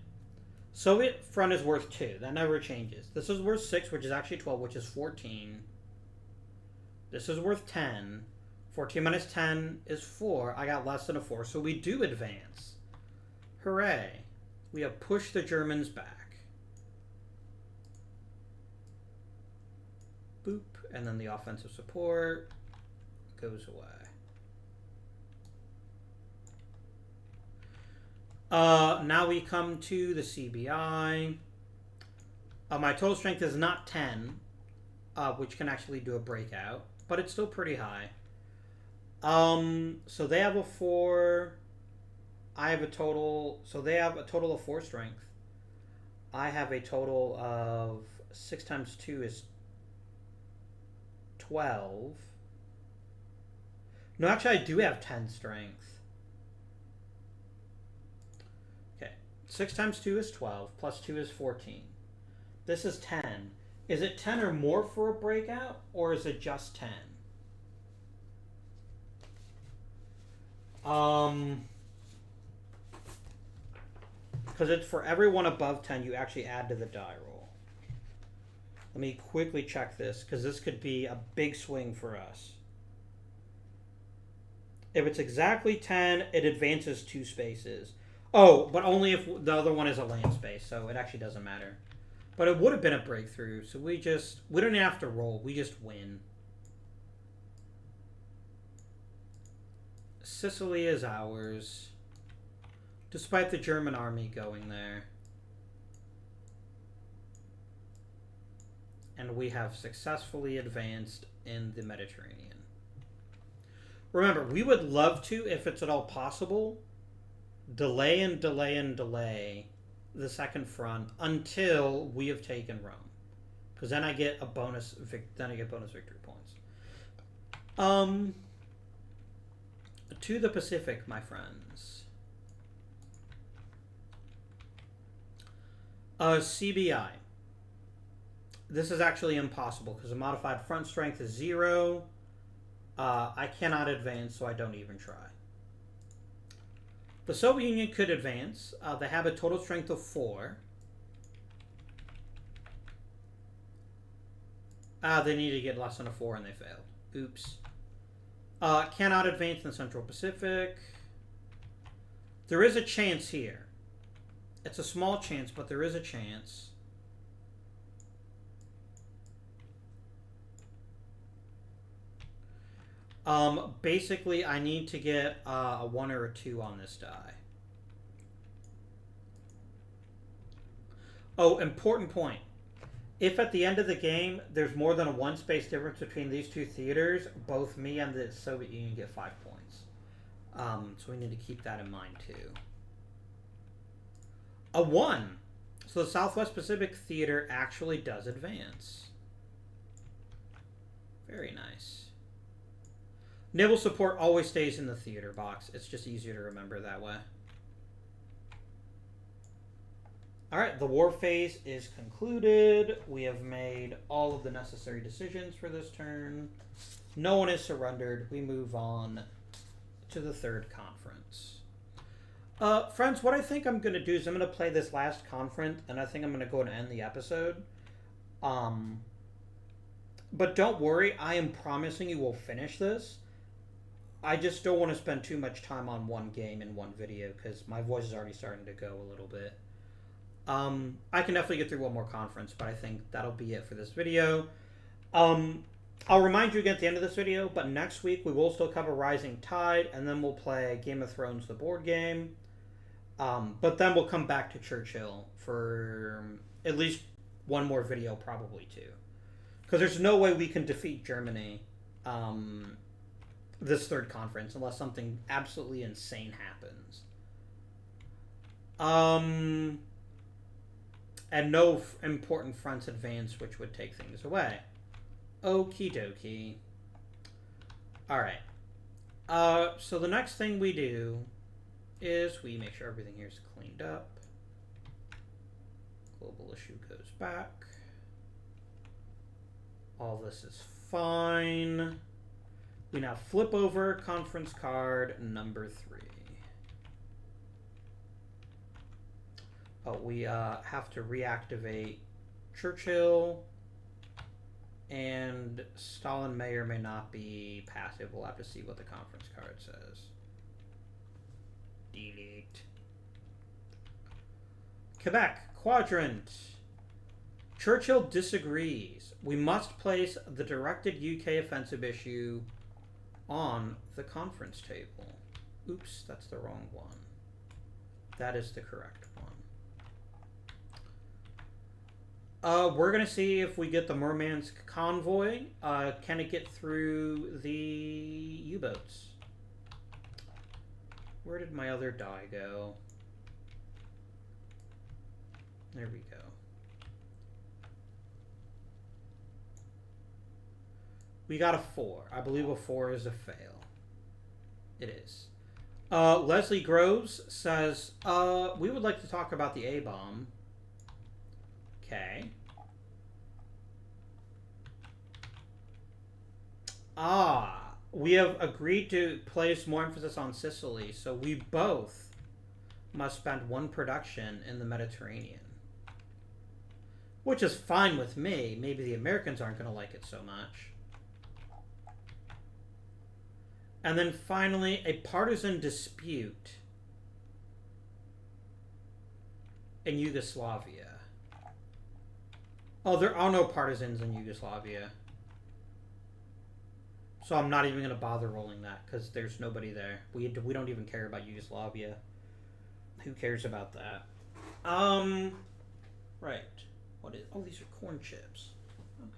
Soviet front is worth 2. That never changes. This is worth 6, which is actually 12, which is 14. This is worth 10. 14 minus 10 is 4. I got less than a 4, so we do advance. Hooray. We have pushed the Germans back. Boop. And then the offensive support goes away. Now we come to the CBI. My total strength is not 10, which can actually do a breakout, but it's still pretty high. So they have a 4. I have a total... So they have a total of 4 strength. I have a total of 6 times 2 is 12. No, actually I do have 10 strength. Okay. 6 times 2 is 12, plus 2 is 14. This is 10. Is it 10 or more for a breakout, or is it just 10? Because it's for everyone above 10, you actually add to the die roll. Let me quickly check this, because this could be a big swing for us. If it's exactly 10, it advances 2 spaces. Oh, but only if the other one is a land space, so it actually doesn't matter. But it would have been a breakthrough, so we don't even have to roll, we just win. Sicily is ours, despite the German army going there. And we have successfully advanced in the Mediterranean. Remember, we would love to, if it's at all possible, delay and delay and delay the second front until we have taken Rome, because then I get a bonus. Then I get bonus victory points. To the Pacific, my friends. CBI. This is actually impossible because the modified front strength is 0. I cannot advance, so I don't even try. The Soviet Union could advance. They have a total strength of 4. They need to get less than a 4 and they failed. Oops. Cannot advance in the Central Pacific. There is a chance here. It's a small chance, but there is a chance. Basically, I need to get a 1 or a 2 on this die. Oh, important point. If at the end of the game, there's more than a 1 space difference between these 2 theaters, both me and the Soviet Union get 5 points. So we need to keep that in mind, too. A 1. So the Southwest Pacific Theater actually does advance. Very nice. Naval support always stays in the theater box. It's just easier to remember that way. Alright, the war phase is concluded. We have made all of the necessary decisions for this turn. No one is surrendered. We move on to the third conference. Friends, what I think I'm going to do is I'm going to play this last conference, and I think I'm going to go and end the episode. But don't worry, I am promising you we'll finish this. I just don't want to spend too much time on one game in one video, because my voice is already starting to go a little bit. I can definitely get through one more conference, but I think that'll be it for this video. I'll remind you again at the end of this video, but next week we will still cover Rising Tide, and then we'll play Game of Thrones, the board game. But then we'll come back to Churchill for at least one more video, probably two. Because there's no way we can defeat Germany this third conference unless something absolutely insane happens. And no important fronts advance, which would take things away. Okie dokie. Alright. So the next thing we do is we make sure everything here is cleaned up. Global issue goes back. All this is fine. We now flip over conference card number 3. Oh, we have to reactivate Churchill. And Stalin may or may not be passive. We'll have to see what the conference card says. Delete. Quebec, quadrant. Churchill disagrees. We must place the directed UK offensive issue on the conference table. Oops, that's the wrong one. That is the correct one. We're going to see if we get the Murmansk convoy. Can it get through the U-boats? Where did my other die go? There we go. We got a 4. I believe a 4 is a fail. It is. Leslie Groves says, we would like to talk about the A-bomb. Okay. We have agreed to place more emphasis on Sicily, so we both must spend 1 production in the Mediterranean. Which is fine with me. Maybe the Americans aren't going to like it so much. And then finally, a partisan dispute in Yugoslavia. Oh, there are no partisans in Yugoslavia. So I'm not even going to bother rolling that because there's nobody there. We don't even care about Yugoslavia. Who cares about that? Right. What is? Oh, these are corn chips. Okay.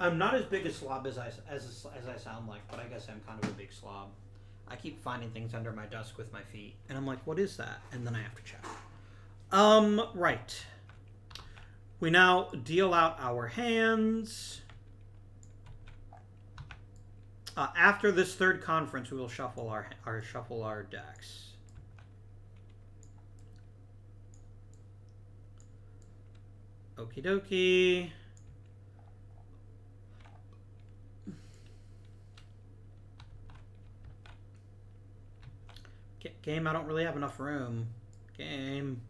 I'm not as big a slob as I sound like, but I guess I'm kind of a big slob. I keep finding things under my desk with my feet, and I'm like, what is that? And then I have to check. Right. We now deal out our hands. After this 3rd conference, we will shuffle our decks. Okie dokie. Game, I don't really have enough room. Game.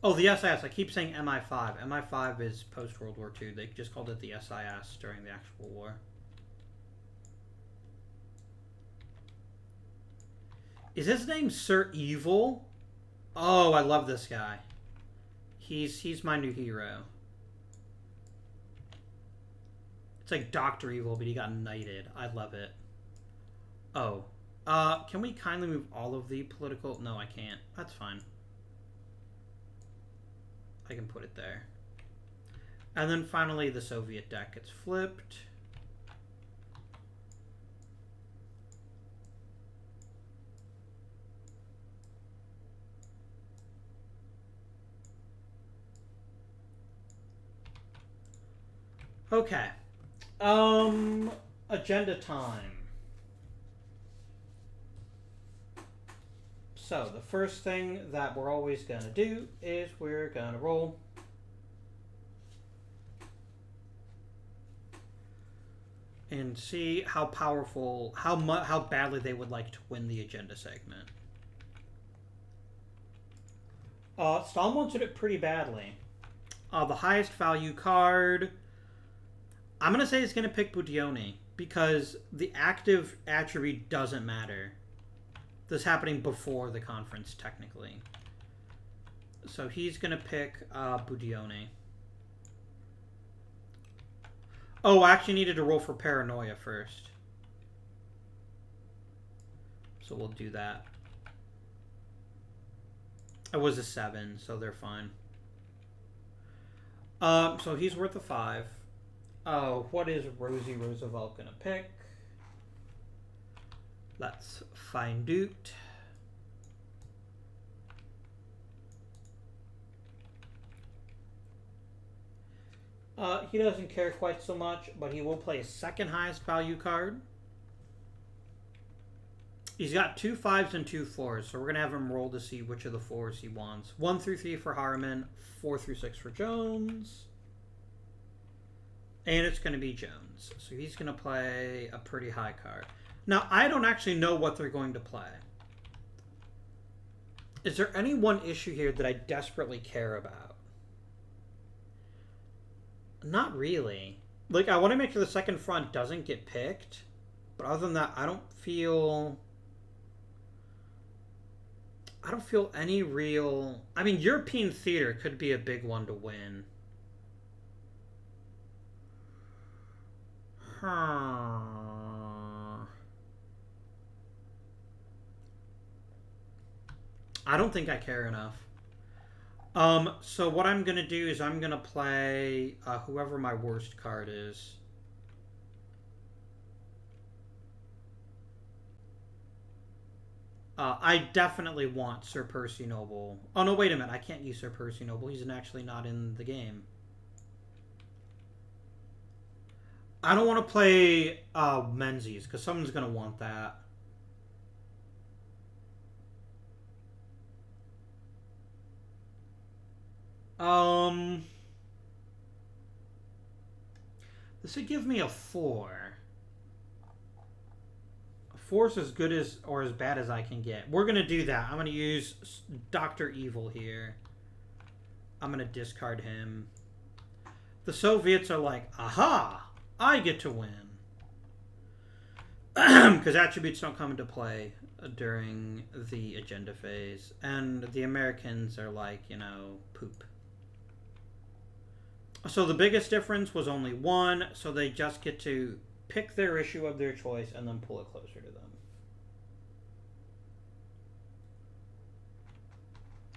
Oh, the SIS. I keep saying MI5. MI5 is post-World War II. They just called it the SIS during the actual war. Is his name Sir Evil? Oh, I love this guy. He's my new hero. It's like Dr. Evil, but he got knighted. I love it. Oh. Can we kindly move all of the political... No, I can't. That's fine. I can put it there. And then finally, the Soviet deck gets flipped. Okay. Agenda time. So, the first thing that we're always going to do is we're going to roll. And see how powerful, how badly they would like to win the agenda segment. Stalin wanted it pretty badly. The highest value card... I'm going to say it's going to pick Budione because the active attribute doesn't matter. This is happening before the conference, technically. So he's going to pick Budione. Oh, I actually needed to roll for Paranoia first. So we'll do that. It was a 7, so they're fine. So he's worth a 5. What is Rosie Roosevelt gonna pick? Let's find out. He doesn't care quite so much, but he will play a second highest value card. He's got 2 5s and 2 4s, so we're going to have him roll to see which of the 4s he wants. 1 through 3 for Harriman, 4 through 6 for Jones. And it's going to be Jones. So he's going to play a pretty high card. Now, I don't actually know what they're going to play. Is there any one issue here that I desperately care about? Not really. Like, I want to make sure the second front doesn't get picked. But other than that, I don't feel any real... I mean, European theater could be a big one to win. I don't think I care enough. So what I'm going to do is I'm going to play whoever my worst card is. I definitely want Sir Percy Noble. Oh, no, wait a minute. I can't use Sir Percy Noble. He's actually not in the game. I don't want to play Menzies, because someone's going to want that. This would give me a 4. A 4's as good as or as bad as I can get. We're going to do that. I'm going to use Dr. Evil here. I'm going to discard him. The Soviets are like, aha! I get to win. Because attributes don't come into play during the agenda phase. And the Americans are like, you know, poop. So the biggest difference was only 1, so they just get to pick their issue of their choice and then pull it closer to them.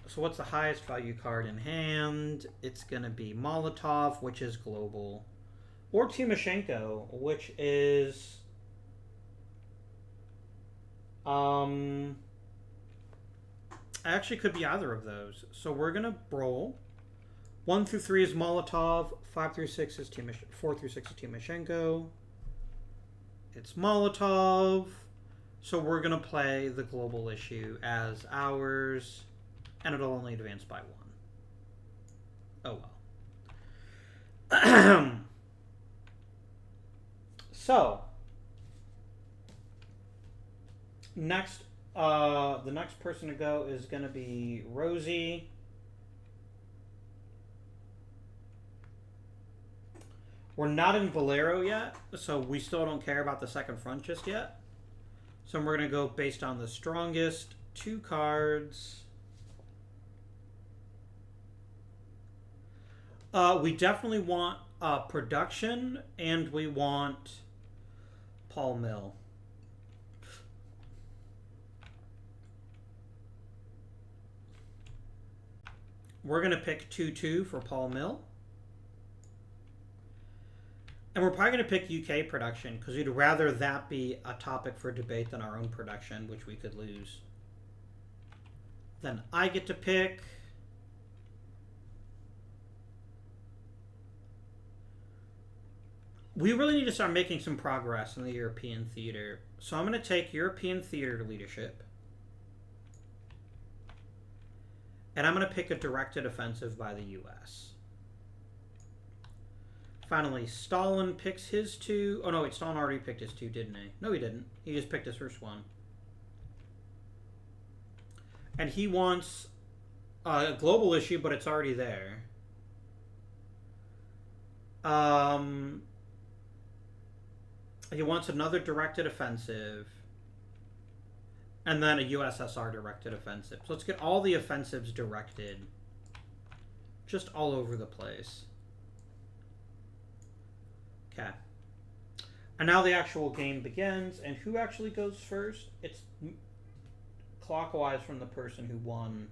So what's the highest value card in hand? It's going to be Molotov, which is global. Or Timoshenko, which is... actually could be either of those. So we're going to roll. 1 through 3 is Molotov. 5 through 6 is 4 through 6 is Timoshenko. It's Molotov. So we're going to play the global issue as ours. And it'll only advance by 1. Oh well. So, next, the next person to go is going to be Rosie. We're not in Valero yet, so we still don't care about the second front just yet. So we're going to go based on the strongest 2 cards. We definitely want production, and we want Paul Mill. We're going to pick 2-2 for Paul Mill. And we're probably going to pick UK production, because we'd rather that be a topic for debate than our own production, which we could lose. Then I get to pick... We really need to start making some progress in the European theater. So I'm going to take European theater leadership. And I'm going to pick a directed offensive by the U.S. Finally, Stalin picks his 2. Oh, no, wait, Stalin already picked his 2, didn't he? No, he didn't. He just picked his first one. And he wants a global issue, but it's already there. He wants another directed offensive. And then a USSR directed offensive. So let's get all the offensives directed. Just all over the place. Okay. And now the actual game begins. And who actually goes first? It's clockwise from the person who won.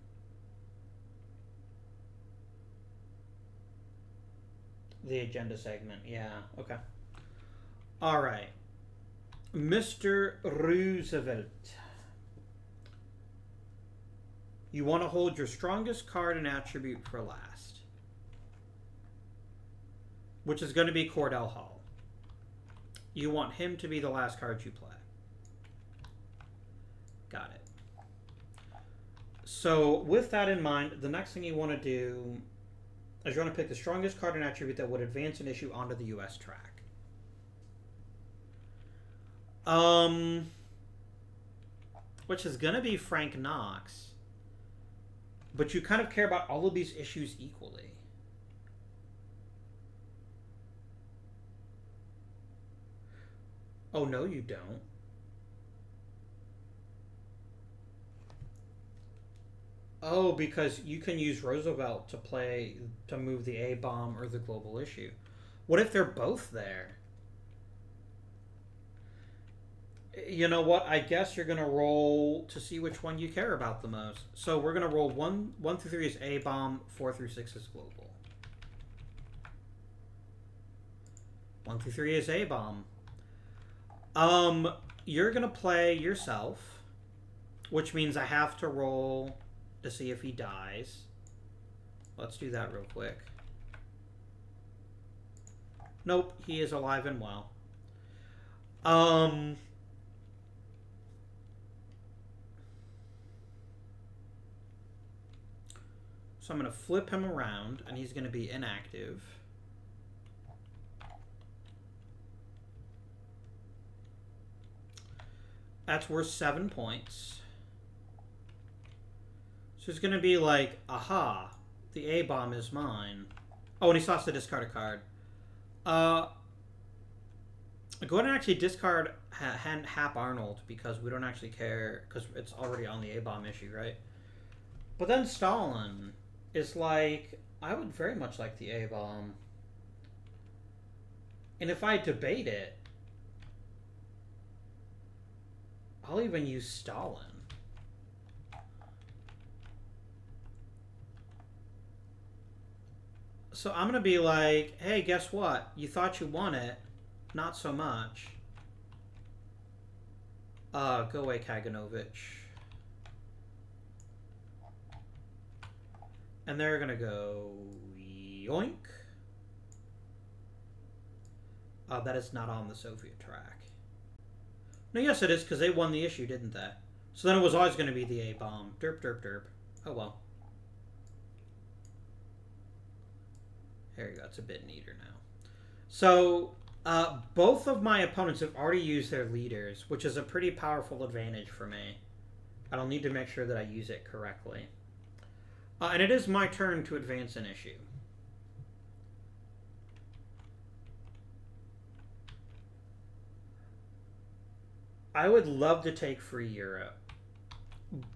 The agenda segment. Yeah, okay. All right. Mr. Roosevelt. You want to hold your strongest card and attribute for last. which is going to be Cordell Hall. You want him to be the last card you play. Got it. So with that in mind, the next thing you want to do is you want to pick the strongest card and attribute that would advance an issue onto the US track. Which is going to be Frank Knox. But you kind of care about all of these issues equally. Oh, no, you don't. Oh, because you can use Roosevelt to move the A-bomb or the global issue. What if they're both there? You know what? I guess you're going to roll to see which one you care about the most. So we're going to roll 1 through 3 is A-bomb, 4 through 6 is global. 1 through 3 is A-bomb. You're going to play yourself, which means I have to roll to see if he dies. Let's do that real quick. Nope, he is alive and well. So I'm going to flip him around, and he's going to be inactive. That's worth 7 points. So it's going to be like, aha, the A-bomb is mine. Oh, and he still has to discard a card. Go ahead and actually discard Hap Arnold, because we don't actually care, because it's already on the A-bomb issue, right? But then Stalin is like, I would very much like the A-bomb. And if I debate it, I'll even use Stalin. So I'm going to be like, hey, guess what? You thought you won it. Not so much. Go away, Kaganovich. And they're going to go yoink. That is not on the Soviet track. No, yes it is, because they won the issue, didn't they? So then it was always going to be the A-bomb. Derp, derp, derp. Oh well. There you go. It's a bit neater now. So, both of my opponents have already used their leaders, which is a pretty powerful advantage for me. I don't need to make sure that I use it correctly. And it is my turn to advance an issue. I would love to take Free Europe,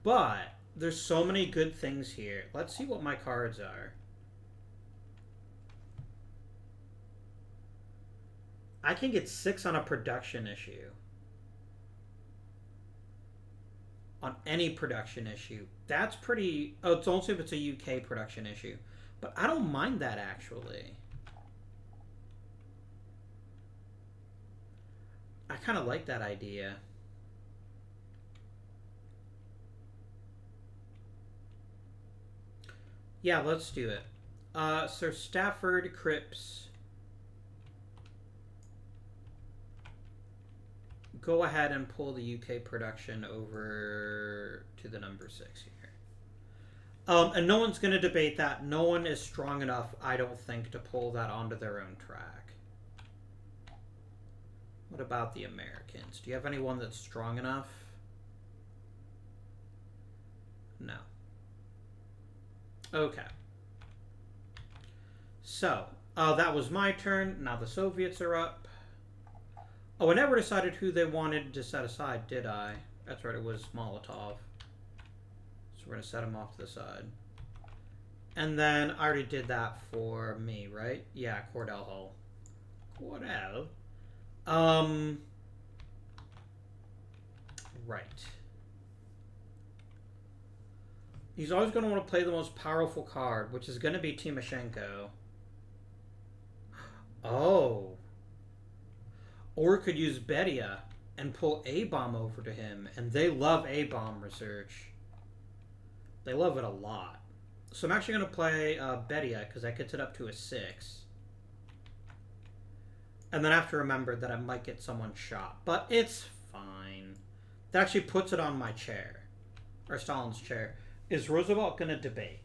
but there's so many good things here. Let's see what my cards are. I can get 6 on a production issue. On any production issue. That's pretty... Oh, it's also if it's a UK production issue. But I don't mind that, actually. I kind of like that idea. Yeah, let's do it. Sir Stafford Cripps. Go ahead and pull the UK production over to the number 6 here. And no one's going to debate that. No one is strong enough, I don't think, to pull that onto their own track. What about the Americans? Do you have anyone that's strong enough? No. Okay. So, that was my turn. Now the Soviets are up. Oh, I never decided who they wanted to set aside, did I? That's right, it was Molotov. So we're going to set him off to the side. And then I already did that for me, right? Yeah, Cordell Hull. Cordell? Right. He's always going to want to play the most powerful card, which is going to be Timoshenko. Oh. Or could use Beria and pull A-bomb over to him, and they love A-bomb research. They love it a lot. So I'm actually going to play Beria, because that gets it up to a 6. And then I have to remember that I might get someone shot. But it's fine. That actually puts it on my chair. Or Stalin's chair. Is Roosevelt going to debate?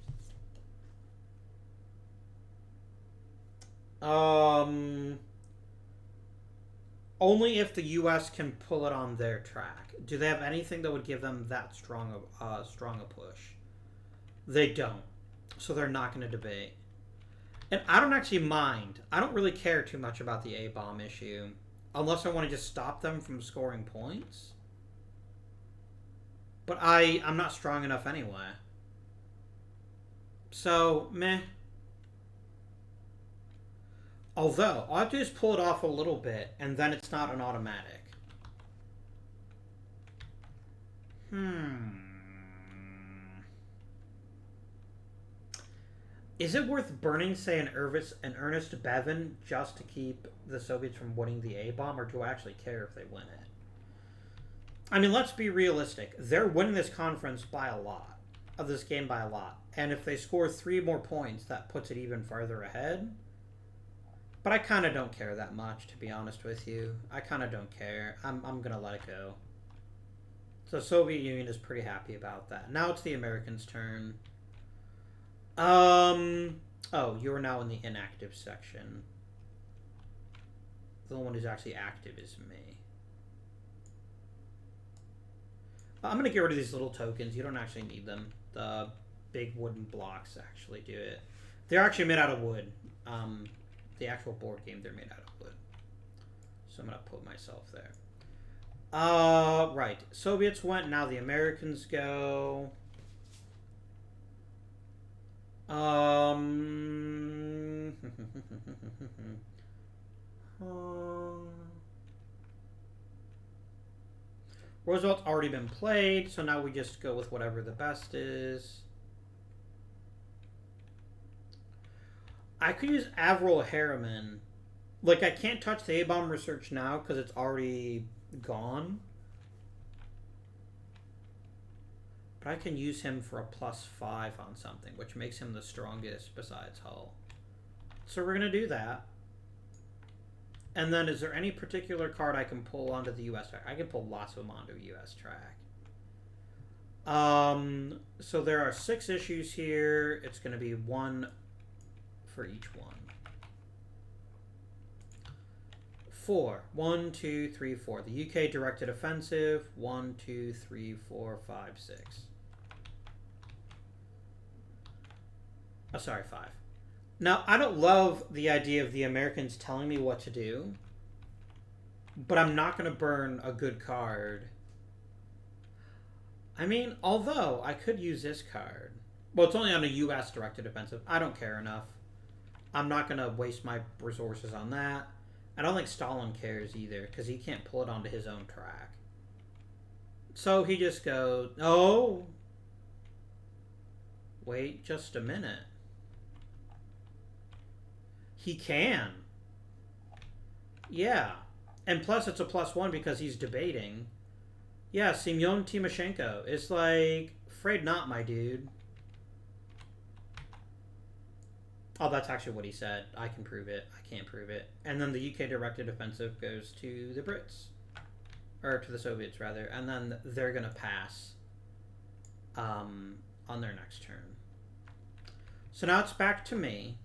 Only if the U.S. can pull it on their track. Do they have anything that would give them that strong a push? They don't. So they're not going to debate. And I don't actually mind. I don't really care too much about the A-bomb issue. Unless I want to just stop them from scoring points. But I'm not strong enough anyway. So, meh. Although, all I have to do is pull it off a little bit, and then it's not an automatic. Is it worth burning, say, an Ernest Bevin just to keep the Soviets from winning the A-bomb, or do I actually care if they win it? I mean, let's be realistic. They're winning this conference by a lot. Of this game by a lot. And if they score 3 more points, that puts it even farther ahead. But I kind of don't care that much, to be honest with you. I kind of don't care. I'm going to let it go. So Soviet Union is pretty happy about that. Now it's the Americans' turn. Oh, you're now in the inactive section. The one who's actually active is me. I'm going to get rid of these little tokens. You don't actually need them. The big wooden blocks actually do it. They're actually made out of wood. The actual board game, they're made out of wood. So I'm going to put myself there. Right. Soviets went. Now the Americans go. Roosevelt's already been played, so now we just go with whatever the best is. I could use Avril Harriman. Like, I can't touch the A-bomb research now because it's already gone. But I can use him for a +5 on something, which makes him the strongest besides Hull. So we're going to do that. And then is there any particular card I can pull onto the US track? I can pull lots of them onto a US track. So there are 6 issues here. It's going to be 1 for each one. 4. 1, 2, 3, 4. The UK directed offensive. 1, 2, 3, 4, 5, 6. Oh, sorry, 5. Now, I don't love the idea of the Americans telling me what to do, but I'm not going to burn a good card. I mean, although I could use this card. Well, it's only on a U.S. directed offensive. I don't care enough. I'm not going to waste my resources on that. I don't think Stalin cares either, because he can't pull it onto his own track. So he just goes, oh, wait just a minute. He can. Yeah. And plus it's a +1 because he's debating. Yeah, Semyon Timoshenko. It's like, afraid not, my dude. Oh, that's actually what he said. I can prove it. I can't prove it. And then the UK directed offensive goes to the Brits. Or to the Soviets, rather. And then they're going to pass on their next turn. So now it's back to me.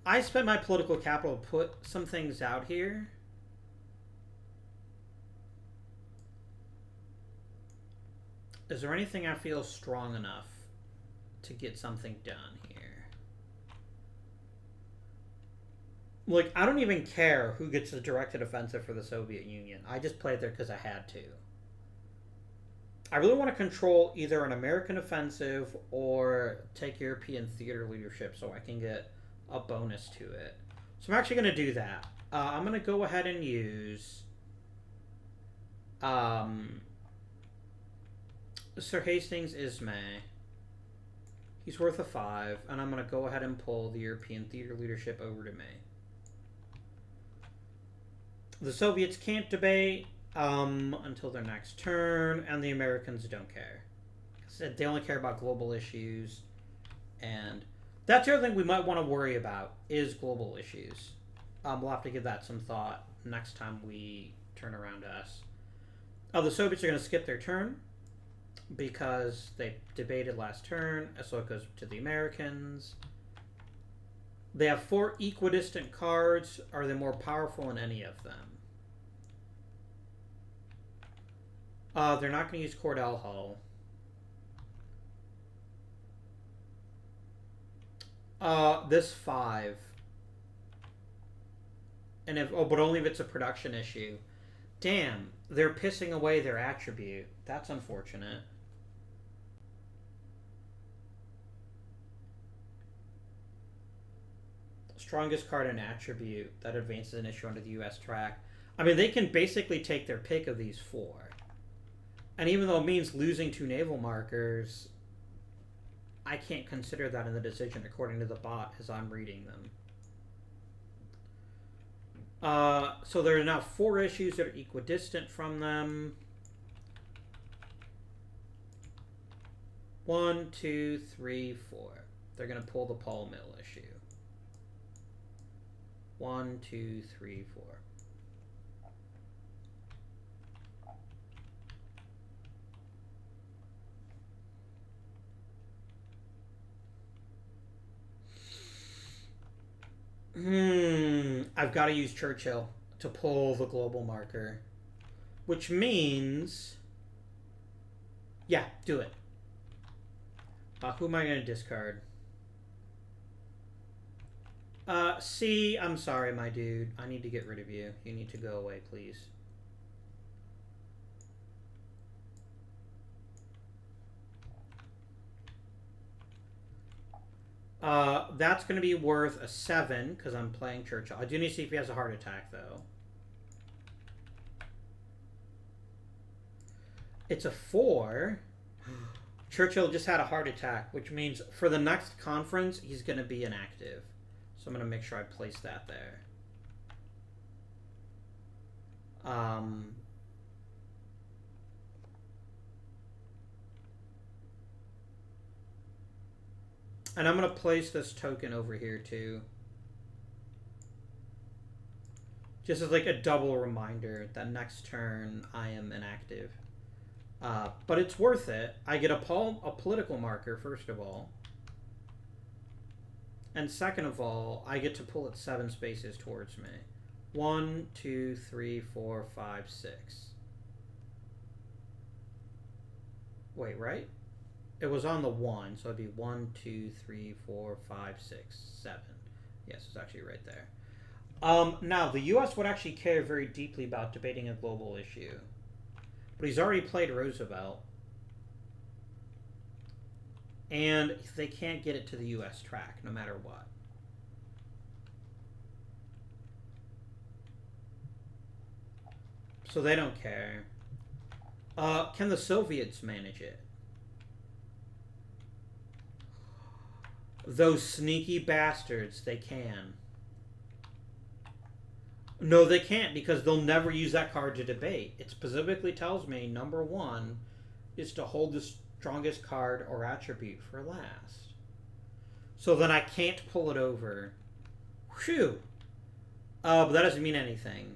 I spent my political capital to put some things out here. Is there anything I feel strong enough to get something done here? Like, I don't even care who gets the directed offensive for the Soviet Union. I just played there because I had to. I really want to control either an American offensive or take European theater leadership so I can get a bonus to it. So I'm actually going to do that. I'm going to go ahead and use Sir Hastings Ismay. He's worth a 5, and I'm going to go ahead and pull the European theater leadership over to me. The Soviets can't debate until their next turn, and the Americans don't care. They only care about global issues, and that's the other thing we might want to worry about is global issues. We'll have to give that some thought next time we turn around to us. Oh, the Soviets are going to skip their turn because they debated last turn, so it goes to the Americans. They have 4 equidistant cards. Are they more powerful in any of them? They're not going to use Cordell Hull. This 5. And if but only if it's a production issue. Damn, they're pissing away their attribute. That's unfortunate. Strongest card in attribute that advances an issue under the U.S. track. I mean, they can basically take their pick of these 4. And even though it means losing 2 naval markers, I can't consider that in the decision according to the bot as I'm reading them. So there are now 4 issues that are equidistant from them. 1, 2, 3, 4. They're going to pull the Paul Mill issue. 1, 2, 3, 4. I've got to use Churchill to pull the global marker. Which means... Yeah, do it. Who am I going to discard? C, I'm sorry, my dude. I need to get rid of you. You need to go away, please. That's going to be worth a 7 because I'm playing Churchill. I do need to see if he has a heart attack, though. It's a 4. Churchill just had a heart attack, which means for the next conference, he's going to be inactive. So I'm going to make sure I place that there. And I'm going to place this token over here too. Just as like a double reminder that next turn I am inactive. But it's worth it. I get a political marker, first of all. And second of all, I get to pull it 7 spaces towards me. 1, 2, 3, 4, 5, 6. Wait, right? It was on the 1, so it'd be 1, 2, 3, 4, 5, 6, 7. Yes, it's actually right there. Now, the U.S. would actually care very deeply about debating a global issue. But he's already played Roosevelt. And they can't get it to the U.S. track, no matter what. So they don't care. Can the Soviets manage it? Those sneaky bastards, they can. No, they can't, because they'll never use that card to debate. It specifically tells me, number 1 is to hold the strongest card or attribute for last. So then I can't pull it over. Whew. But that doesn't mean anything.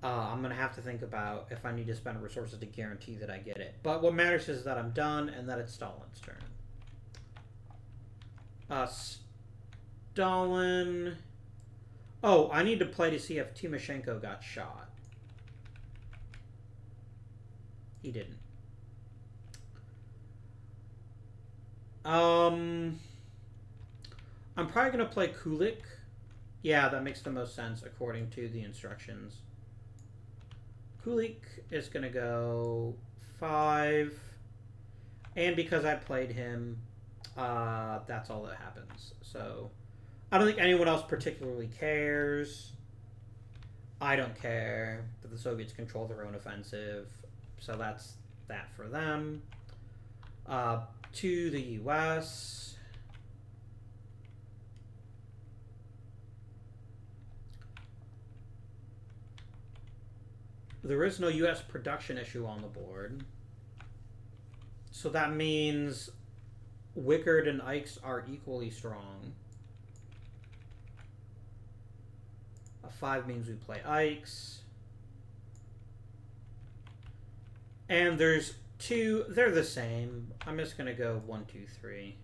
I'm going to have to think about if I need to spend resources to guarantee that I get it. But what matters is that I'm done and that it's Stalin's turn. Stalin... Oh, I need to play to see if Timoshenko got shot. He didn't. I'm probably going to play Kulik. Yeah, that makes the most sense according to the instructions. Kulik is going to go 5. And because I played him, that's all that happens. So... I don't think anyone else particularly cares. I don't care that the Soviets control their own offensive. So that's that for them. To the U.S. There is no U.S. production issue on the board. So that means Wickard and Ikes are equally strong. 5 means we play Ikes. And there's 2. They're the same. I'm just going to go 1, 2, 3.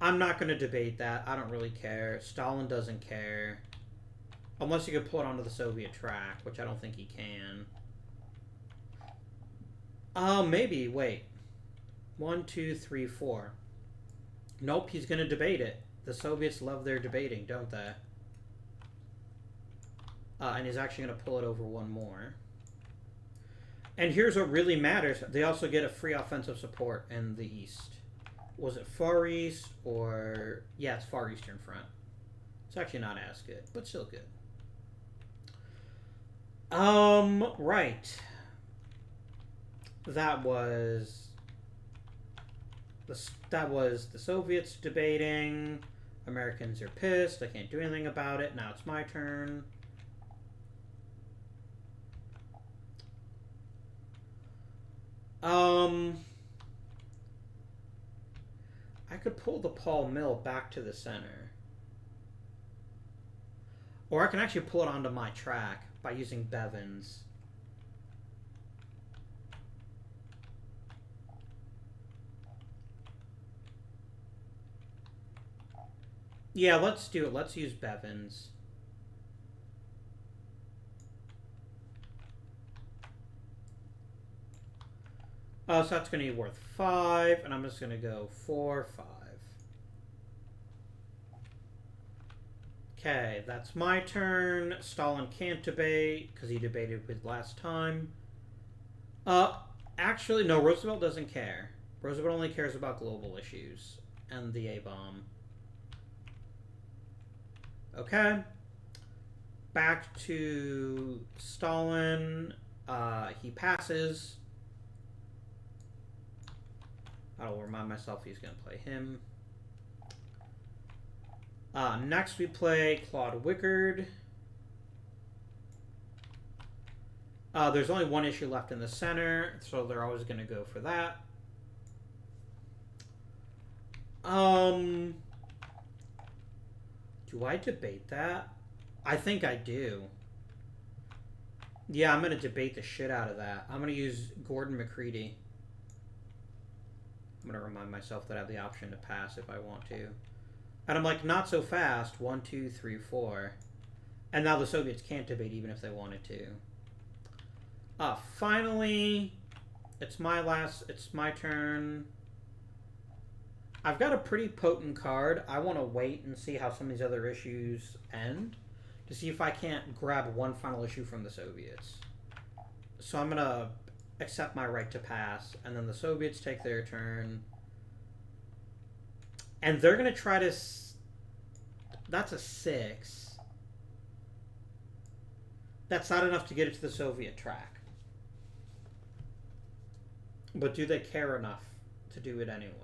I'm not going to debate that. I don't really care. Stalin doesn't care. Unless you could pull it onto the Soviet track, which I don't think he can. Maybe. Wait. 1, 2, 3, 4. Nope, he's going to debate it. The Soviets love their debating, don't they? And he's actually going to pull it over 1 more. And here's what really matters. They also get a free offensive support in the East. Was it Far East or... Yeah, it's Far Eastern Front. It's actually not as good, but still good. Right. That was the Soviets debating. Americans are pissed. I can't do anything about it. Now it's my turn. I could pull the Paul Mill back to the center. Or I can actually pull it onto my track by using Bevins. Yeah, let's do it. Let's use Bevins. Oh, so that's going to be worth 5, and I'm just going to go 4, 5. Okay, that's my turn. Stalin can't debate, because he debated with last time. Actually, no, Roosevelt doesn't care. Roosevelt only cares about global issues and the A-bomb. Okay. Back to Stalin. He passes. I'll remind myself he's going to play him. Next we play Claude Wickard. There's only 1 issue left in the center, so they're always going to go for that. Do I debate that? I think I do. Yeah, I'm going to debate the shit out of that. I'm going to use Gordon McCready. I'm going to remind myself that I have the option to pass if I want to. And I'm like, not so fast. 1, 2, 3, 4. And now the Soviets can't debate even if they wanted to. Finally, it's my turn. I've got a pretty potent card. I want to wait and see how some of these other issues end to see if I can't grab one final issue from the Soviets. So I'm going to accept my right to pass, and then the Soviets take their turn. And they're going to try to... That's a 6. That's not enough to get it to the Soviet track. But do they care enough to do it anyway?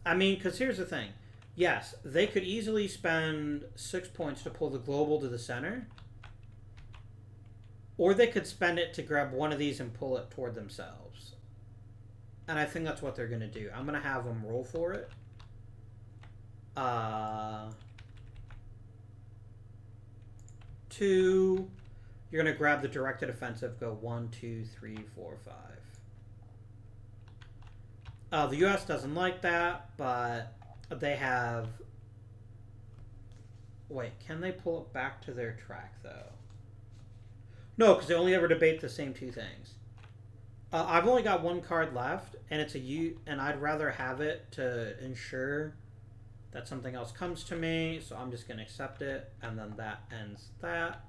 I mean, because here's the thing. Yes, they could easily spend 6 points to pull the global to the center. Or they could spend it to grab one of these and pull it toward themselves. And I think that's what they're going to do. I'm going to have them roll for it. 2. You're going to grab the directed offensive. Go 1, 2, 3, 4, 5. The U.S. doesn't like that, but they have... Wait, can they pull it back to their track, though? No, because they only ever debate the same 2 things. I've only got 1 card left, and it's a U, and I'd rather have it to ensure that something else comes to me, so I'm just going to accept it, and then that ends that.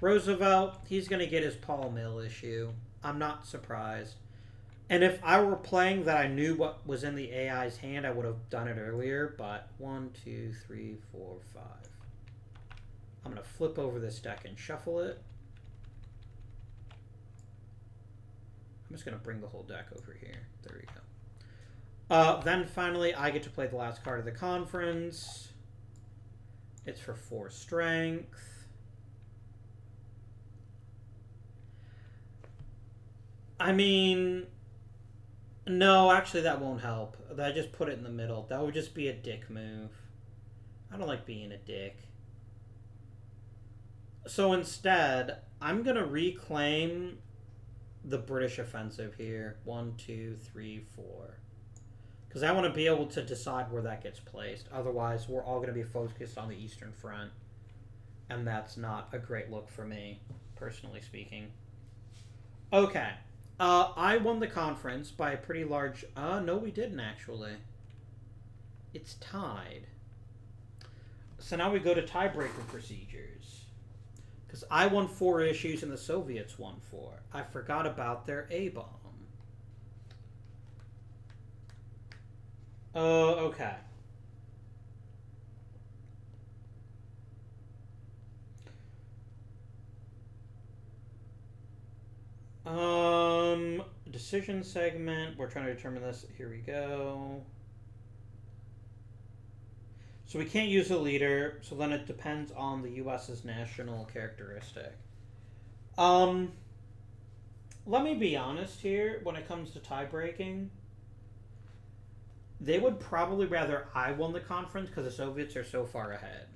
Roosevelt, he's going to get his Paul Mill issue. I'm not surprised. And if I were playing that I knew what was in the AI's hand, I would have done it earlier, but 1, 2, 3, 4, 5. I'm going to flip over this deck and shuffle it. I'm just going to bring the whole deck over here. There we go. Then finally, I get to play the last card of the conference. It's for 4 strength. I mean, No, actually, that won't help. I just put it in the middle. That would just be a dick move. I don't like being a dick. So instead, I'm going to reclaim the British offensive here. 1, 2, 3, 4. Because I want to be able to decide where that gets placed. Otherwise, we're all going to be focused on the Eastern Front. And that's not a great look for me, personally speaking. Okay. I won the conference by a pretty large... no, we didn't, actually. It's tied. So now we go to tiebreaker procedures. Because I won 4 issues and the Soviets won 4. I forgot about their A-bomb. Okay. Decision segment. We're trying to determine this. Here we go. So we can't use a leader, so then it depends on the U.S.'s national characteristic. Let me be honest here. When it comes to tie-breaking, they would probably rather I won the conference because the Soviets are so far ahead.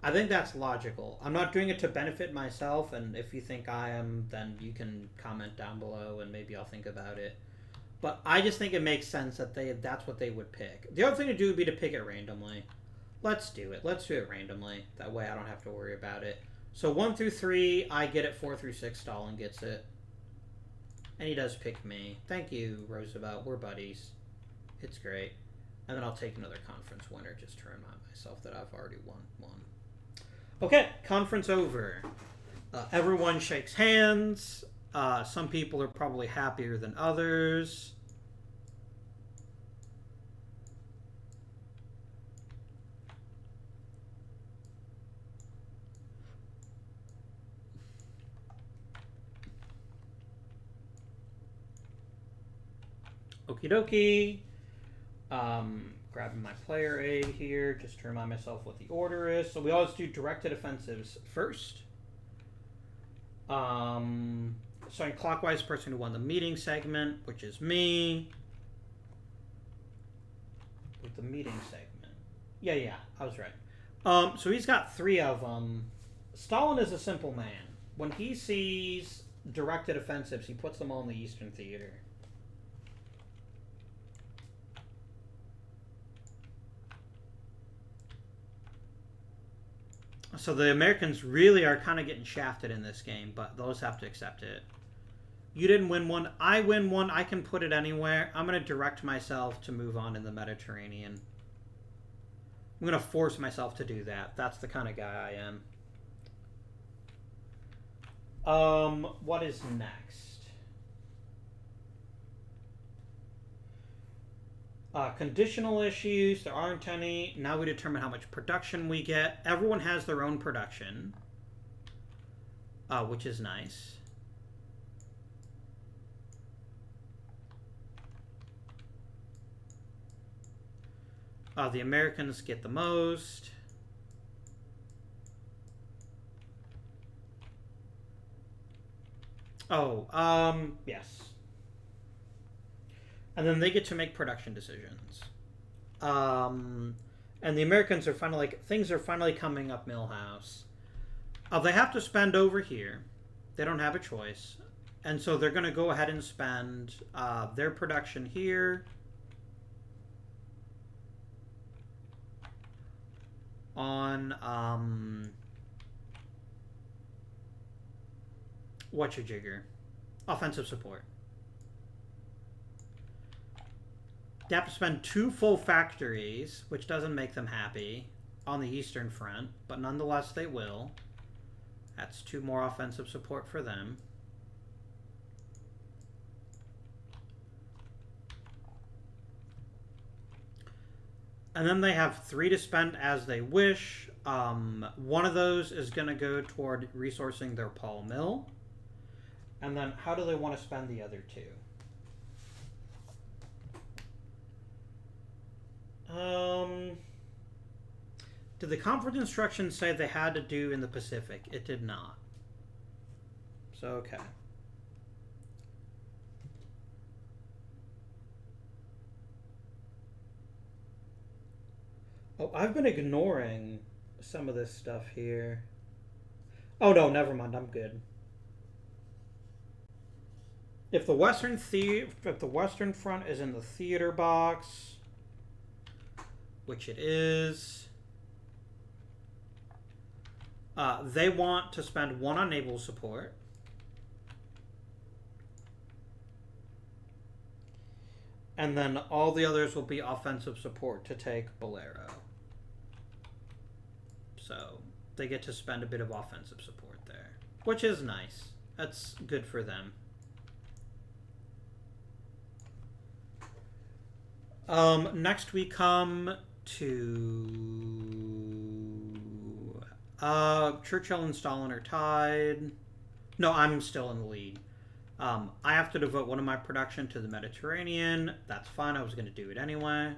I think that's logical. I'm not doing it to benefit myself, and if you think I am, then you can comment down below, and maybe I'll think about it. But I just think it makes sense that that's what they would pick. The other thing to do would be to pick it randomly. Let's do it. Let's do it randomly. That way I don't have to worry about it. So 1 through 3, I get it. 4 through 6, Stalin gets it. And he does pick me. Thank you, Roosevelt. We're buddies. It's great. And then I'll take another conference winner just to remind myself that I've already won one. Okay, conference over. Everyone shakes hands. Some people are probably happier than others. Okie dokie. Grabbing my player aid here just to remind myself what the order is. So we always do directed offensives first. Starting clockwise, person who won the meeting segment, which is me. With the meeting segment. Yeah, I was right. So he's got 3 of them. Stalin is a simple man. When he sees directed offensives, he puts them all in the Eastern Theater. So the Americans really are kind of getting shafted in this game, but they'll just have to accept it. You didn't win one. I win one. I can put it anywhere. I'm going to direct myself to move on in the Mediterranean. I'm going to force myself to do that. That's the kind of guy I am. What is next? Conditional issues. There aren't any. Now we determine how much production we get. Everyone has their own production, which is nice. The Americans get the most. Yes. And then they get to make production decisions. And the Americans are finally things are finally coming up Millhouse. They have to spend over here. They don't have a choice. And so they're going to go ahead and spend their production here on whatcha-jigger? Offensive support. They have to spend 2 full factories, which doesn't make them happy, on the Eastern Front, but nonetheless they will. That's 2 more offensive support for them. And then they have 3 to spend as they wish. One of those is going to go toward resourcing their Paul Mill. And then how do they want to spend the other 2? Did the conference instructions say they had to do in the Pacific? It did not. So, okay. Oh, I've been ignoring some of this stuff here. Oh no, never mind. I'm good. If the Western Front is in the theater box, which it is, they want to spend 1 on naval support. And then all the others will be offensive support to take Bolero. So they get to spend a bit of offensive support there, which is nice. That's good for them. Next we come to Churchill and Stalin are tied. No, I'm still in the lead. I have to devote 1 of my production to the Mediterranean. That's fine. I was going to do it anyway.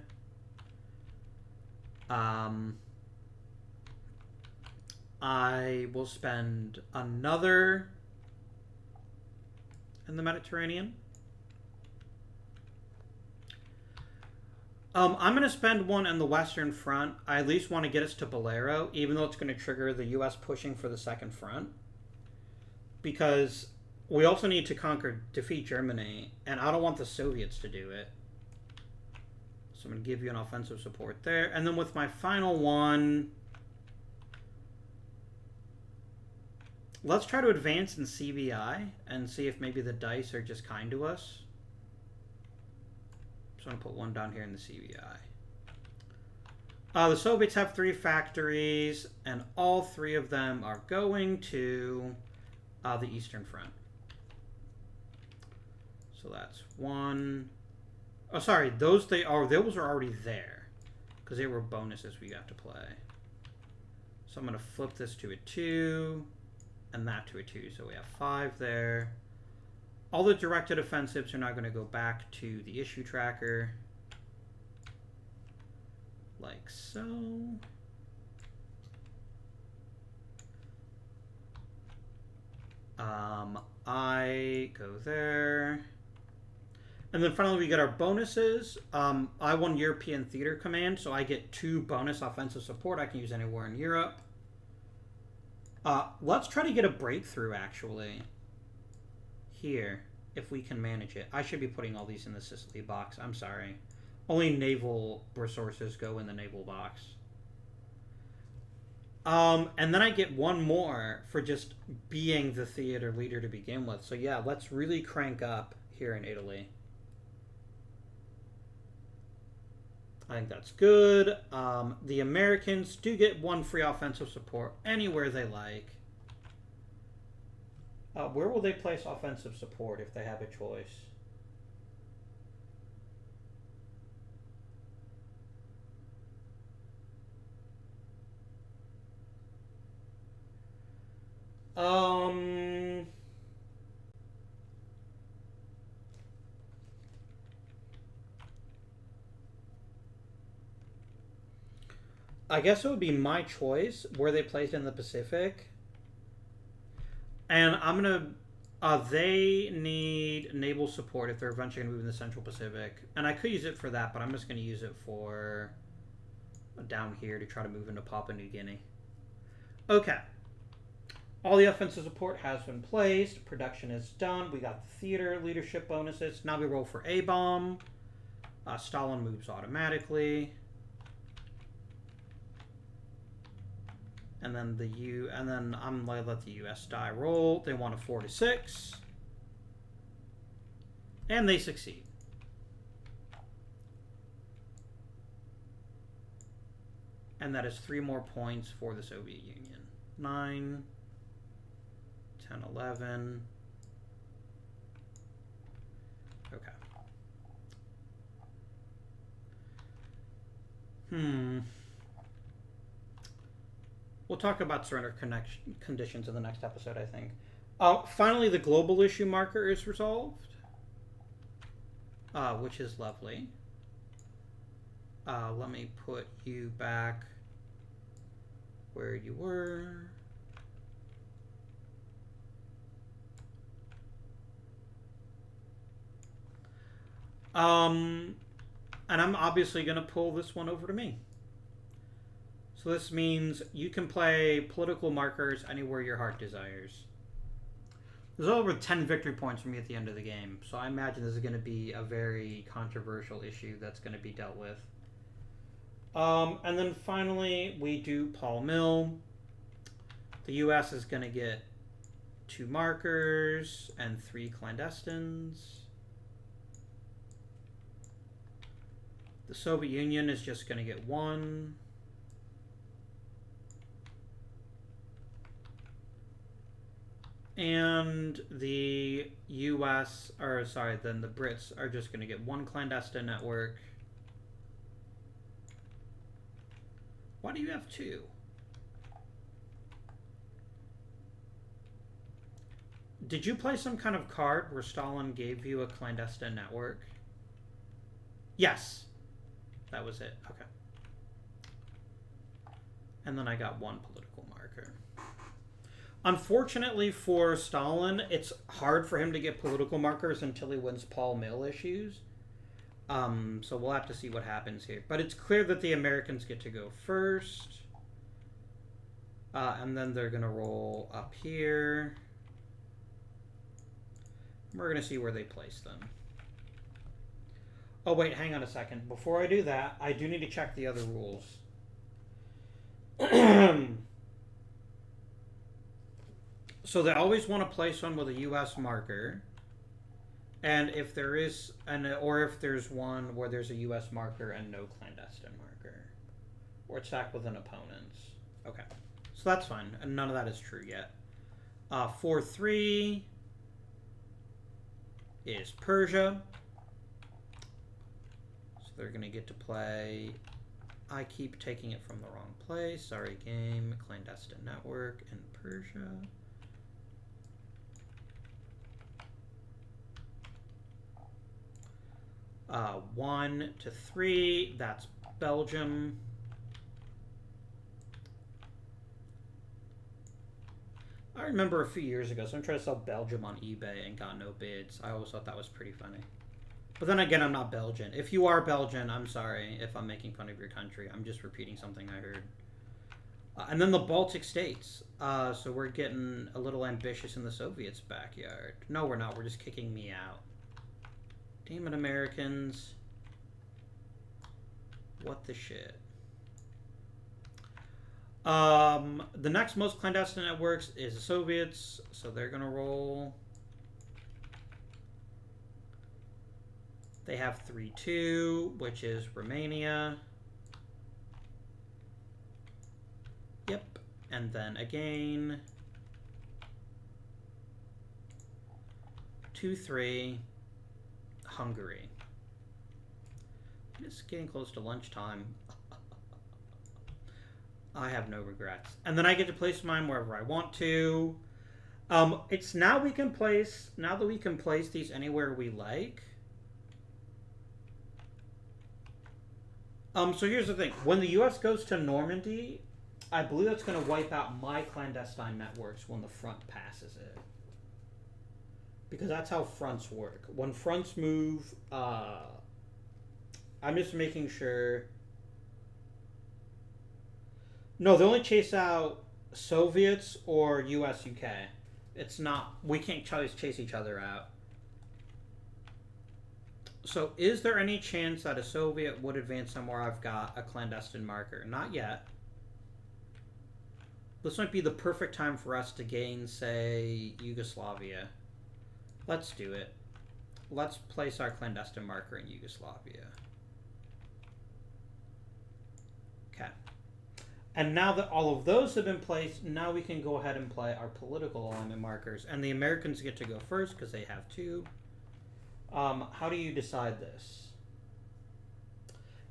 I will spend another in the Mediterranean. I'm going to spend 1 in the Western Front. I at least want to get us to Bolero, even though it's going to trigger the U.S. pushing for the Second Front. Because we also need to defeat Germany, and I don't want the Soviets to do it. So I'm going to give you an offensive support there. And then with my final one, let's try to advance in CBI and see if maybe the dice are just kind to us. So I'm going to put 1 down here in the CBI. The Soviets have 3 factories, and all 3 of them are going to the Eastern Front. So that's 1. Oh, sorry, those are already there because they were bonuses we got to play. So I'm going to flip this to a 2 and that to a 2, so we have 5 there. All the directed offensives are now going to go back to the issue tracker, like so. I go there. And then finally we get our bonuses. I won European Theater Command, so I get 2 bonus offensive support I can use anywhere in Europe. Let's try to get a breakthrough, actually. Here, if we can manage it. I should be putting all these in the Sicily box. I'm sorry. Only naval resources go in the naval box. And then I get 1 more for just being the theater leader to begin with. So yeah, let's really crank up here in Italy. I think that's good. The Americans do get 1 free offensive support anywhere they like. Where will they place offensive support if they have a choice? I guess it would be my choice where they placed in the Pacific. And I'm going to... they need naval support if they're eventually going to move in the Central Pacific. And I could use it for that, but I'm just going to use it for down here to try to move into Papua New Guinea. Okay. All the offensive support has been placed. Production is done. We got the theater leadership bonuses. Now we roll for A-bomb. Stalin moves automatically. And then I'm going to let the US die roll. They want a 4 to 6. And they succeed. And that is 3 more points for the Soviet Union. 9, 10, 11. Okay. We'll talk about surrender conditions in the next episode, I think. Finally, the global issue marker is resolved, which is lovely. Let me put you back where you were. And I'm obviously going to pull this one over to me. So this means you can play political markers anywhere your heart desires. There's over 10 victory points for me at the end of the game, so I imagine this is going to be a very controversial issue that's going to be dealt with. And then finally, we do Paul Mill. The U.S. is going to get 2 markers and 3 clandestines. The Soviet Union is just going to get 1. And the U.S., or sorry, then the Brits are just going to get 1 clandestine network. Why do you have 2? Did you play some kind of card where Stalin gave you a clandestine network? Yes. That was it. Okay. And then I got 1 political marker. Unfortunately for Stalin, it's hard for him to get political markers until he wins Paul Mill issues. So we'll have to see what happens here. But it's clear that the Americans get to go first. And then they're going to roll up here. We're going to see where they place them. Oh, wait, hang on a second. Before I do that, I do need to check the other rules. So they always want to place one with a U.S. marker. And if there is, or if there's one where there's a U.S. marker and no clandestine marker. Or it's stacked with an opponent's. Okay. So that's fine. And none of that is true yet. 4-3 is Persia. So they're going to get to play... I keep taking it from the wrong place. Sorry, game, clandestine network, and Persia. Uh, 1-3, that's Belgium. I remember a few years ago, someone tried to sell Belgium on eBay and got no bids. I always thought that was pretty funny. But then again, I'm not Belgian. If you are Belgian, I'm sorry if I'm making fun of your country. I'm just repeating something I heard. And then the Baltic states. So we're getting a little ambitious in the Soviets' backyard. No, we're not. We're just kicking me out. Damn it, Americans. What the shit? The next most clandestine networks is the Soviets, so they're gonna roll. They have 3-2, which is Romania. Yep, and then again 2-3. Hungary. It's getting close to lunchtime. I have no regrets. And then I get to place mine wherever I want to. It's now that we can place these anywhere we like. So here's the thing. When the U.S. goes to Normandy, I believe that's going to wipe out my clandestine networks when the front passes it. Because that's how fronts work. When fronts move, I'm just making sure. No, they only chase out Soviets or US, UK. It's not, we can't chase each other out. So is there any chance that a Soviet would advance somewhere I've got a clandestine marker? Not yet. This might be the perfect time for us to gain, say, Yugoslavia. Let's do it. Let's place our clandestine marker in Yugoslavia. Okay. And now that all of those have been placed, now we can go ahead and play our political alignment markers. And the Americans get to go first because they have 2. How do you decide this?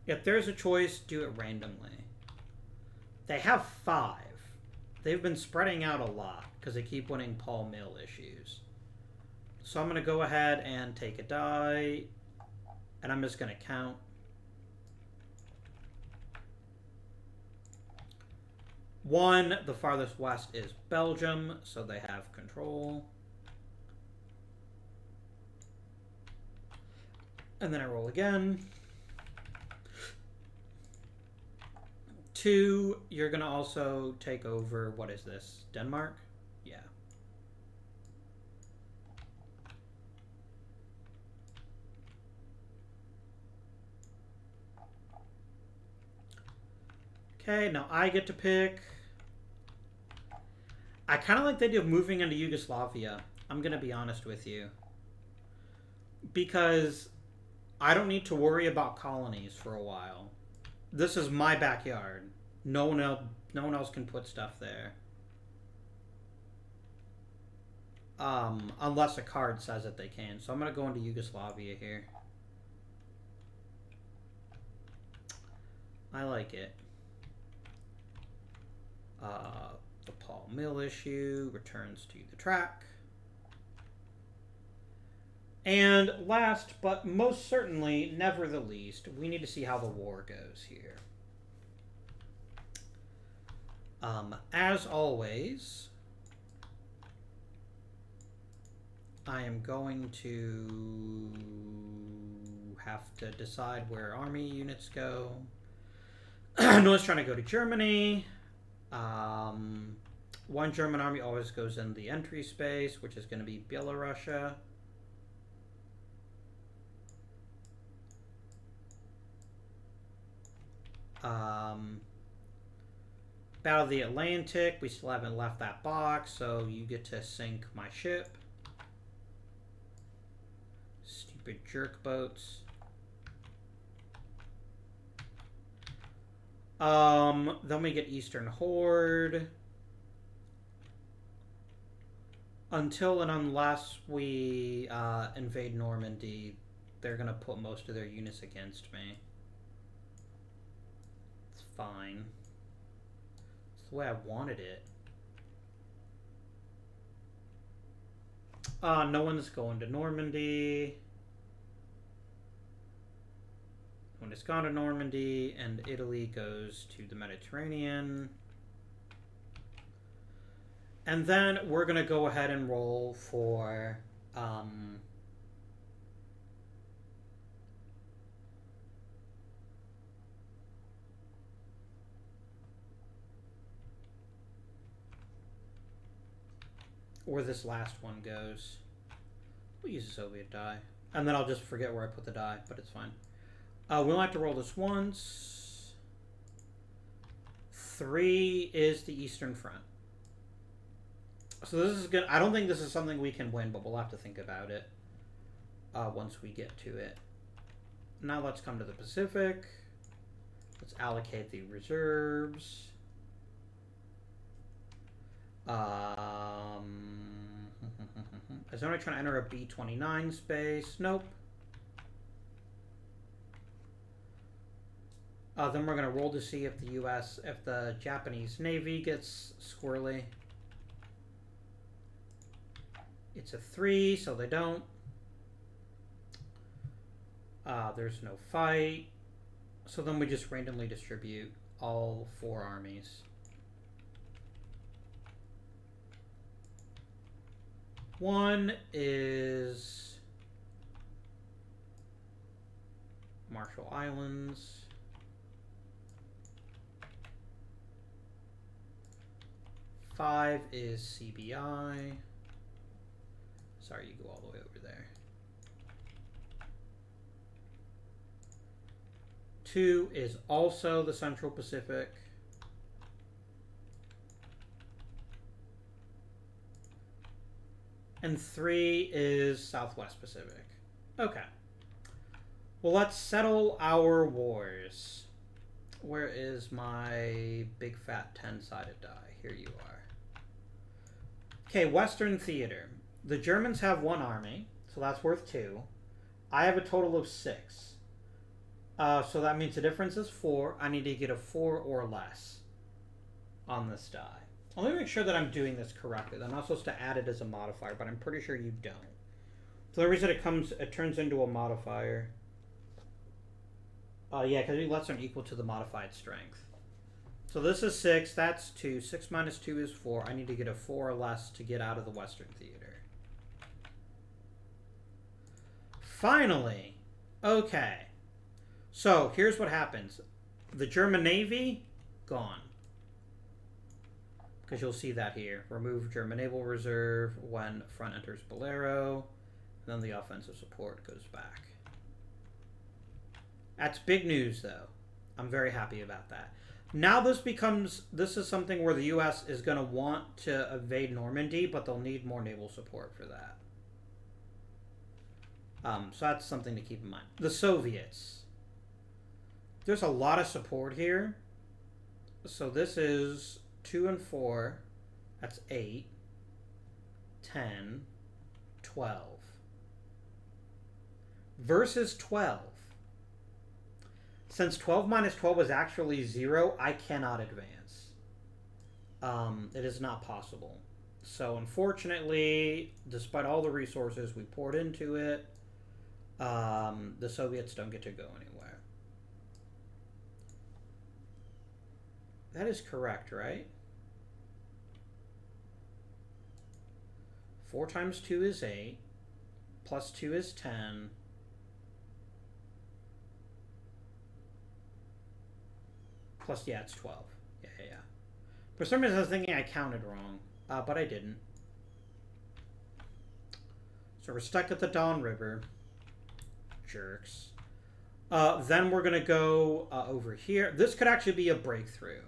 If there's a choice, do it randomly. They have 5. They've been spreading out a lot because they keep winning Paul Mill issues. So I'm going to go ahead and take a die, and I'm just going to count. 1, the farthest west is Belgium, so they have control. And then I roll again. 2, you're going to also take over, what is this? Denmark? Yeah. Okay, now I get to pick. I kind of like the idea of moving into Yugoslavia. I'm going to be honest with you. Because I don't need to worry about colonies for a while. This is my backyard. No one else can put stuff there. Unless a card says that they can. So I'm going to go into Yugoslavia here. I like it. The Paul Mill issue returns to the track. And last, but most certainly, never the least, we need to see how the war goes here. As always, I am going to have to decide where army units go. Noah's trying to go to Germany. One German army always goes in the entry space, which is going to be Belarusia. Battle of the Atlantic, we still haven't left that box, so you get to sink my ship. Stupid jerk boats. Then we get Eastern Horde. Until and unless we invade Normandy, they're going to put most of their units against me. It's fine. It's the way I wanted it. No one's going to Normandy. When it's gone to Normandy, and Italy goes to the Mediterranean. And then we're going to go ahead and roll for where this last one goes. We'll use a Soviet die. And then I'll just forget where I put the die, but it's fine. We only have to roll this once. 3 is the Eastern Front. So this is good. I don't think this is something we can win, but we'll have to think about it once we get to it. Now let's come to the Pacific. Let's allocate the reserves. Is somebody trying to enter a B-29 space? Nope. Then we're going to roll to see if the Japanese Navy gets squirrely. It's a 3, so they don't. There's no fight. So then we just randomly distribute all 4 armies. One is Marshall Islands. Five is CBI. Sorry, you go all the way over there. 2 is also the Central Pacific. And 3 is Southwest Pacific. Okay. Well, let's settle our wars. Where is my big fat 10-sided die? Here you are. Okay, Western Theater. The Germans have 1 army, so that's worth 2. I have a total of 6. So that means the difference is 4. I need to get a 4 or less on this die. Let me make sure that I'm doing this correctly. I'm not supposed to add it as a modifier, but I'm pretty sure you don't. So the reason it turns into a modifier. Yeah, because it lets them equal to the modified strength. So this is 6, that's 2. 6 minus 2 is 4. I need to get a 4 or less to get out of the Western Theater. Finally! Okay. So, here's what happens. The German Navy gone. Because you'll see that here. Remove German naval reserve when front enters Bolero. And then the offensive support goes back. That's big news, though. I'm very happy about that. Now this is something where the U.S. is going to want to evade Normandy, but they'll need more naval support for that. So that's something to keep in mind. The Soviets. There's a lot of support here. So this is 2 and 4. That's 8, 10, 12. Versus 12. Since 12 minus 12 is actually 0, I cannot advance. It is not possible. So unfortunately, despite all the resources we poured into it, the Soviets don't get to go anywhere. That is correct, right? 4 times 2 is 8. Plus 2 is 10. Plus, yeah, it's 12. Yeah. For some reason, I was thinking I counted wrong, but I didn't. So we're stuck at the Don River. Jerks. Then we're going to go over here. This could actually be a breakthrough.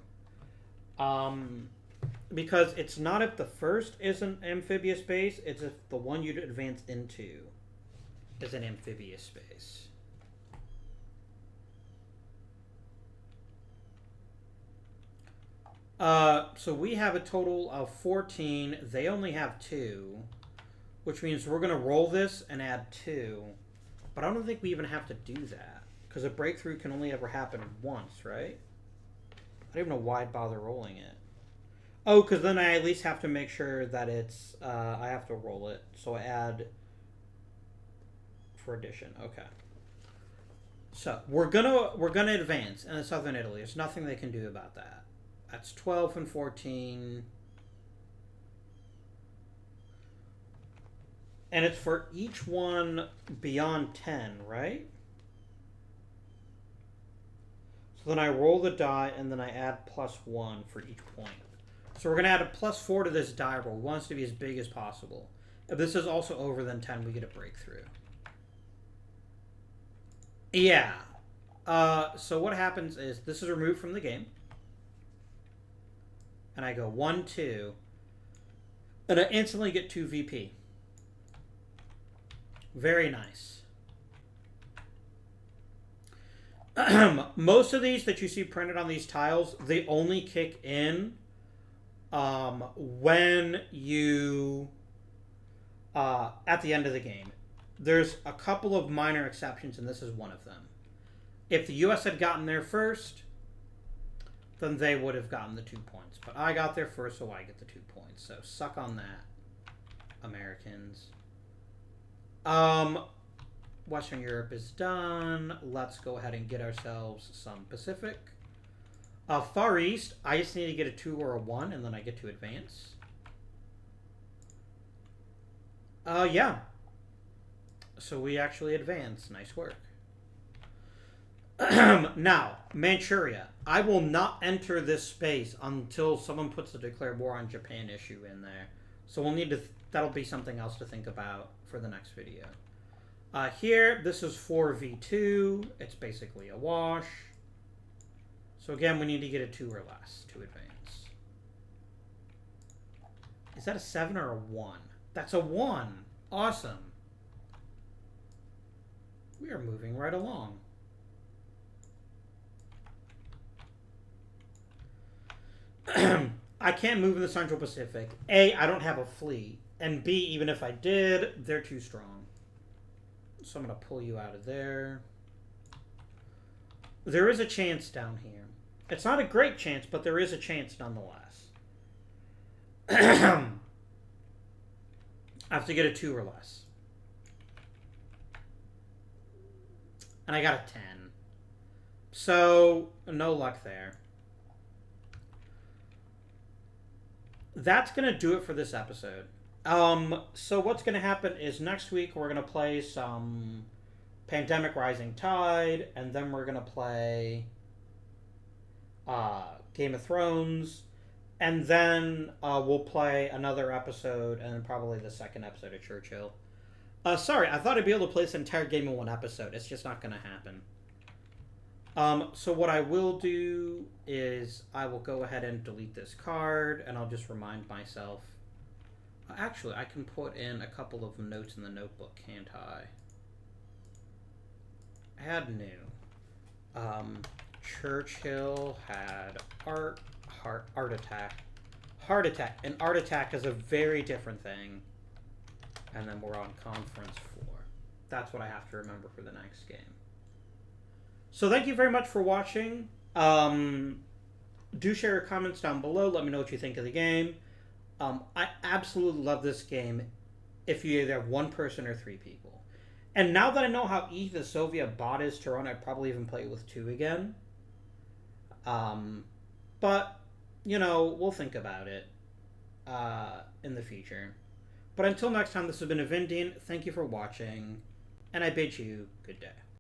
Because it's not if the first is an amphibious base, it's if the one you'd advance into is an amphibious base. So we have a total of 14. They only have 2, which means we're going to roll this and add 2. But I don't think we even have to do that, because a breakthrough can only ever happen once, right? I don't even know why I'd bother rolling it. Oh, because then I at least have to make sure that it's, I have to roll it. So I add for addition. Okay. So we're gonna advance in southern Italy. There's nothing they can do about that. That's 12 and 14. And it's for each one beyond 10, right? So then I roll the die, and then I add +1 for each point. So we're going to add a +4 to this die roll. We want it to be as big as possible. If this is also over than 10, we get a breakthrough. Yeah. So what happens is this is removed from the game. And I go 1, 2. And I instantly get 2 VP. Very nice. Most of these that you see printed on these tiles, they only kick in when you at the end of the game. There's a couple of minor exceptions, and this is one of them. If the U.S. had gotten there first, then they would have gotten the 2 points. But I got there first, so I get the 2 points. So suck on that, Americans. Western Europe is done. Let's go ahead and get ourselves some Pacific. Far East, I just need to get a 2 or a 1, and then I get to advance. Yeah. So we actually advance. Nice work. Now, Manchuria. I will not enter this space until someone puts the declare war on Japan issue in there. So we'll need to... that'll be something else to think about for the next video. Here, this is 4v2. It's basically a wash. So again, we need to get a 2 or less to advance. Is that a 7 or a 1? That's a 1. Awesome. We are moving right along. I can't move in the Central Pacific. A, I don't have a fleet. And B, even if I did, they're too strong. So I'm going to pull you out of there. There is a chance down here. It's not a great chance, but there is a chance nonetheless. I have to get a 2 or less. And I got a 10. So, no luck there. That's going to do it for this episode. So what's going to happen is next week we're going to play some Pandemic Rising Tide, and then we're going to play Game of Thrones, and then we'll play another episode, and then probably the second episode of Churchill. Sorry, I thought I'd be able to play this entire game in one episode. It's just not going to happen. So what I will do is I will go ahead and delete this card, and I'll just remind myself. Actually, I can put in a couple of notes in the notebook, can't I? Add new. Churchill had heart attack. Heart attack. An art attack is a very different thing. And then we're on conference floor. That's what I have to remember for the next game. So thank you very much for watching. Do share your comments down below. Let me know what you think of the game. I absolutely love this game if you either have one person or three people. And now that I know how easy the Soviet bot is to run, I'd probably even play it with two again. But, you know, we'll think about it in the future. But until next time, this has been Avindian. Thank you for watching, and I bid you good day.